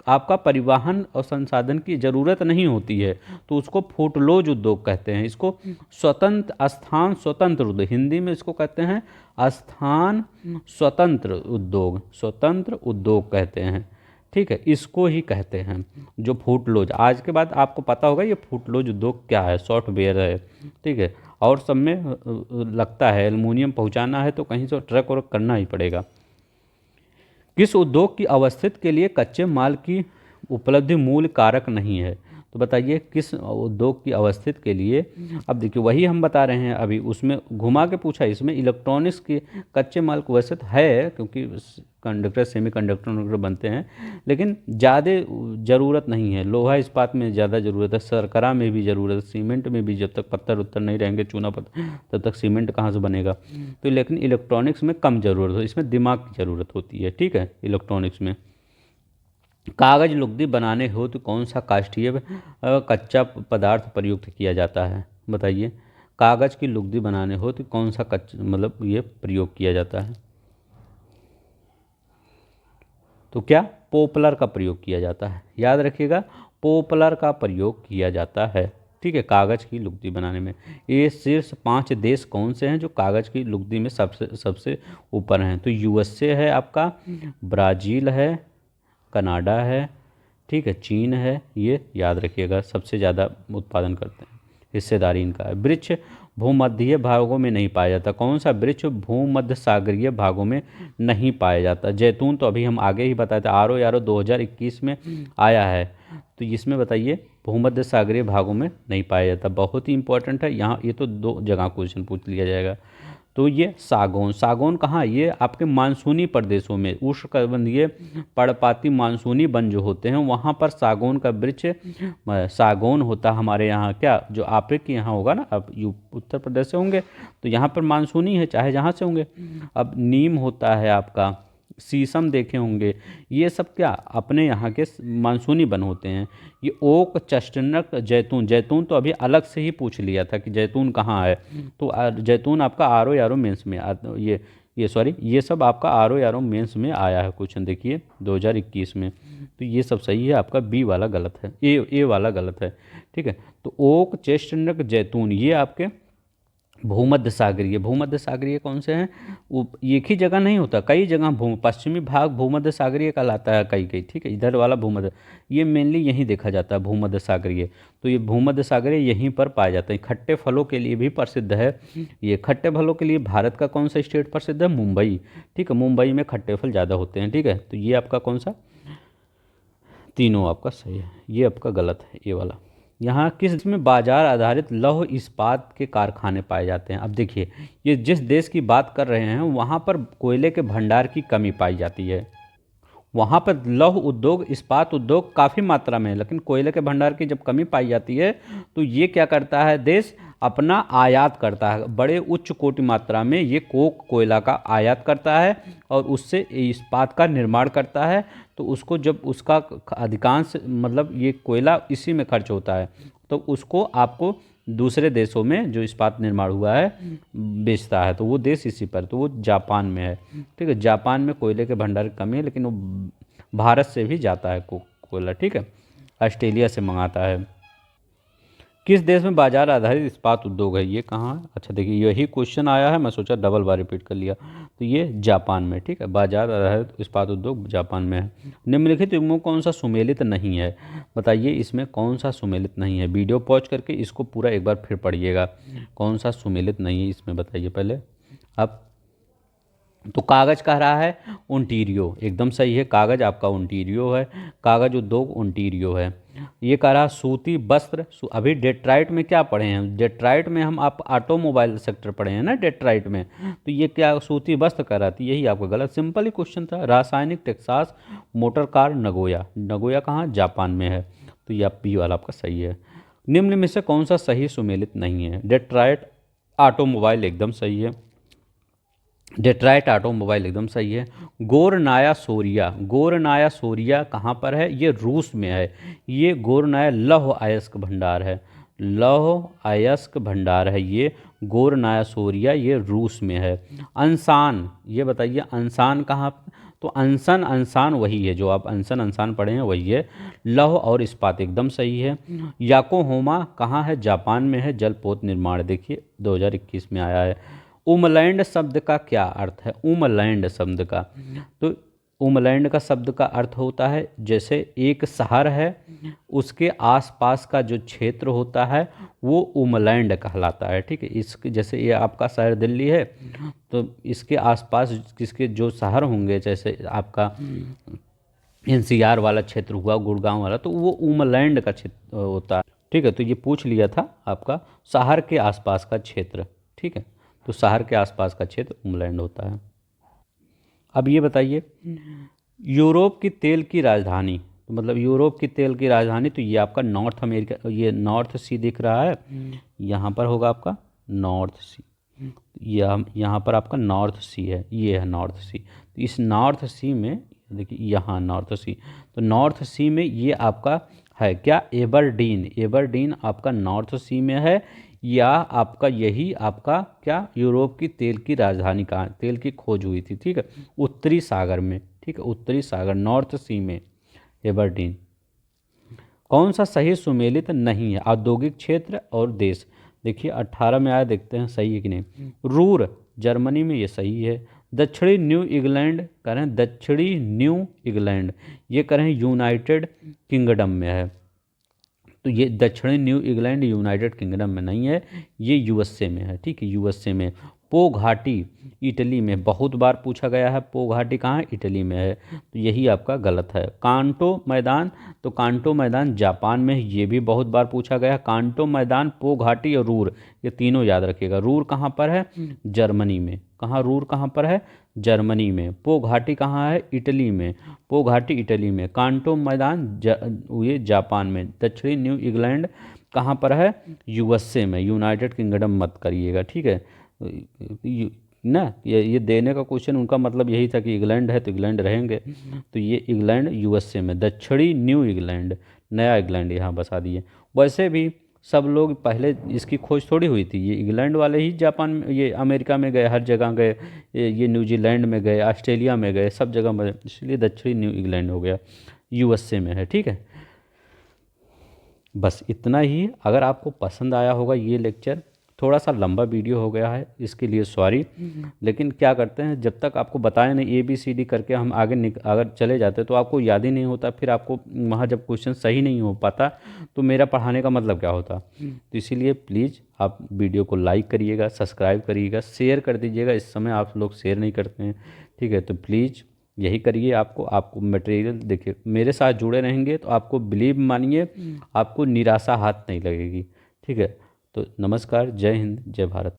आपका परिवहन और संसाधन की ज़रूरत नहीं होती है तो उसको फुटलोज उद्योग कहते हैं। इसको स्थान स्वतंत्र उद्योग, हिंदी में इसको कहते हैं स्थान स्वतंत्र उद्योग कहते हैं। ठीक है, इसको ही कहते हैं जो फुटलोज। आज के बाद आपको पता होगा ये फुटलोज उद्योग क्या है, सॉफ्टवेयर है। ठीक है, और सब में लगता है एल्युमिनियम पहुंचाना है तो कहीं से ट्रक वर्क करना ही पड़ेगा। किस उद्योग की अवस्थित के लिए कच्चे माल की उपलब्धि मूल कारक नहीं है? तो बताइए किस उद्योग की अवस्थित के लिए। अब देखिए वही हम बता रहे हैं अभी, उसमें घुमा के पूछा। इसमें इलेक्ट्रॉनिक्स के कच्चे माल को वैसे है क्योंकि कंडक्टर सेमी कंडक्टर बनते हैं, लेकिन ज़्यादा ज़रूरत नहीं है। लोहा इस्पात में ज़्यादा ज़रूरत है, शर्करा में भी ज़रूरत है, सीमेंट में भी। जब तक पत्थर उत्तर नहीं रहेंगे, चूना पत्थर, तब तक सीमेंट कहाँ से बनेगा। तो लेकिन इलेक्ट्रॉनिक्स में कम ज़रूरत है, इसमें दिमाग की ज़रूरत होती है। ठीक है, इलेक्ट्रॉनिक्स में। कागज लुगदी बनाने हो तो कौन सा काष्ठीय कच्चा पदार्थ प्रयुक्त किया जाता है? बताइए, कागज की लुगदी बनाने हो तो कौन सा कच्चा मतलब ये प्रयोग किया जाता है? तो क्या पोपलर का प्रयोग किया जाता है। याद रखिएगा, पोपलर का प्रयोग किया जाता है। ठीक है, कागज़ की लुगदी बनाने में। ये शीर्ष 5 देश कौन से हैं जो कागज़ की लुगदी में सबसे ऊपर हैं? तो यूएसए है आपका, ब्राज़ील है, कनाडा है, ठीक है, चीन है। ये याद रखिएगा, सबसे ज़्यादा उत्पादन करते हैं, हिस्सेदारी इनका है। वृक्ष भूमध्यीय भागों में नहीं पाया जाता। कौन सा वृक्ष भूमध्य सागरीय भागों में नहीं पाया जाता? जैतून तो अभी हम आगे ही बताए थे, आर 2021 में आया है। तो इसमें बताइए भूमध्य सागरीय भागों में नहीं पाया जाता। बहुत ही इंपॉर्टेंट है यहाँ, ये तो 2 जगह क्वेश्चन पूछ लिया जाएगा। तो ये सागौन कहाँ? ये आपके मानसूनी प्रदेशों में, उष्णकटिबंधीय पर्णपाती मानसूनी वन जो होते हैं वहाँ पर सागौन का वृक्ष सागौन होता है। हमारे यहाँ क्या, जो आपके यहाँ होगा ना, अब उत्तर प्रदेश से होंगे तो यहाँ पर मानसूनी है, चाहे जहाँ से होंगे। अब नीम होता है आपका, शीशम देखे होंगे, ये सब क्या अपने यहाँ के मानसूनी वन होते हैं। ये ओक, चस्टनट, जैतून तो अभी अलग से ही पूछ लिया था कि जैतून कहाँ है। तो जैतून आपका आर मेंस में ये सब आपका आर मेंस में आया है क्वेश्चन, देखिए 2021 में। तो ये सब सही है, आपका बी वाला गलत है, ए वाला गलत है। ठीक है, तो ओक, चेस्टनट, जैतून ये आपके भूमध्य सागरीय कौन से हैं? वो एक ही जगह नहीं होता, कई जगह पश्चिमी भाग भूमध्य सागरीय कहलाता है कई। ठीक है, इधर वाला भूमध्य, ये मेनली यहीं देखा जाता है भूमध्य सागरीय। तो ये भूमध्य सागरीय यहीं पर पाया जाता है। खट्टे फलों के लिए भी प्रसिद्ध है। ये खट्टे फलों के लिए भारत का कौन सा स्टेट प्रसिद्ध है? मुंबई। ठीक है, मुंबई में खट्टे फल ज़्यादा होते हैं। ठीक है, तो ये आपका कौन सा, तीनों आपका सही है, ये आपका गलत है, ये वाला। यहाँ किस में बाजार आधारित लौह इस्पात के कारखाने पाए जाते हैं? अब देखिए, ये जिस देश की बात कर रहे हैं वहाँ पर कोयले के भंडार की कमी पाई जाती है। वहाँ पर लौह उद्योग, इस्पात उद्योग काफ़ी मात्रा में है, लेकिन कोयले के भंडार की जब कमी पाई जाती है तो ये क्या करता है, देश अपना आयात करता है। बड़े उच्च कोटि मात्रा में ये कोयला का आयात करता है और उससे इस्पात का निर्माण करता है। तो उसको जब उसका अधिकांश मतलब ये कोयला इसी में खर्च होता है, तो उसको आपको दूसरे देशों में जो इस्पात निर्माण हुआ है बेचता है। तो वो देश इसी पर, तो वो जापान में है। ठीक है, जापान में कोयले के भंडार की कमी है, लेकिन वो भारत से भी जाता है कोयला। ठीक है, ऑस्ट्रेलिया से मंगाता है। किस देश में बाजार आधारित इस्पात उद्योग है? ये कहाँ है? अच्छा देखिए, यही क्वेश्चन आया है, मैं सोचा डबल बार रिपीट कर लिया। तो ये जापान में। ठीक है, बाजार आधारित इस्पात उद्योग जापान में है। निम्नलिखित युग्मों कौन सा सुमेलित नहीं है? बताइए इसमें कौन सा सुमेलित नहीं है? वीडियो पॉज करके इसको पूरा एक बार फिर पढ़िएगा, कौन सा सुमेलित नहीं है इसमें बताइए पहले। अब तो कागज कह रहा है ओंटारियो, एकदम सही है, कागज आपका ओंटारियो है, कागज उद्योग ओंटारियो है। ये कह रहा सूती वस्त्र, अभी डेट्राइट में क्या पढ़े हैं? डेट्राइट में हम आप ऑटोमोबाइल सेक्टर पढ़े हैं ना डेट्राइट में, तो ये क्या सूती वस्त्र कह रहा था, यही आपका गलत, सिंपल ही क्वेश्चन था। रासायनिक, टेक्सास, मोटर कार, नगोया कहाँ? जापान में है। तो ये बी वाला आपका सही है। निम्न में से कौन सा सही सुमेलित नहीं है? डेट्राइट ऑटोमोबाइल एकदम सही है, डेट्राइट ऑटोमोबाइल एकदम सही है। गोरनाया सोरिया कहाँ पर है? ये रूस में है। ये गोरनाया लौह अयस्क भंडार है, लौह अयस्क भंडार है ये गोरनाया सोरिया, ये रूस में है। अंसान, ये बताइए अंसान कहाँ? तो अनशन अनसान वही है, जो आप अनशन अनसान पढ़े हैं वही है। लौह और इस्पात एकदम सही है। याकोहोमा कहाँ है? जापान में है। जलपोत निर्माण देखिए 2021 में आया है। उमलैंड शब्द का क्या अर्थ है? उमलैंड शब्द का, तो उमलैंड का शब्द का अर्थ होता है जैसे एक शहर है उसके आसपास का जो क्षेत्र होता है वो उमलैंड कहलाता है। ठीक है, इसके जैसे ये आपका शहर दिल्ली है तो इसके आसपास किसके जो शहर होंगे, जैसे आपका एनसीआर वाला क्षेत्र हुआ, गुड़गांव वाला, तो वो उमलैंड का क्षेत्र होता है। ठीक है, तो ये पूछ लिया था आपका शहर के आसपास का क्षेत्र। ठीक है, तो शहर के आसपास का क्षेत्र उमलैंड होता है। अब ये बताइए यूरोप की तेल की राजधानी, तो मतलब यूरोप की तेल की राजधानी, तो ये आपका नॉर्थ अमेरिका, ये नॉर्थ सी दिख रहा है, यहाँ पर होगा आपका नॉर्थ सी। यहाँ पर आपका नॉर्थ सी है, ये है नॉर्थ सी। तो इस नॉर्थ सी में देखिए यहाँ नॉर्थ सी, तो नॉर्थ सी में ये आपका है क्या? एबरडीन। एबरडीन आपका नॉर्थ सी में है, या आपका यही आपका क्या यूरोप की तेल की राजधानी कहाँ, तेल की खोज हुई थी। ठीक है, उत्तरी सागर में। ठीक है, उत्तरी सागर नॉर्थ सी में एबरडीन। कौन सा सही सुमेलित नहीं है? औद्योगिक क्षेत्र और देश, देखिए 18 में आया, देखते हैं सही है कि नहीं। रूर जर्मनी में, ये सही है। दक्षिणी न्यू इंग्लैंड कह रहे हैं, दक्षिणी न्यू इंग्लैंड ये कह रहे हैं यूनाइटेड किंगडम में है, तो ये दक्षिणी न्यू इंग्लैंड यूनाइटेड किंगडम में नहीं है, ये यूएसए में है। ठीक है, यूएसए में। पो घाटी इटली में, बहुत बार पूछा गया है, पो घाटी कहाँ है? इटली में है, तो यही आपका गलत है। कांटो मैदान, तो कांटो मैदान जापान में है, ये भी बहुत बार पूछा गया है। कांटो मैदान, पो घाटी और रूर, ये तीनों याद रखिएगा। रूर कहाँ पर है? जर्मनी में। कहाँ रूर कहाँ पर है? जर्मनी में। पो घाटी कहाँ है? इटली में। पो घाटी इटली में। कांटो मैदान ये जापान में। दक्षिणी न्यू इंग्लैंड कहाँ पर है? यूएसए में। यूनाइटेड किंगडम मत करिएगा। ठीक है ना, ये देने का क्वेश्चन उनका मतलब यही था कि इंग्लैंड है तो इंग्लैंड रहेंगे, तो ये इंग्लैंड यूएसए में। दक्षिणी न्यू इंग्लैंड, नया इंग्लैंड यहाँ बसा दिए। वैसे भी सब लोग पहले इसकी खोज थोड़ी हुई थी, ये इंग्लैंड वाले ही जापान में, ये अमेरिका में गए, हर जगह गए, ये न्यूजीलैंड में गए, ऑस्ट्रेलिया में गए, सब जगह में, इसलिए दक्षिणी न्यू इंग्लैंड हो गया, यूएसए में है। ठीक है, बस इतना ही। अगर आपको पसंद आया होगा ये लेक्चर, थोड़ा सा लंबा वीडियो हो गया है इसके लिए सॉरी, लेकिन क्या करते हैं जब तक आपको बताया नहीं ABCD करके हम आगे अगर चले जाते तो आपको याद ही नहीं होता, फिर आपको वहाँ जब क्वेश्चन सही नहीं हो पाता तो मेरा पढ़ाने का मतलब क्या होता। तो इसीलिए प्लीज़ आप वीडियो को लाइक करिएगा, सब्सक्राइब करिएगा, शेयर कर दीजिएगा। इस समय आप लोग शेयर नहीं करते हैं। ठीक है, तो प्लीज़ यही करिए। आपको मटेरियल देखिए, मेरे साथ जुड़े रहेंगे तो आपको बिलीव मानिए आपको निराशा हाथ नहीं लगेगी। ठीक है, तो नमस्कार, जय हिंद, जय भारत।